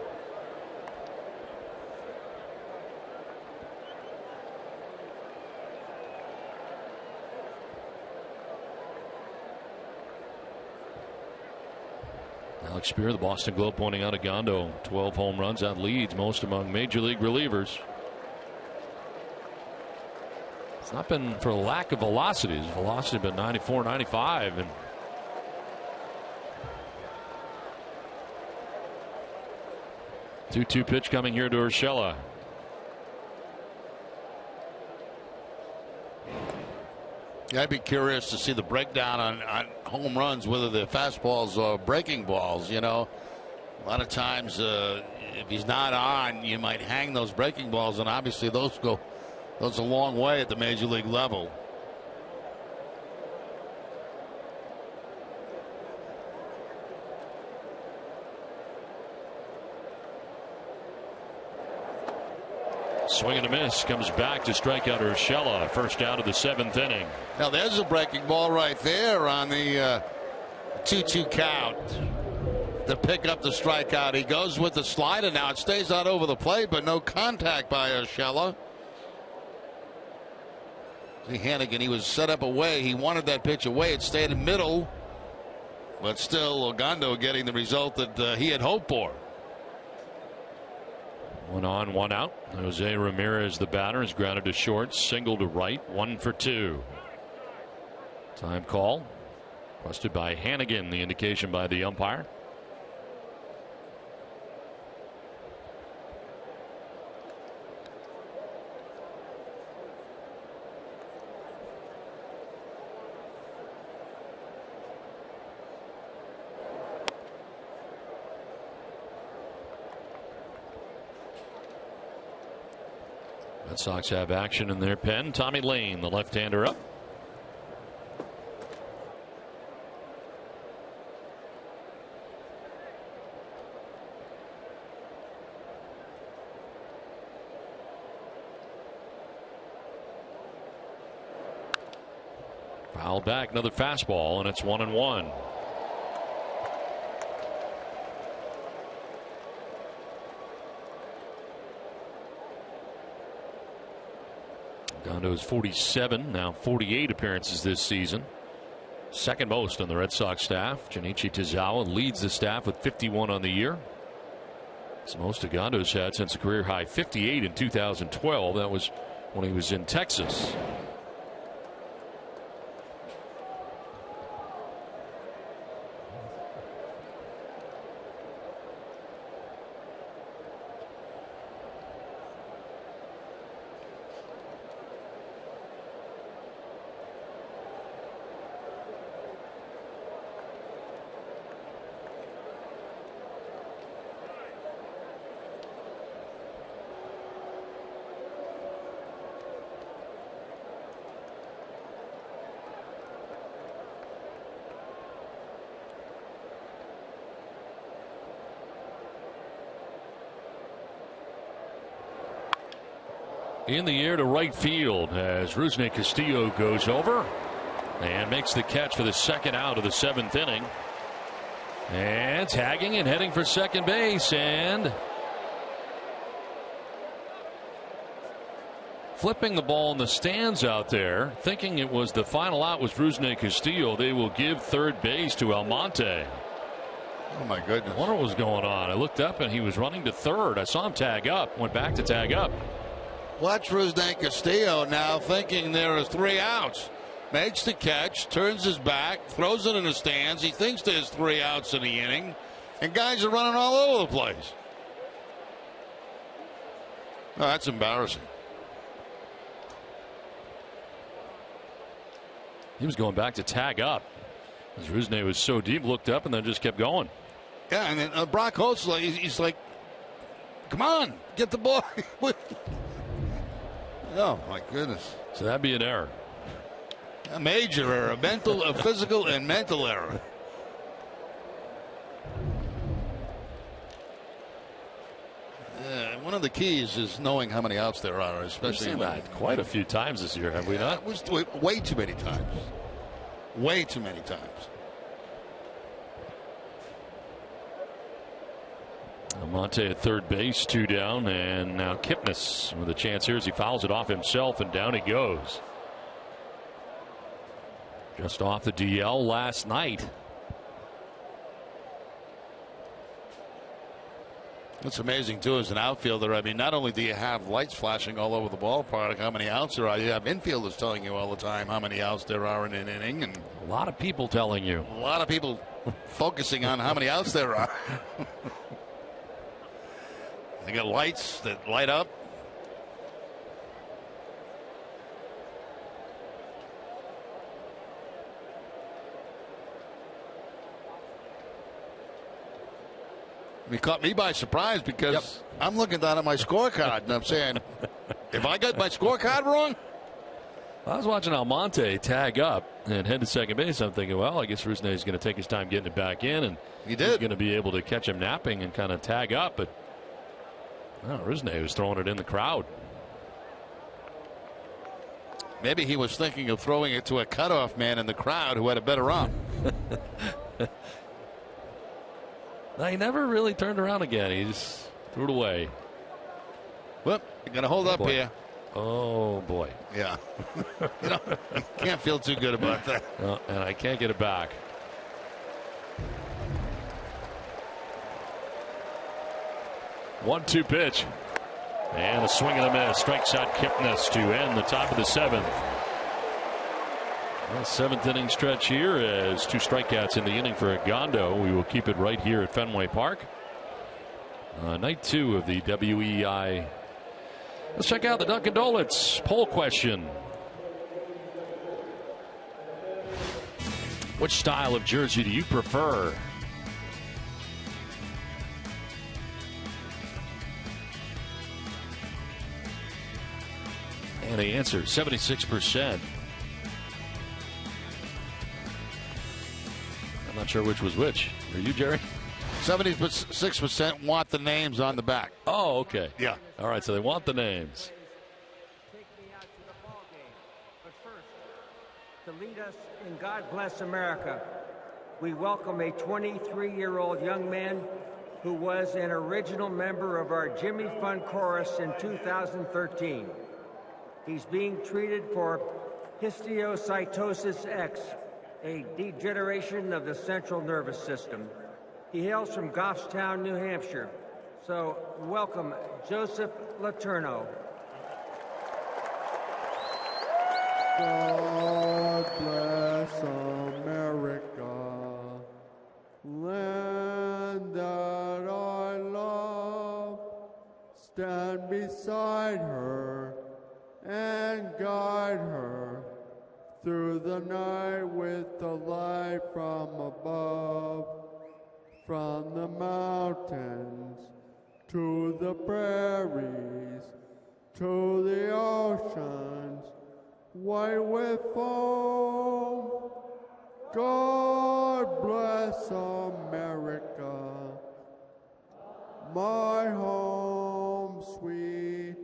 Speaker 2: Alex Spear, the Boston Globe, pointing out Gondo, 12 home runs, that leads most among major league relievers. It's not been for lack of velocity. His velocity has been 94, 95, and 2-2 pitch coming here to Urshela.
Speaker 9: Yeah, I'd be curious to see the breakdown on home runs, whether they're fastballs or breaking balls. You know, a lot of times if he's not on, you might hang those breaking balls, and obviously those go a long way at the major league level.
Speaker 2: Swing and a miss, comes back to strike out Urshela. First out of the 7th inning.
Speaker 9: Now there's a breaking ball right there on the 2-2 count to pick up the strikeout. He goes with the slider. Now it stays out over the plate, but no contact by Urshela. See Hannigan, he was set up away. He wanted that pitch away. It stayed in middle, but still Gondo getting the result that he had hoped for.
Speaker 2: 1 on, 1 out. Jose Ramirez, the batter, is grounded to short, single to right, 1 for 2. Time call requested by Hannigan, the indication by the umpire. Red Sox have action in their pen. Tommy Lane, the left-hander, up. Foul back, another fastball, and it's 1-1. Gondo's 47, now 48 appearances this season. Second most on the Red Sox staff. Junichi Tazawa leads the staff with 51 on the year. It's the most Gondo's had since a career high 58 in 2012. That was when he was in Texas. in the air to right field as Rusney Castillo goes over and makes the catch for the second out of the 7th inning. And tagging and heading for second base, and flipping the ball in the stands out there, thinking it was the final out was Rusney Castillo. They will give third base to Almonte.
Speaker 9: Oh my goodness.
Speaker 2: I wonder what was going on. I looked up and he was running to third. I saw him tag up, went back to tag up.
Speaker 9: Watch Rusney Castillo now, thinking there are 3 outs. Makes the catch, turns his back, throws it in the stands. He thinks there's 3 outs in the inning, and guys are running all over the place. Oh, that's embarrassing.
Speaker 2: He was going back to tag up. As Rusney was so deep, looked up and then just kept going.
Speaker 9: Yeah, and then Brock Holt's like, he's like, come on, get the ball. Oh, my goodness.
Speaker 2: So that'd be an error.
Speaker 9: A major error, a physical and mental error. One of the keys is knowing how many outs there are, especially
Speaker 2: We've seen that quite a few times this year, have we not?
Speaker 9: It was way too many times. Way too many times.
Speaker 2: Almonte at third base, 2 down, and now Kipnis with a chance here as he fouls it off himself, and down he goes. Just off the DL last night.
Speaker 9: What's amazing, too, as an outfielder, I mean, not only do you have lights flashing all over the ballpark, how many outs there are, you have infielders telling you all the time how many outs there are in an inning. And
Speaker 2: a lot of people telling you.
Speaker 9: A lot of people focusing on how many outs there are. They got lights that light up. It caught me by surprise because I'm looking down at my scorecard and I'm saying, if I got my scorecard wrong?
Speaker 2: I was watching Almonte tag up and head to second base. I'm thinking, well, I guess Rusney is going to take his time getting it back in, and
Speaker 9: he did.
Speaker 2: He's going to be able to catch him napping and kind of tag up. But Rusney was throwing it in the crowd.
Speaker 9: Maybe he was thinking of throwing it to a cutoff man in the crowd who had a better arm.
Speaker 2: No, he never really turned around again. He just threw it away.
Speaker 9: Well, you're going to hold up
Speaker 2: boy.
Speaker 9: here.
Speaker 2: Oh, boy.
Speaker 9: Yeah. You can't feel too good about that.
Speaker 2: No, and I can't get it back. One-two pitch. And a swing and a miss. Strikes out Kipnis to end the top of the 7th. Well, 7th inning stretch here as 2 strikeouts in the inning for Agondo. We will keep it right here at Fenway Park. Night 2 of the WEI. Let's check out the Dunkin' Donuts poll question. Which style of jersey do you prefer? And the answer, 76%. I'm not sure which was which. Are you, Jerry?
Speaker 9: 76% want the names on the back.
Speaker 2: Oh, okay.
Speaker 9: Yeah.
Speaker 2: All right, so they want the names.
Speaker 12: Take me out to the ball game. But first, to lead us in God Bless America, we welcome a 23-year-old young man who was an original member of our Jimmy Fun Chorus in 2013. He's being treated for histiocytosis X, a degeneration of the central nervous system. He hails from Goffstown, New Hampshire. So welcome, Joseph Letourneau.
Speaker 13: God bless America, land that I love. Stand beside her and guide her through the night with the light from above. From the mountains to the prairies to the oceans white with foam. God bless America, my home, sweet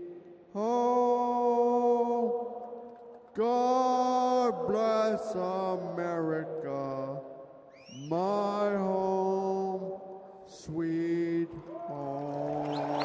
Speaker 13: home. U.S. America, my home, sweet home.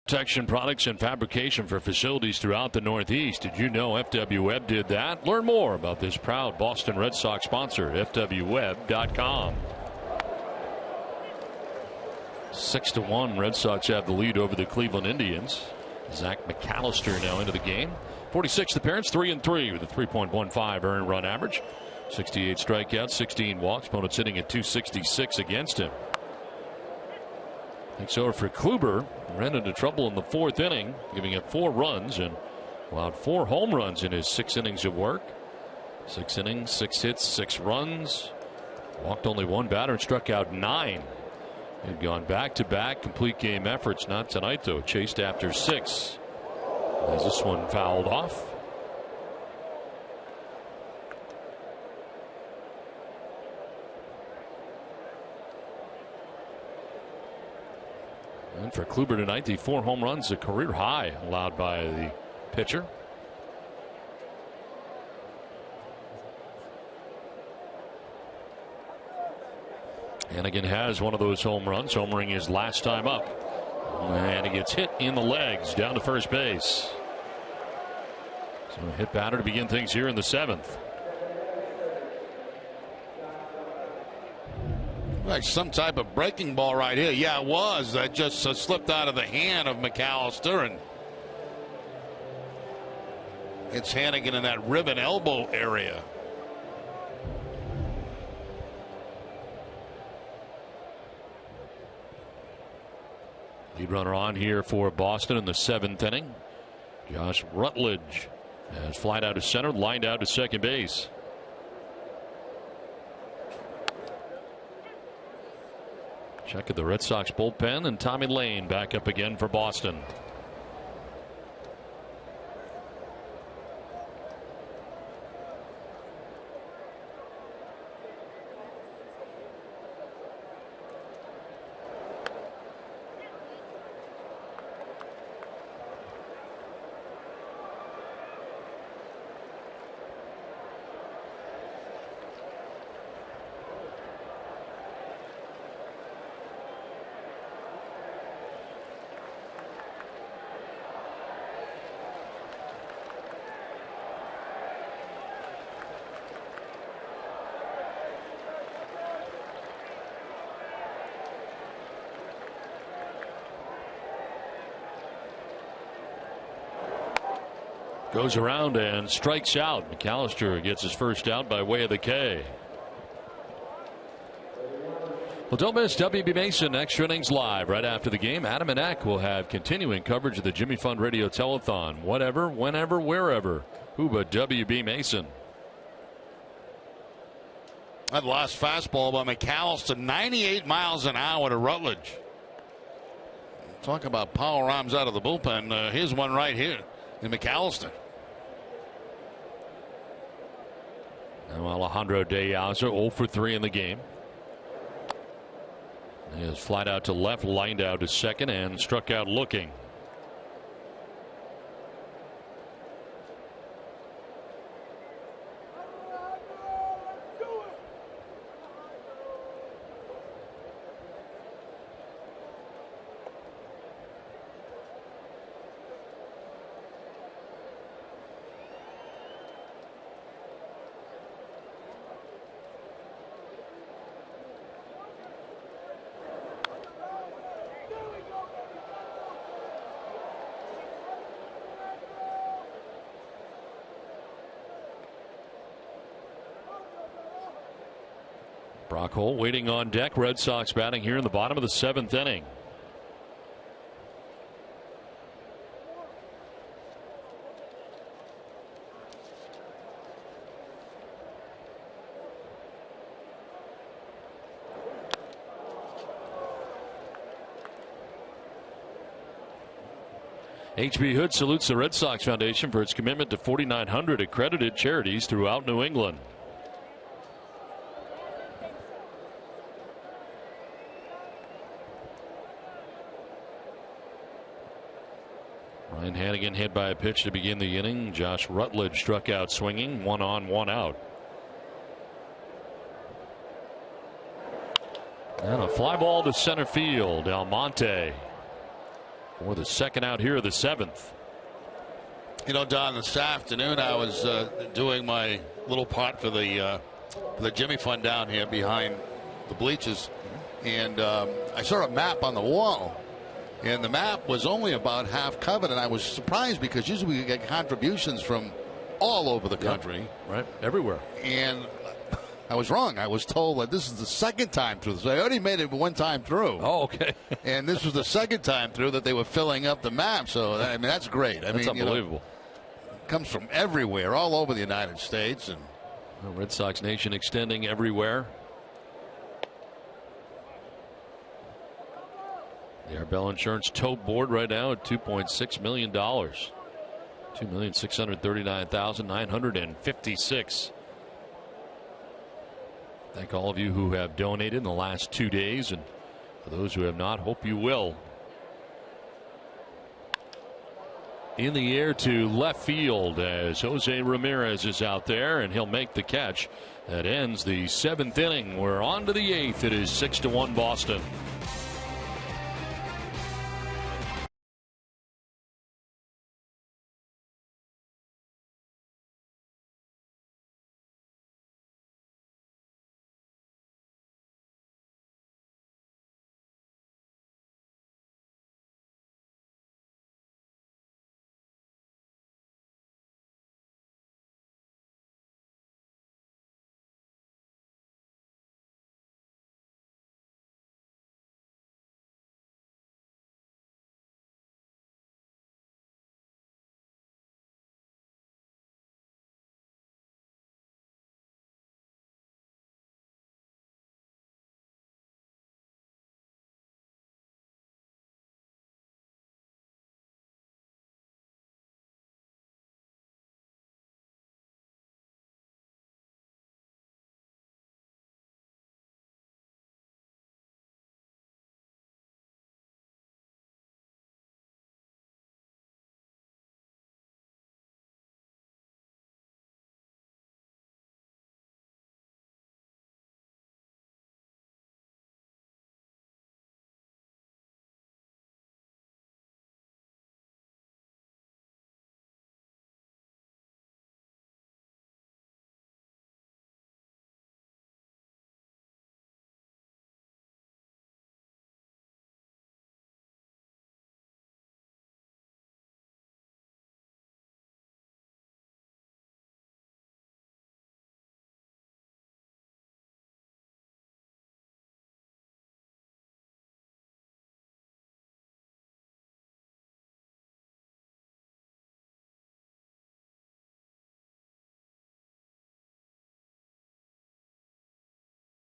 Speaker 2: Protection products and fabrication for facilities throughout the Northeast. Did you know FW Web did that? Learn more about this proud Boston Red Sox sponsor, fwweb.com. 6-1, Red Sox have the lead over the Cleveland Indians. Zach McAllister now into the game. 46th appearance, 3-3 with a 3.15 earned run average. 68 strikeouts, 16 walks. Opponents hitting at 266 against him. Takes over for Kluber. Ran into trouble in the 4th inning, giving up 4 runs and allowed 4 home runs in his 6 innings of work. 6 innings, 6 hits, 6 runs. Walked only 1 batter and struck out 9. Had gone back-to-back complete game efforts. Not tonight, though. Chased after 6. As this one fouled off. And for Kluber tonight, the 4 home runs, a career high allowed by the pitcher. Hannigan has one of those home runs, homering his last time up. And he gets hit in the legs down to first base. So a hit batter to begin things here in the 7th.
Speaker 9: Like some type of breaking ball right here. Yeah, it was. That just slipped out of the hand of McAllister, and it's Hannigan in that rib and elbow area.
Speaker 2: Lead runner on here for Boston in the 7th inning. Josh Rutledge has flied out to center, lined out to second base. Check at the Red Sox bullpen, and Tommy Lane back up again for Boston. Goes around and strikes out. McAllister gets his first out by way of the K. Well, don't miss WB Mason Extra Innings Live right after the game. Adam and Eck will have continuing coverage of the Jimmy Fund Radio Telethon. Whatever, whenever, wherever. Who but WB Mason?
Speaker 9: That last fastball by McAllister, 98 miles an hour to Rutledge. Talk about power arms out of the bullpen. Here's one right here in McAllister.
Speaker 2: Now Alejandro De Aza 0 for 3 in the game. He is flat out to left, lined out to second, and struck out looking. Brock Holt waiting on deck. Red Sox batting here in the bottom of the 7th inning. H.B. Hood salutes the Red Sox Foundation for its commitment to 4,900 accredited charities throughout New England. Ryan Hannigan hit by a pitch to begin the inning. Josh Rutledge struck out swinging. 1 on, 1 out. And a fly ball to center field. Almonte for the second out here of the 7th.
Speaker 9: You know, Don, this afternoon I was doing my little part for the Jimmy Fund down here behind the bleachers, and I saw a map on the wall. And the map was only about half covered, and I was surprised because usually we get contributions from all over the country.
Speaker 2: Right, everywhere.
Speaker 9: And I was wrong. I was told that this is the second time through. So I already made it one time through.
Speaker 2: Oh, okay.
Speaker 9: And this was the second time through that they were filling up the map. So, I mean, that's great.
Speaker 2: That's unbelievable.
Speaker 9: It comes from everywhere, all over the United States. And
Speaker 2: Red Sox Nation extending everywhere. The Arbel Insurance tote board right now at $2.6 million. $2,639,956. Thank all of you who have donated in the last 2 days, and for those who have not, hope you will. In the air to left field as Jose Ramirez is out there, and he'll make the catch. That ends the 7th inning. We're on to the 8th. It is 6-1 Boston.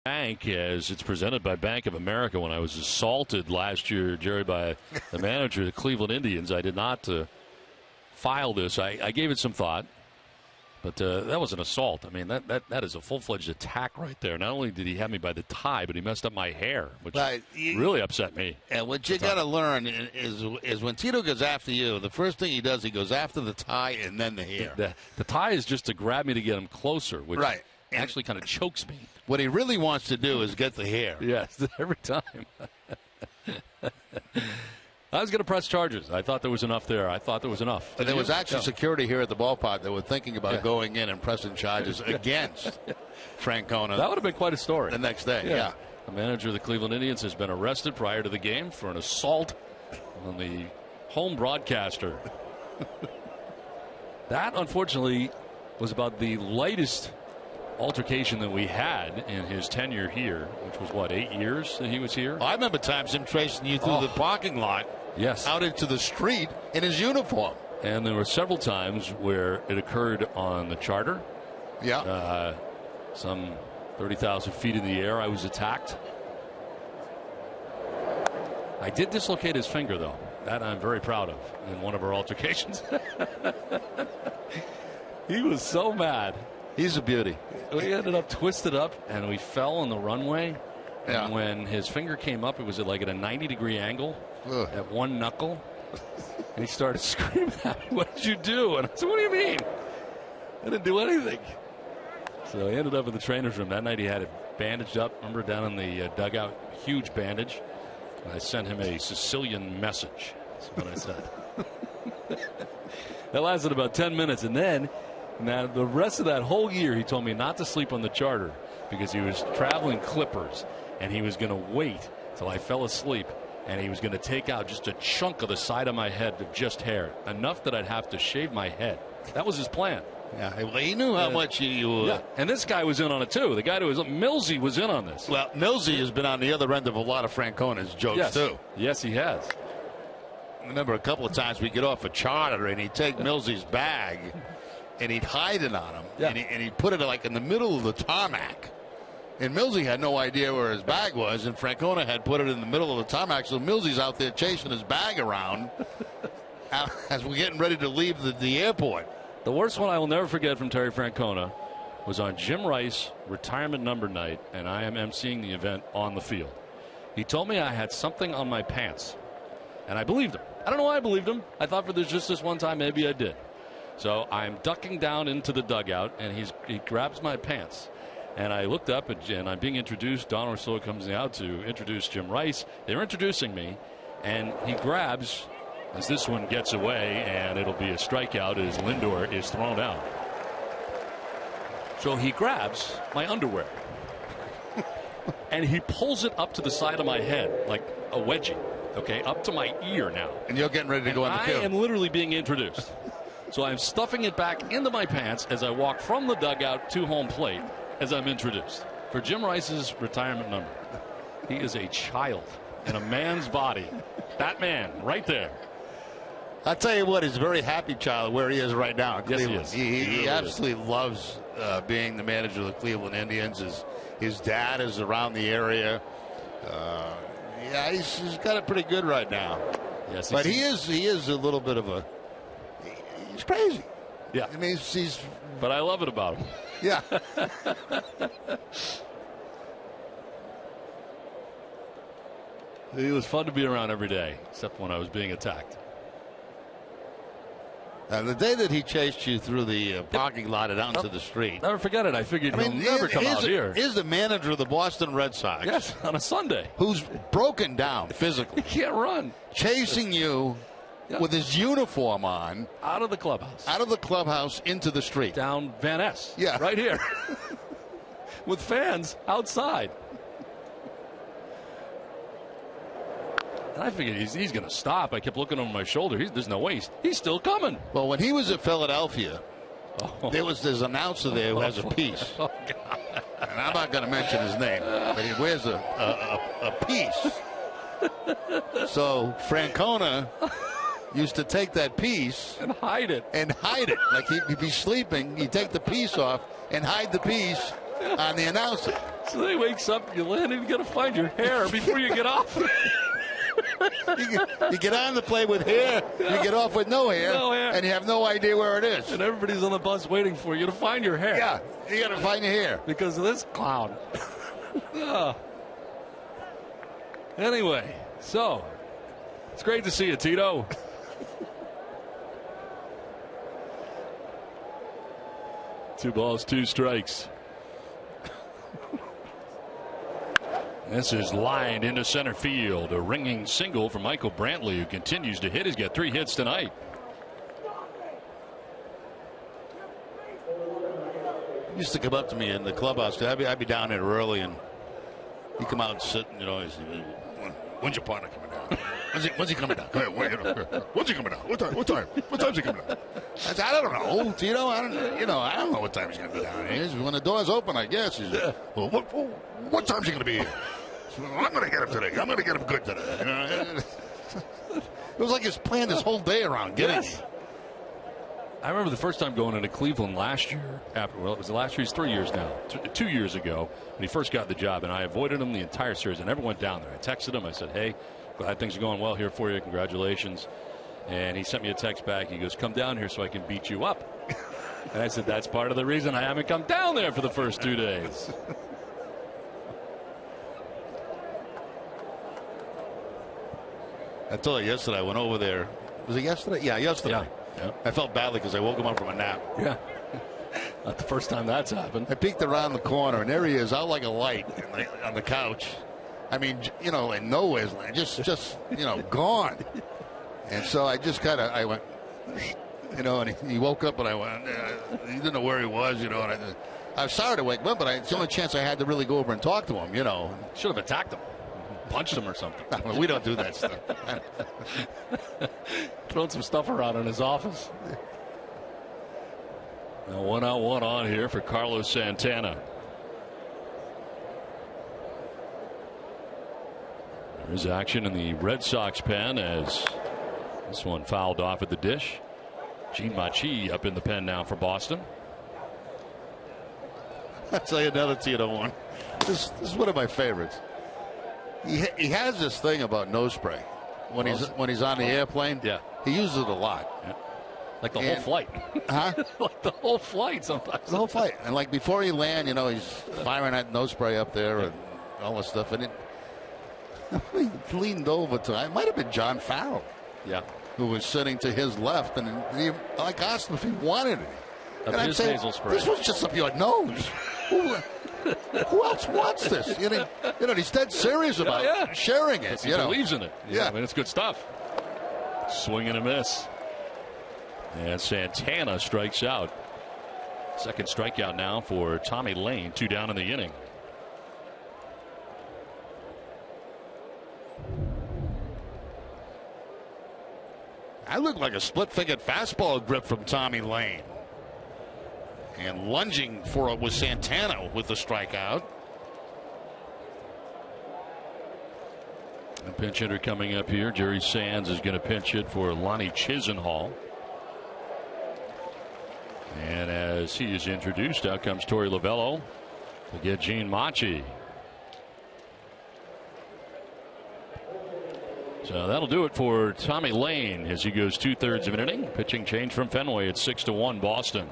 Speaker 2: Bank, as it's presented by Bank of America. When I was assaulted last year, Jerry, by the manager of the Cleveland Indians, I did not file this. I gave it some thought, but that was an assault. I mean, that is a full-fledged attack right there. Not only did he have me by the tie, but he messed up my hair, which really upset me.
Speaker 9: And what you got to learn is when Tito goes after you, the first thing he does, he goes after the tie and then the hair.
Speaker 2: The tie is just to grab me to get him closer, which actually kind of chokes me.
Speaker 9: What he really wants to do is get the hair.
Speaker 2: Yes, every time. I was going to press charges. I thought there was enough there.
Speaker 9: But there was actually security here at the ballpark that were thinking about going in and pressing charges against Francona.
Speaker 2: That would have been quite a story.
Speaker 9: The next day, yeah.
Speaker 2: The manager of the Cleveland Indians has been arrested prior to the game for an assault on the home broadcaster. That, unfortunately, was about the lightest altercation that we had in his tenure here, which was, what, 8 years that he was here?
Speaker 9: I remember times him tracing you through the parking lot.
Speaker 2: Yes.
Speaker 9: Out into the street in his uniform.
Speaker 2: And there were several times where it occurred on the charter.
Speaker 9: Yeah.
Speaker 2: Some 30,000 feet in the air, I was attacked. I did dislocate his finger, though. That I'm very proud of in one of our altercations. He was so mad.
Speaker 9: He's a beauty.
Speaker 2: We ended up twisted up, and we fell on the runway. Yeah. And when his finger came up, it was at a 90-degree angle at one knuckle. And he started screaming at me, "What did you do?" And I said, "What do you mean? I didn't do anything." So he ended up in the trainer's room. That night he had it bandaged up. Remember, down in the dugout, huge bandage. And I sent him a Sicilian message. That's what I said. That lasted about 10 minutes. And then, now the rest of that whole year, he told me not to sleep on the charter because he was traveling Clippers, and he was going to wait till I fell asleep, and he was going to take out just a chunk of the side of my head of just hair, enough that I'd have to shave my head. That was his plan.
Speaker 9: Yeah, well, he knew how much you.
Speaker 2: Yeah, and this guy was in on it too. The guy who was Millsy was in on this.
Speaker 9: Well, Millsy has been on the other end of a lot of Francona's jokes too.
Speaker 2: Yes, he has.
Speaker 9: I remember a couple of times we get off a charter and he'd take Millsy's bag and he'd hide it on him, and he'd put it in the middle of the tarmac. And Millsy had no idea where his bag was, and Francona had put it in the middle of the tarmac. So Millsy's out there chasing his bag around as we're getting ready to leave the airport.
Speaker 2: The worst one I will never forget from Terry Francona was on Jim Rice retirement number night, and I am emceeing the event on the field. He told me I had something on my pants, and I believed him. I don't know why I believed him. I thought for just this one time maybe I did. So I'm ducking down into the dugout, and he grabs my pants. And I looked up, and I'm being introduced. Don Orsillo comes out to introduce Jim Rice. They're introducing me, and he grabs, as this one gets away, and it'll be a strikeout as Lindor is thrown out. So he grabs my underwear, and he pulls it up to the side of my head like a wedgie, okay, up to my ear now.
Speaker 9: And you're getting ready to go on the field.
Speaker 2: I am literally being introduced. So I'm stuffing it back into my pants as I walk from the dugout to home plate as I'm introduced for Jim Rice's retirement number. He is a child in a man's body. That man right there.
Speaker 9: I'll tell you what, he's a very happy child where he is right now.
Speaker 2: Yes, he is.
Speaker 9: He absolutely loves being the manager of the Cleveland Indians. His dad is around the area. He's got it pretty good right now.
Speaker 2: Yes,
Speaker 9: but he is a little bit of he's crazy.
Speaker 2: Yeah.
Speaker 9: I mean, he's.
Speaker 2: But I love it about him.
Speaker 9: Yeah.
Speaker 2: He was fun to be around every day, except when I was being attacked.
Speaker 9: The day that he chased you through the parking lot and out into the street.
Speaker 2: Never forget it. I figured he'll never come out here.
Speaker 9: Is the manager of the Boston Red Sox.
Speaker 2: Yes, on a Sunday.
Speaker 9: Who's broken down physically.
Speaker 2: He can't run.
Speaker 9: Chasing you with his uniform on.
Speaker 2: Out of the clubhouse.
Speaker 9: Out of the clubhouse into the street.
Speaker 2: Down Van Ness.
Speaker 9: Yeah.
Speaker 2: Right here. With fans outside. And I figured he's going to stop. I kept looking over my shoulder. There's no way. He's still coming.
Speaker 9: Well, when he was at Philadelphia, there's an announcer there who has a piece.
Speaker 2: Oh, God.
Speaker 9: And I'm not going to mention his name, but he wears a piece. So Francona used to take that piece
Speaker 2: and hide it.
Speaker 9: Like he'd be sleeping. He'd take the piece off and hide the piece on the announcer.
Speaker 2: So he wakes up, you land, and you got to find your hair before you get off.
Speaker 3: You get on the plane with hair, you get off with no hair, and you have no idea where it is.
Speaker 2: And everybody's on the bus waiting for you to find your hair.
Speaker 3: Yeah, you got to find your hair.
Speaker 2: Because of this clown. Anyway, so it's great to see you, Tito. Two balls, two strikes. This is lined into center field. A ringing single from Michael Brantley, who continues to hit. He's got 3 hits tonight.
Speaker 3: He used to come up to me in the clubhouse. I'd be down there early, and he'd come out and sit, and, he's, when's your partner coming down? When's he coming down? Come here, when's he coming down? What time's he coming down? I said, I don't know, Tito. I don't know what time he's going to be down here. When the door's open, I guess. He said, well, what time's he going to be here? Said, well, I'm going to get him today. I'm going to get him good today. It was like he's planned this whole day around getting me.
Speaker 2: I remember the first time going into Cleveland last year. It was last year. He's 3 years now. 2 years ago when he first got the job, and I avoided him the entire series. I never went down there. I texted him. I said, hey, glad things are going well here for you. Congratulations. And he sent me a text back. He goes, come down here so I can beat you up. And I said, that's part of the reason I haven't come down there for the first 2 days.
Speaker 3: I told you yesterday, I went over there. Was it yesterday? Yeah, yesterday.
Speaker 2: Yeah.
Speaker 3: I felt badly because I woke him up from a nap.
Speaker 2: Yeah. Not the first time that's happened.
Speaker 3: I peeked around the corner, and there he is, out like a light on the couch. I mean, in nowhere's land, just gone. And so I just I went, and he woke up, and I went, he didn't know where he was, and I was sorry to wake him up, but it's the only chance I had to really go over and talk to him,
Speaker 2: Should have attacked him. Punched him or something.
Speaker 3: No, we don't do that stuff.
Speaker 2: Throwing some stuff around in his office. Now 1-1 on here for Carlos Santana. There's action in the Red Sox pen as this one fouled off at the dish. Gene Machi up in the pen now for Boston.
Speaker 3: I'll tell you another Tito one. This is one of my favorites. He has this thing about nose spray when he's on the airplane.
Speaker 2: Yeah,
Speaker 3: he uses it a lot.
Speaker 2: Yeah. Like the whole flight.
Speaker 3: Huh?
Speaker 2: Like the whole flight sometimes.
Speaker 3: The whole flight. And like before he land, he's firing that nose spray up there and all this stuff. And he leaned over to, it might have been John Farrell.
Speaker 2: Yeah.
Speaker 3: Who was sitting to his left, and he asked him if he wanted it.
Speaker 2: And I'm saying, nasal spray.
Speaker 3: This was just up your nose. Who else wants this? He's dead serious about sharing it.
Speaker 2: He believes in it. Yeah, I mean, it's good stuff. Swing and a miss. And Santana strikes out. Second strikeout now for Tommy Lane. 2 down in the inning.
Speaker 3: I look like a split-fingered fastball grip from Tommy Lane. And lunging for it was Santana with the strikeout.
Speaker 2: A pinch hitter coming up here. Jerry Sands is going to pinch hit for Lonnie Chisenhall. And as he is introduced, out comes Torey Lovello to get Gene Machi. So that'll do it for Tommy Lane as he goes 2/3 of an inning. Pitching change from Fenway at 6-1 Boston.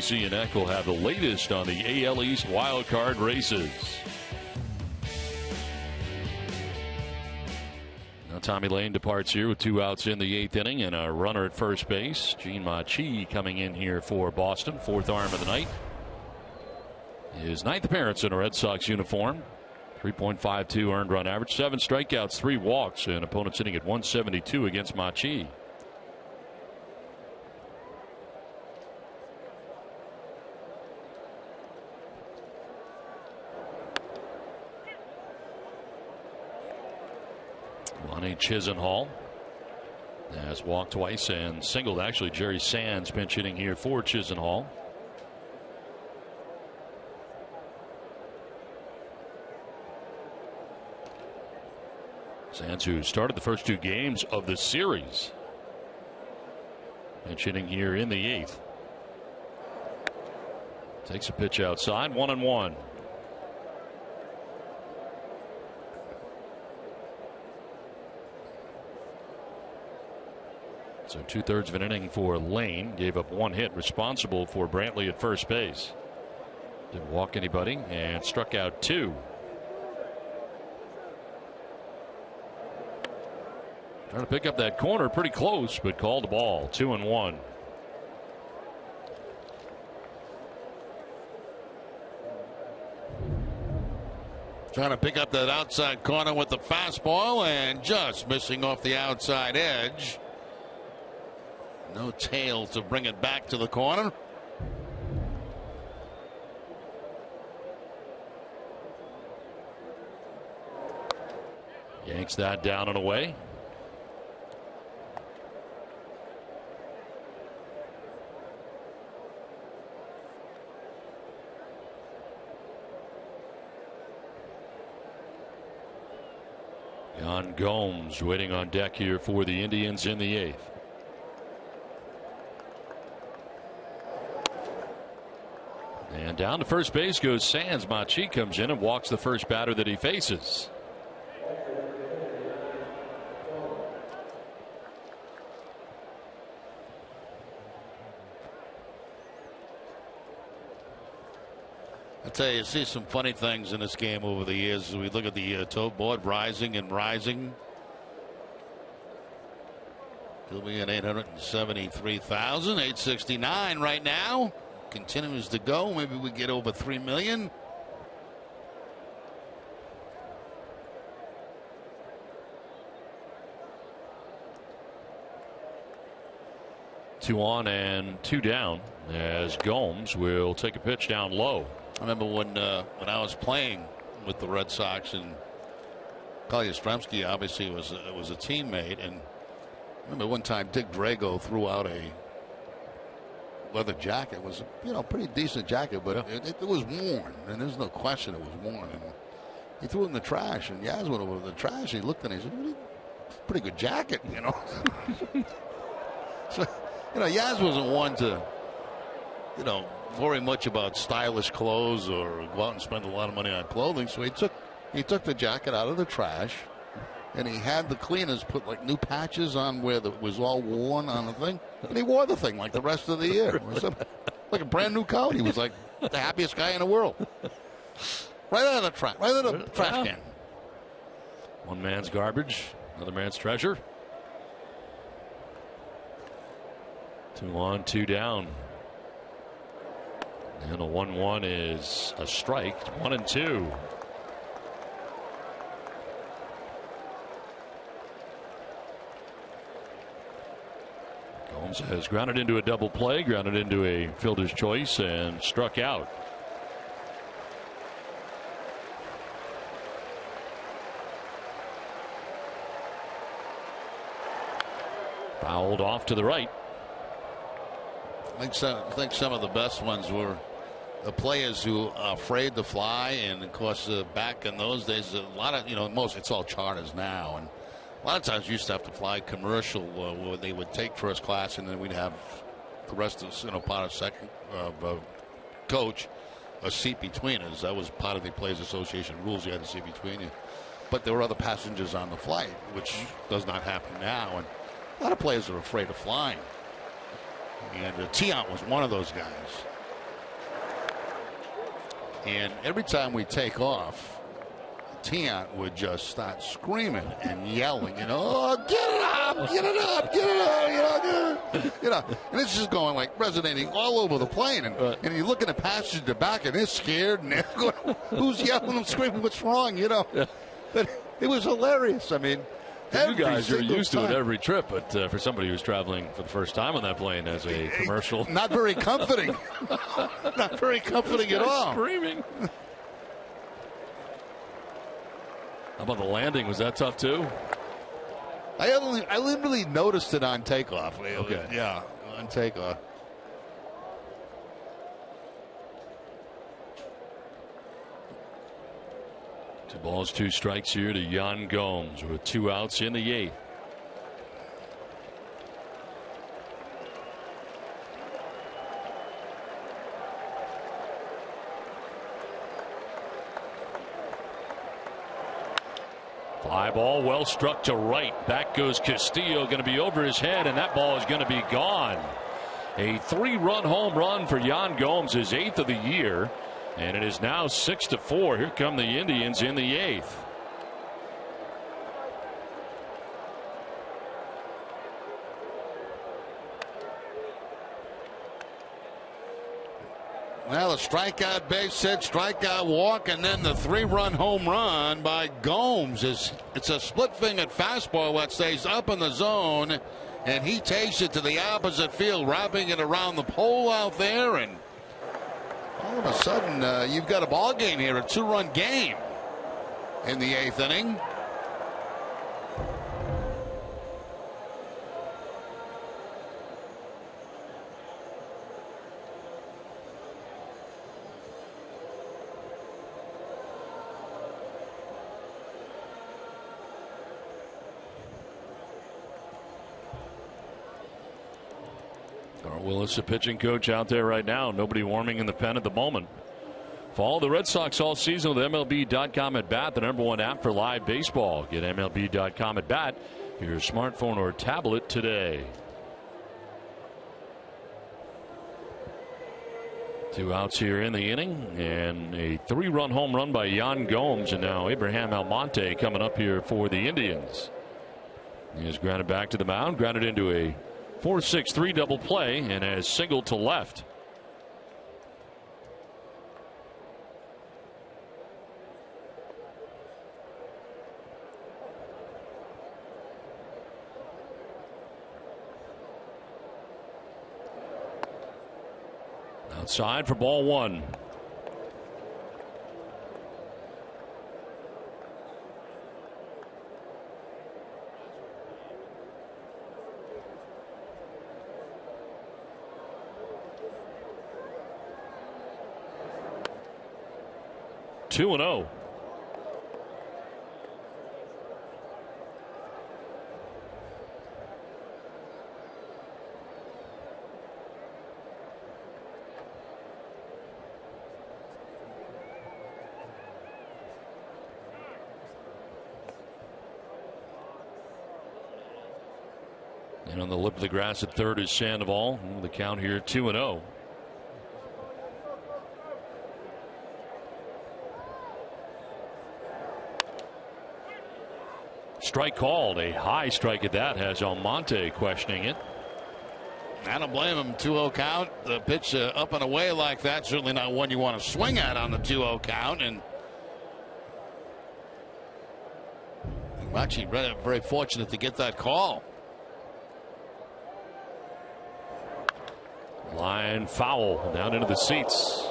Speaker 2: Dixie and Eck will have the latest on the AL East wild card races. Now Tommy Lane departs here with 2 outs in the 8th inning and a runner at first base. Gene Machi coming in here for Boston, 4th arm of the night. His 9th appearance in a Red Sox uniform. 3.52 earned run average, 7 strikeouts, 3 walks, and opponents hitting at 172 against Machi. Lonnie Chisenhall has walked twice and singled. Actually, Jerry Sands pinch hitting here for Chisenhall. Sands, who started the first 2 games of the series, pinch hitting here in the 8th. Takes a pitch outside, 1-1. So 2/3 of an inning for Lane. Gave up 1 hit, responsible for Brantley at first base. Didn't walk anybody and struck out 2. Trying to pick up that corner pretty close, but called the ball. 2-1.
Speaker 9: Trying to pick up that outside corner with the fastball and just missing off the outside edge. No tail to bring it back to the corner.
Speaker 2: Yanks that down and away. Yan Gomes waiting on deck here for the Indians in the 8th. And down to first base goes Sands. Machi comes in and walks the first batter that he faces.
Speaker 9: I tell you see some funny things in this game over the years as we look at the tote board rising and rising. He'll be at 873,000, 869 right now. Continues to go. Maybe we get over 3 million.
Speaker 2: Two on and 2 down as Gomes will take a pitch down low.
Speaker 9: I remember when I was playing with the Red Sox, and Carl Yastrzemski obviously was a teammate, and I remember one time Dick Drago threw out a leather jacket. It was a pretty decent jacket, but it was worn, and there's no question it was worn. And he threw it in the trash, and Yaz went over to the trash. And he looked at it and he said, "Pretty good jacket, you know." So Yaz wasn't one to worry much about stylish clothes or go out and spend a lot of money on clothing. So he took the jacket out of the trash, and he had the cleaners put like new patches on where it was all worn on the thing, and he wore the thing like the rest of the year. It was like a brand new coat. He was like the happiest guy in the world. Right out of the trash, right out of the trash can.
Speaker 2: One man's garbage, another man's treasure. 2 on, 2 down. And a 1-1 is a strike. 1-2. Gomes has grounded into a double play, grounded into a fielder's choice, and struck out. Fouled off to the right.
Speaker 9: I think some of the best ones were the players who are afraid to fly, and of course back in those days a lot of it's all charters now, and a lot of times you used to have to fly commercial where they would take first class, and then we'd have the rest of us part of second coach a seat between us. That was part of the Players Association rules. You had a seat between you, but there were other passengers on the flight, which does not happen now, and a lot of players are afraid of flying. And Tiant was one of those guys. And every time we take off, Tiant would just start screaming and yelling, oh, get it up, get it up, get it up, and it's just going like resonating all over the plane. And you look in the passenger back and they're scared and they're going, who's yelling and screaming, what's wrong, But it was hilarious. I mean,
Speaker 2: you guys are used to it
Speaker 9: time.
Speaker 2: every trip, but for somebody who's traveling for the first time on that plane as a commercial.
Speaker 9: Not very comforting. Not very comforting at all.
Speaker 2: Screaming. How about the landing? Was that tough too?
Speaker 9: I literally noticed it on takeoff.
Speaker 2: Okay.
Speaker 9: Yeah, on takeoff.
Speaker 2: Two balls, two strikes here to Yan Gomes with 2 outs in the 8th. Fly ball well struck to right. Back goes Castillo, going to be over his head, and that ball is going to be gone. A 3-run home run for Yan Gomes, his 8th of the year, and it is now 6-4. Here come the Indians in the 8th.
Speaker 9: Well, a strikeout, base hit, strikeout, walk, and then the 3-run home run by Gomes. It's a split-fingered fastball that stays up in the zone, and he takes it to the opposite field, wrapping it around the pole out there, and all of a sudden you've got a ball game here, a 2-run game in the 8th inning.
Speaker 2: Willis, the pitching coach out there right now. Nobody warming in the pen at the moment. Follow the Red Sox all season with MLB.com at bat, the #1 app for live baseball. Get MLB.com at bat for your smartphone or tablet today. 2 outs here in the inning, and a 3-run home run by Yan Gomes, and now Abraham Almonte coming up here for the Indians. He is grounded back to the mound, grounded into a 4-6-3 double play, and has singled to left. Outside for ball 1. Two and 0. And on the lip of the grass at third is Sandoval. The count here 2 and 0. Strike called, a high strike at that, has Almonte questioning it.
Speaker 9: I don't blame him. 2-0 count. The pitch up and away like that, certainly not one you want to swing at on the 2-0 count. And actually very fortunate to get that call.
Speaker 2: Line foul down into the seats.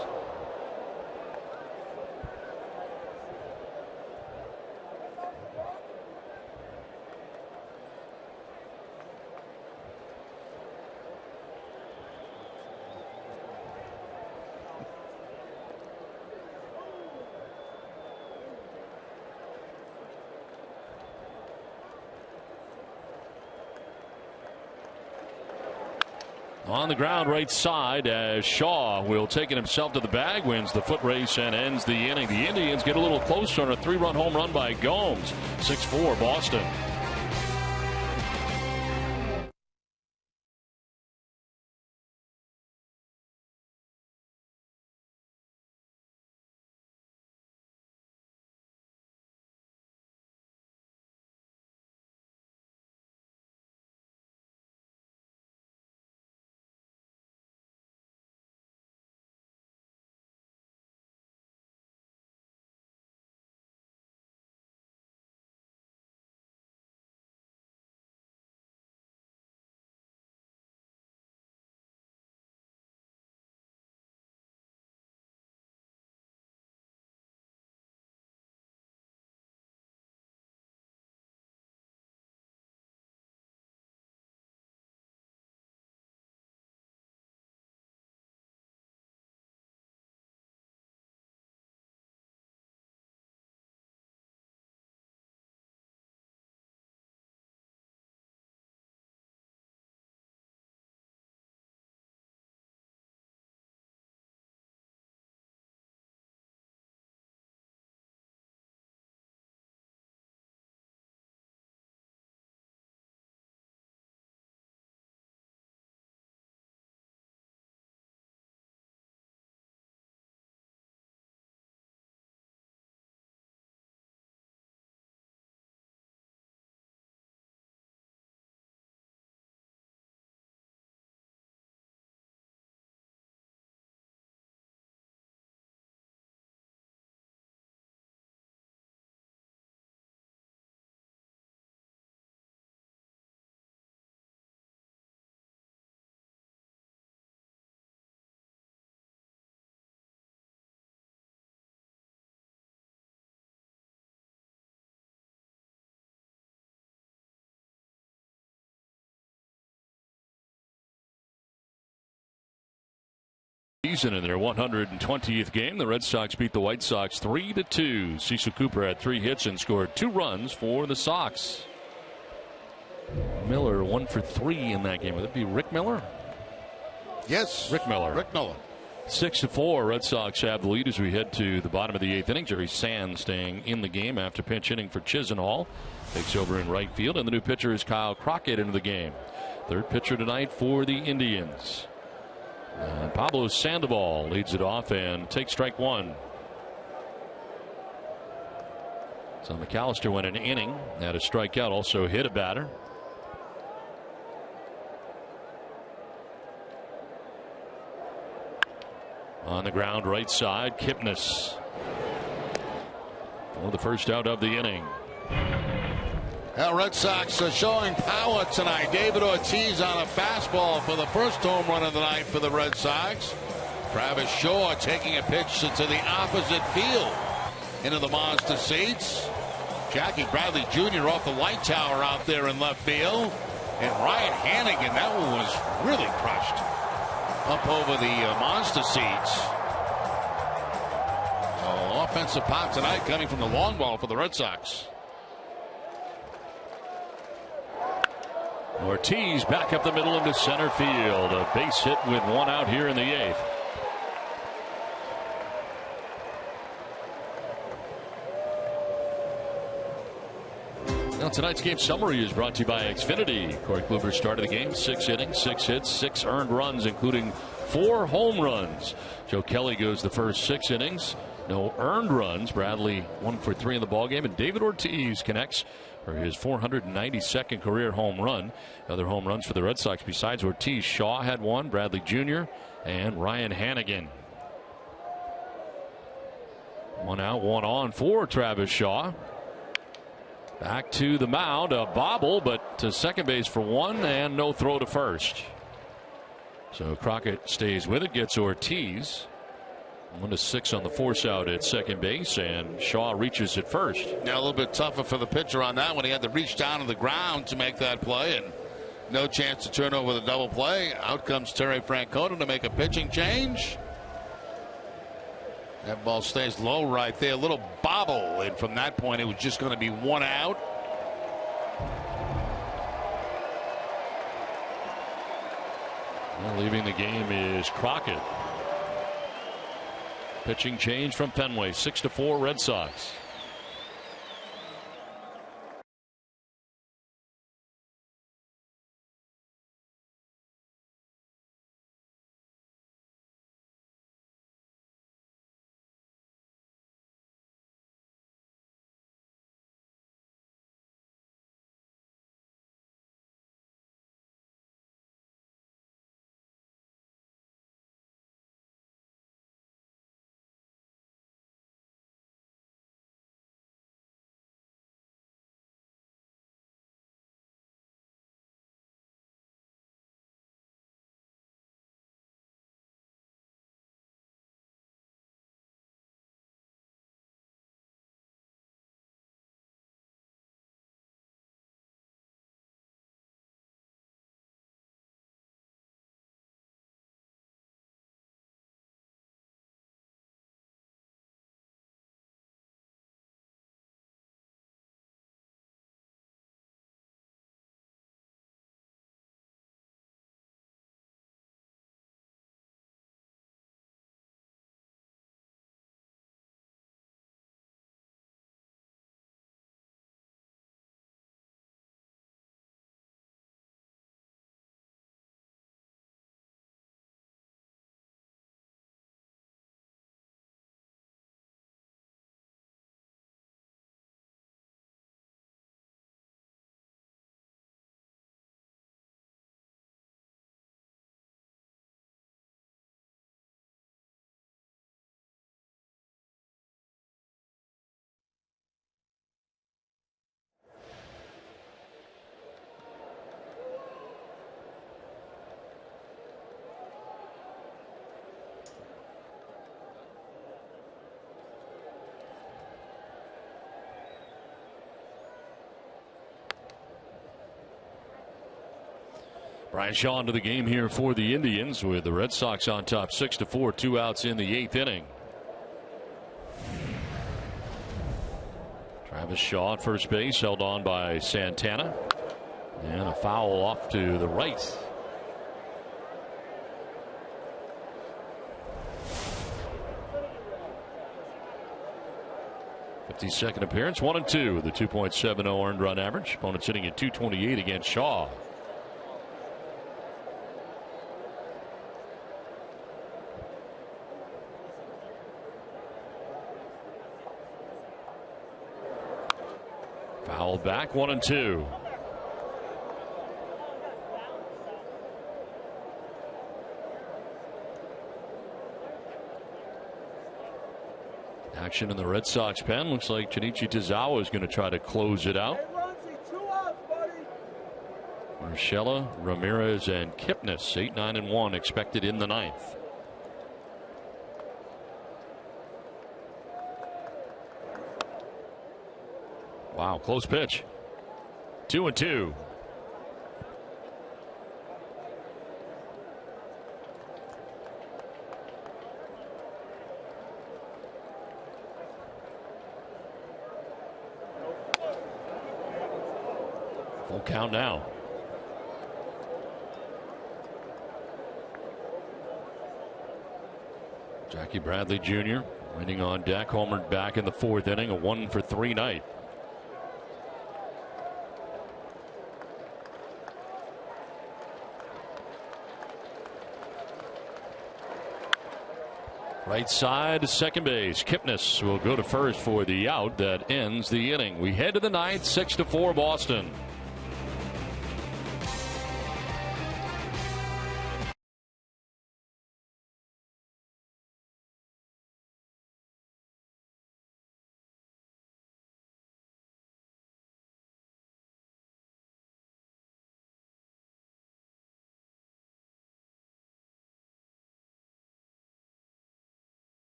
Speaker 2: On the ground right side as Shaw will take it himself to the bag, wins the foot race and ends the inning. The Indians get a little closer on a 3-run home run by Gomes. 6-4 Boston. Season in their 120th game, the Red Sox beat the White Sox 3-2. Cecil Cooper had 3 hits and scored 2 runs for the Sox. Miller 1 for 3 in that game. Would it be Rick Miller?
Speaker 9: Yes,
Speaker 2: Rick Miller.
Speaker 9: Rick Miller.
Speaker 2: 6-4. Red Sox have the lead as we head to the bottom of the 8th inning. Jerry Sands staying in the game after pinch hitting for Chisenhall. Takes over in right field, and the new pitcher is Kyle Crockett into the game. Third pitcher tonight for the Indians. And Pablo Sandoval leads it off and takes strike 1. So McAllister went an inning, had a strikeout, also hit a batter. On the ground, right side, Kipnis. For the first out of the inning.
Speaker 9: Now, Red Sox are showing power tonight. David Ortiz on a fastball for the first home run of the night for the Red Sox. Travis Shaw taking a pitch into the opposite field into the monster seats. Jackie Bradley Jr. off the light tower out there in left field. And Ryan Hannigan, that one was really crushed up over the monster seats. So, offensive pop tonight coming from the long ball for the Red Sox.
Speaker 2: Ortiz back up the middle into center field. A base hit with 1 out here in the 8th. Now tonight's game summary is brought to you by Xfinity. Corey Kluber started the game, 6 innings, 6 hits, 6 earned runs, including 4 home runs. Joe Kelly goes the first 6 innings. No earned runs. Bradley 1 for 3 in the ballgame, and David Ortiz connects for his 492nd career home run. Other home runs for the Red Sox besides Ortiz, Shaw had 1, Bradley Jr., and Ryan Hannigan. 1 out, 1 on for Travis Shaw. Back to the mound, a bobble, but to second base for 1, and no throw to first. So Crockett stays with it, gets Ortiz. 1-6 on the force out at second base, and Shaw reaches at first.
Speaker 9: Now a little bit tougher for the pitcher on that one. He had to reach down to the ground to make that play, and no chance to turn over the double play. Out comes Terry Francona to make a pitching change. That ball stays low right there. A little bobble, and from that point it was just going to be 1 out.
Speaker 2: Well, leaving the game is Crockett. Pitching change from Fenway, 6-4 Red Sox. Brian Shaw into the game here for the Indians with the Red Sox on top 6-4, 2 outs in the 8th inning. Travis Shaw at first base, held on by Santana, and a foul off to the right. Second appearance, 1-2 with a 2.70 earned run average. Opponent sitting at 228 against Shaw. Foul back, 1-2. Action in the Red Sox pen. Looks like Junichi Tazawa is going to try to close it out. Urshela, Ramirez, and Kipnis, 8, 9, and 1 expected in the 9th. Wow, close pitch. 2-2. Full count now. Jackie Bradley Jr. waiting on deck, homered back in the 4th inning, a 1-for-3 night. Right side, second base. Kipnis will go to first for the out that ends the inning. We head to the 9th, 6-4 Boston.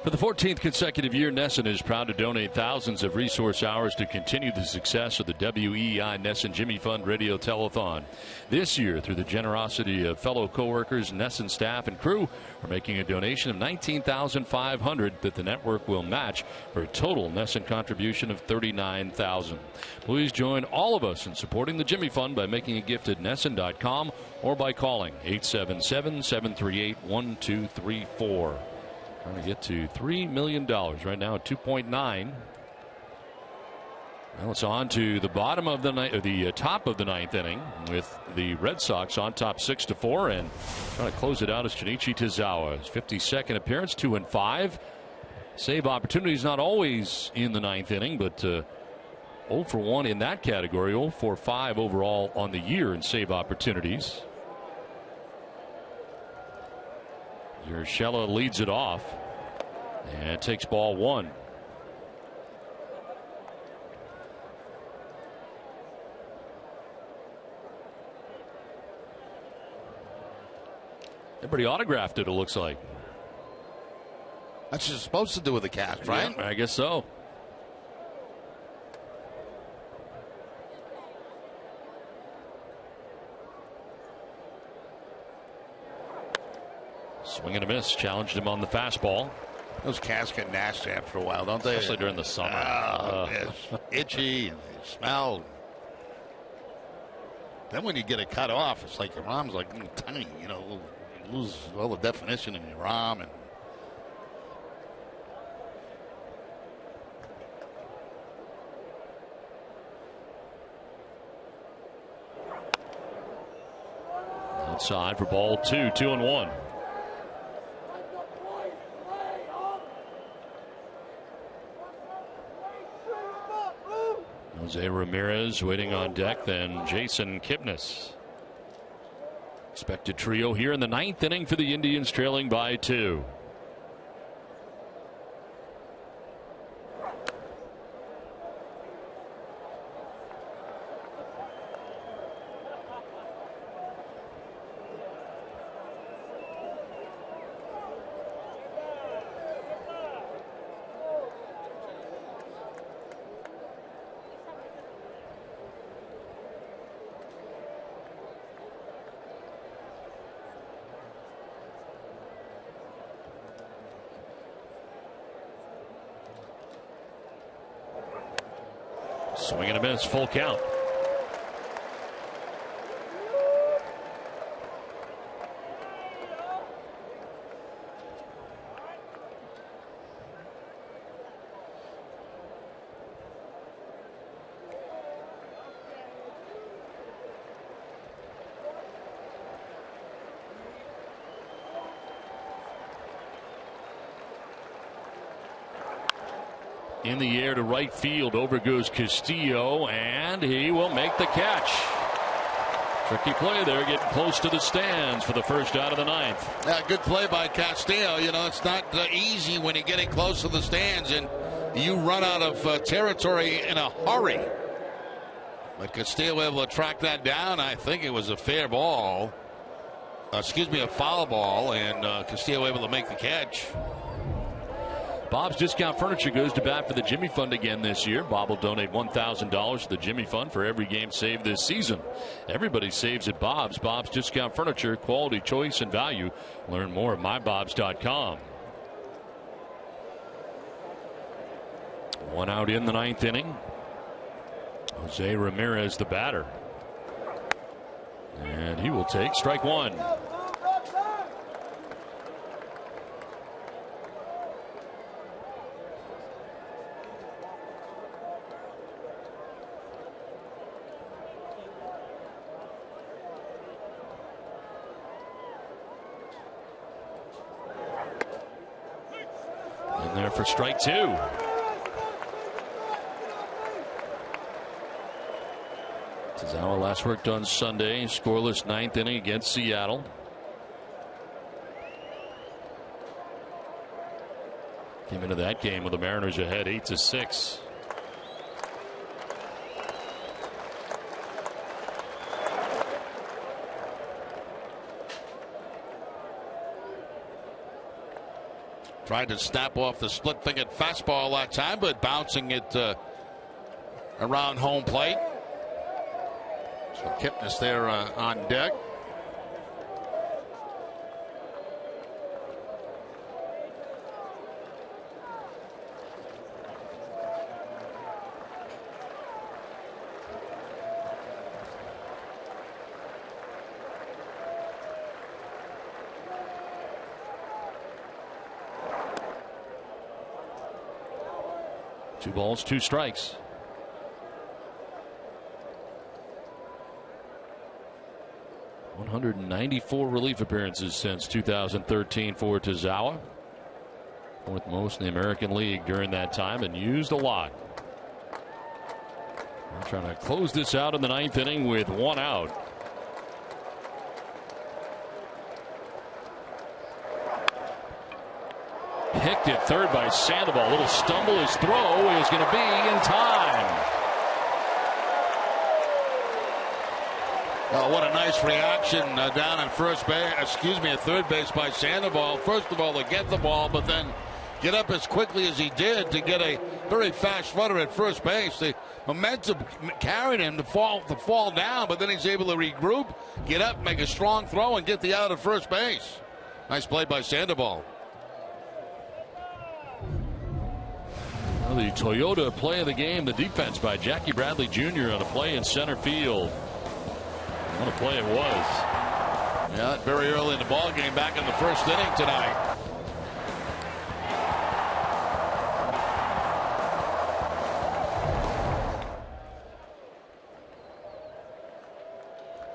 Speaker 2: For the 14th consecutive year, NESN is proud to donate thousands of resource hours to continue the success of the WEEI NESN Jimmy Fund Radio Telethon. This year, through the generosity of fellow coworkers, NESN staff, and crew, we're making a donation of $19,500 that the network will match for a total NESN contribution of $39,000. Please join all of us in supporting the Jimmy Fund by making a gift at NESN.com or by calling 877-738-1234. Trying to get to $3 million right now at 2.9. Well, it's on to the bottom of the top of the 9th inning with the Red Sox on top 6-4, and trying to close it out is Junichi Tazawa. His 52nd appearance, 2-5. Save opportunities not always in the 9th inning, but 0 for 1 in that category. 0 for 5 overall on the year in save opportunities. Urshela leads it off and takes ball 1. Everybody autographed it looks like.
Speaker 9: That's what you're supposed to do with a cast, right?
Speaker 2: Yeah, I guess so. Swing and a miss. Challenged him on the fastball.
Speaker 9: Those casts get nasty after a while, don't they?
Speaker 2: Especially during the summer.
Speaker 9: It's itchy and they smell. Then when you get it cut off, it's like your arm's like tiny. You know, you lose all the definition in your arm. And
Speaker 2: outside for ball 2, 2-1. Jose Ramirez waiting on deck, then Jason Kipnis. Expected trio here in the 9th inning for the Indians, trailing by 2. Swing and a miss, full count. In the air to right field. Over goes Castillo, and he will make the catch. Tricky play there, getting close to the stands for the first out of the 9th.
Speaker 9: Yeah, good play by Castillo. You know, it's not easy when you're getting close to the stands and you run out of territory in a hurry. But Castillo able to track that down. I think it was a fair ball. A foul ball, and Castillo able to make the catch.
Speaker 2: Bob's Discount Furniture goes to bat for the Jimmy Fund again this year. Bob will donate $1,000 to the Jimmy Fund for every game saved this season. Everybody saves at Bob's. Bob's Discount Furniture, quality, choice, and value. Learn more at mybobs.com. 1 out in the 9th inning. Jose Ramirez, the batter. And he will take strike 1. There for strike 2. Tazawa last worked on Sunday. Scoreless 9th inning against Seattle. Came into that game with the Mariners ahead 8-6.
Speaker 9: Tried to snap off the split-fingered fastball that time, but bouncing it around home plate. So Kipnis there on deck.
Speaker 2: Two balls, 2 strikes. .194 relief appearances since 2013 for Tazawa. 4th most in the American League during that time, and used a lot. We're trying to close this out in the 9th inning with 1 out. picked at third by Sandoval. A little stumble. His throw is going to be in time.
Speaker 9: Oh, what a nice reaction down at at third base by Sandoval. First of all, to get the ball, but then get up as quickly as he did to get a very fast runner at first base. The momentum carried him to fall down, but then he's able to regroup, get up, make a strong throw, and get the out at first base. Nice play by Sandoval.
Speaker 2: Well, the Toyota play of the game, the defense by Jackie Bradley Jr. on a play in center field. What a play it was.
Speaker 9: Yeah, very early in the ball game, back in the first inning tonight.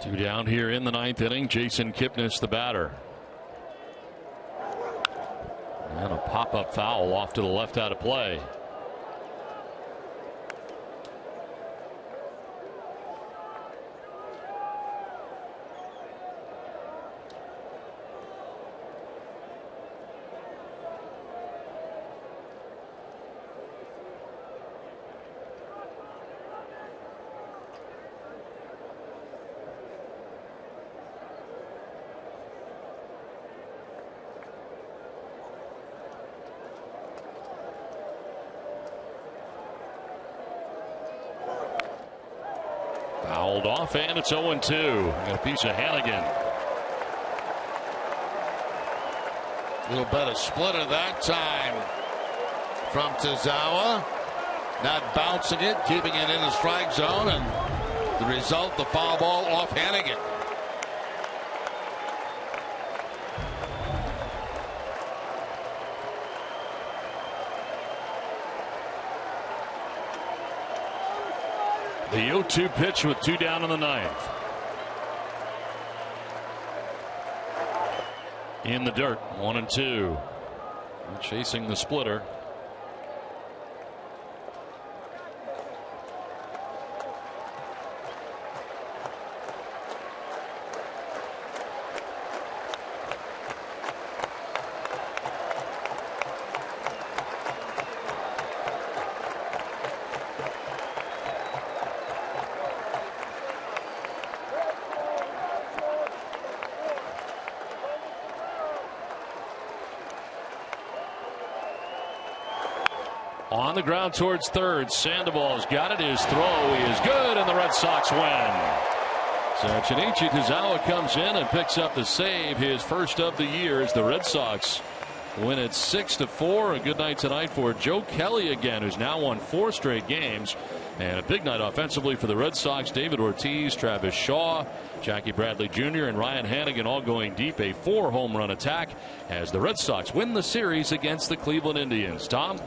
Speaker 2: Two down here in the ninth inning. Jason Kipnis, the batter. And a pop-up foul off to the left out of play. Fouled off, and it's 0-2. Got a piece of Hannigan.
Speaker 9: A little better splitter that time from Tazawa. Not bouncing it, keeping it in the strike zone, and the result, the foul ball off Hannigan.
Speaker 2: The 0-2 pitch with two down in the ninth. In the dirt, 1-2. Chasing the splitter. On the ground towards third. Sandoval's got it. His throw is good, and the Red Sox win. So Shinichi Tazawa comes in and picks up the save, his first of the year, as the Red Sox win it 6-4. A good night tonight for Joe Kelly again, who's now won 4 straight games. And a big night offensively for the Red Sox. David Ortiz, Travis Shaw, Jackie Bradley Jr., and Ryan Hannigan all going deep. A 4-home run attack as the Red Sox win the series against the Cleveland Indians. Tom?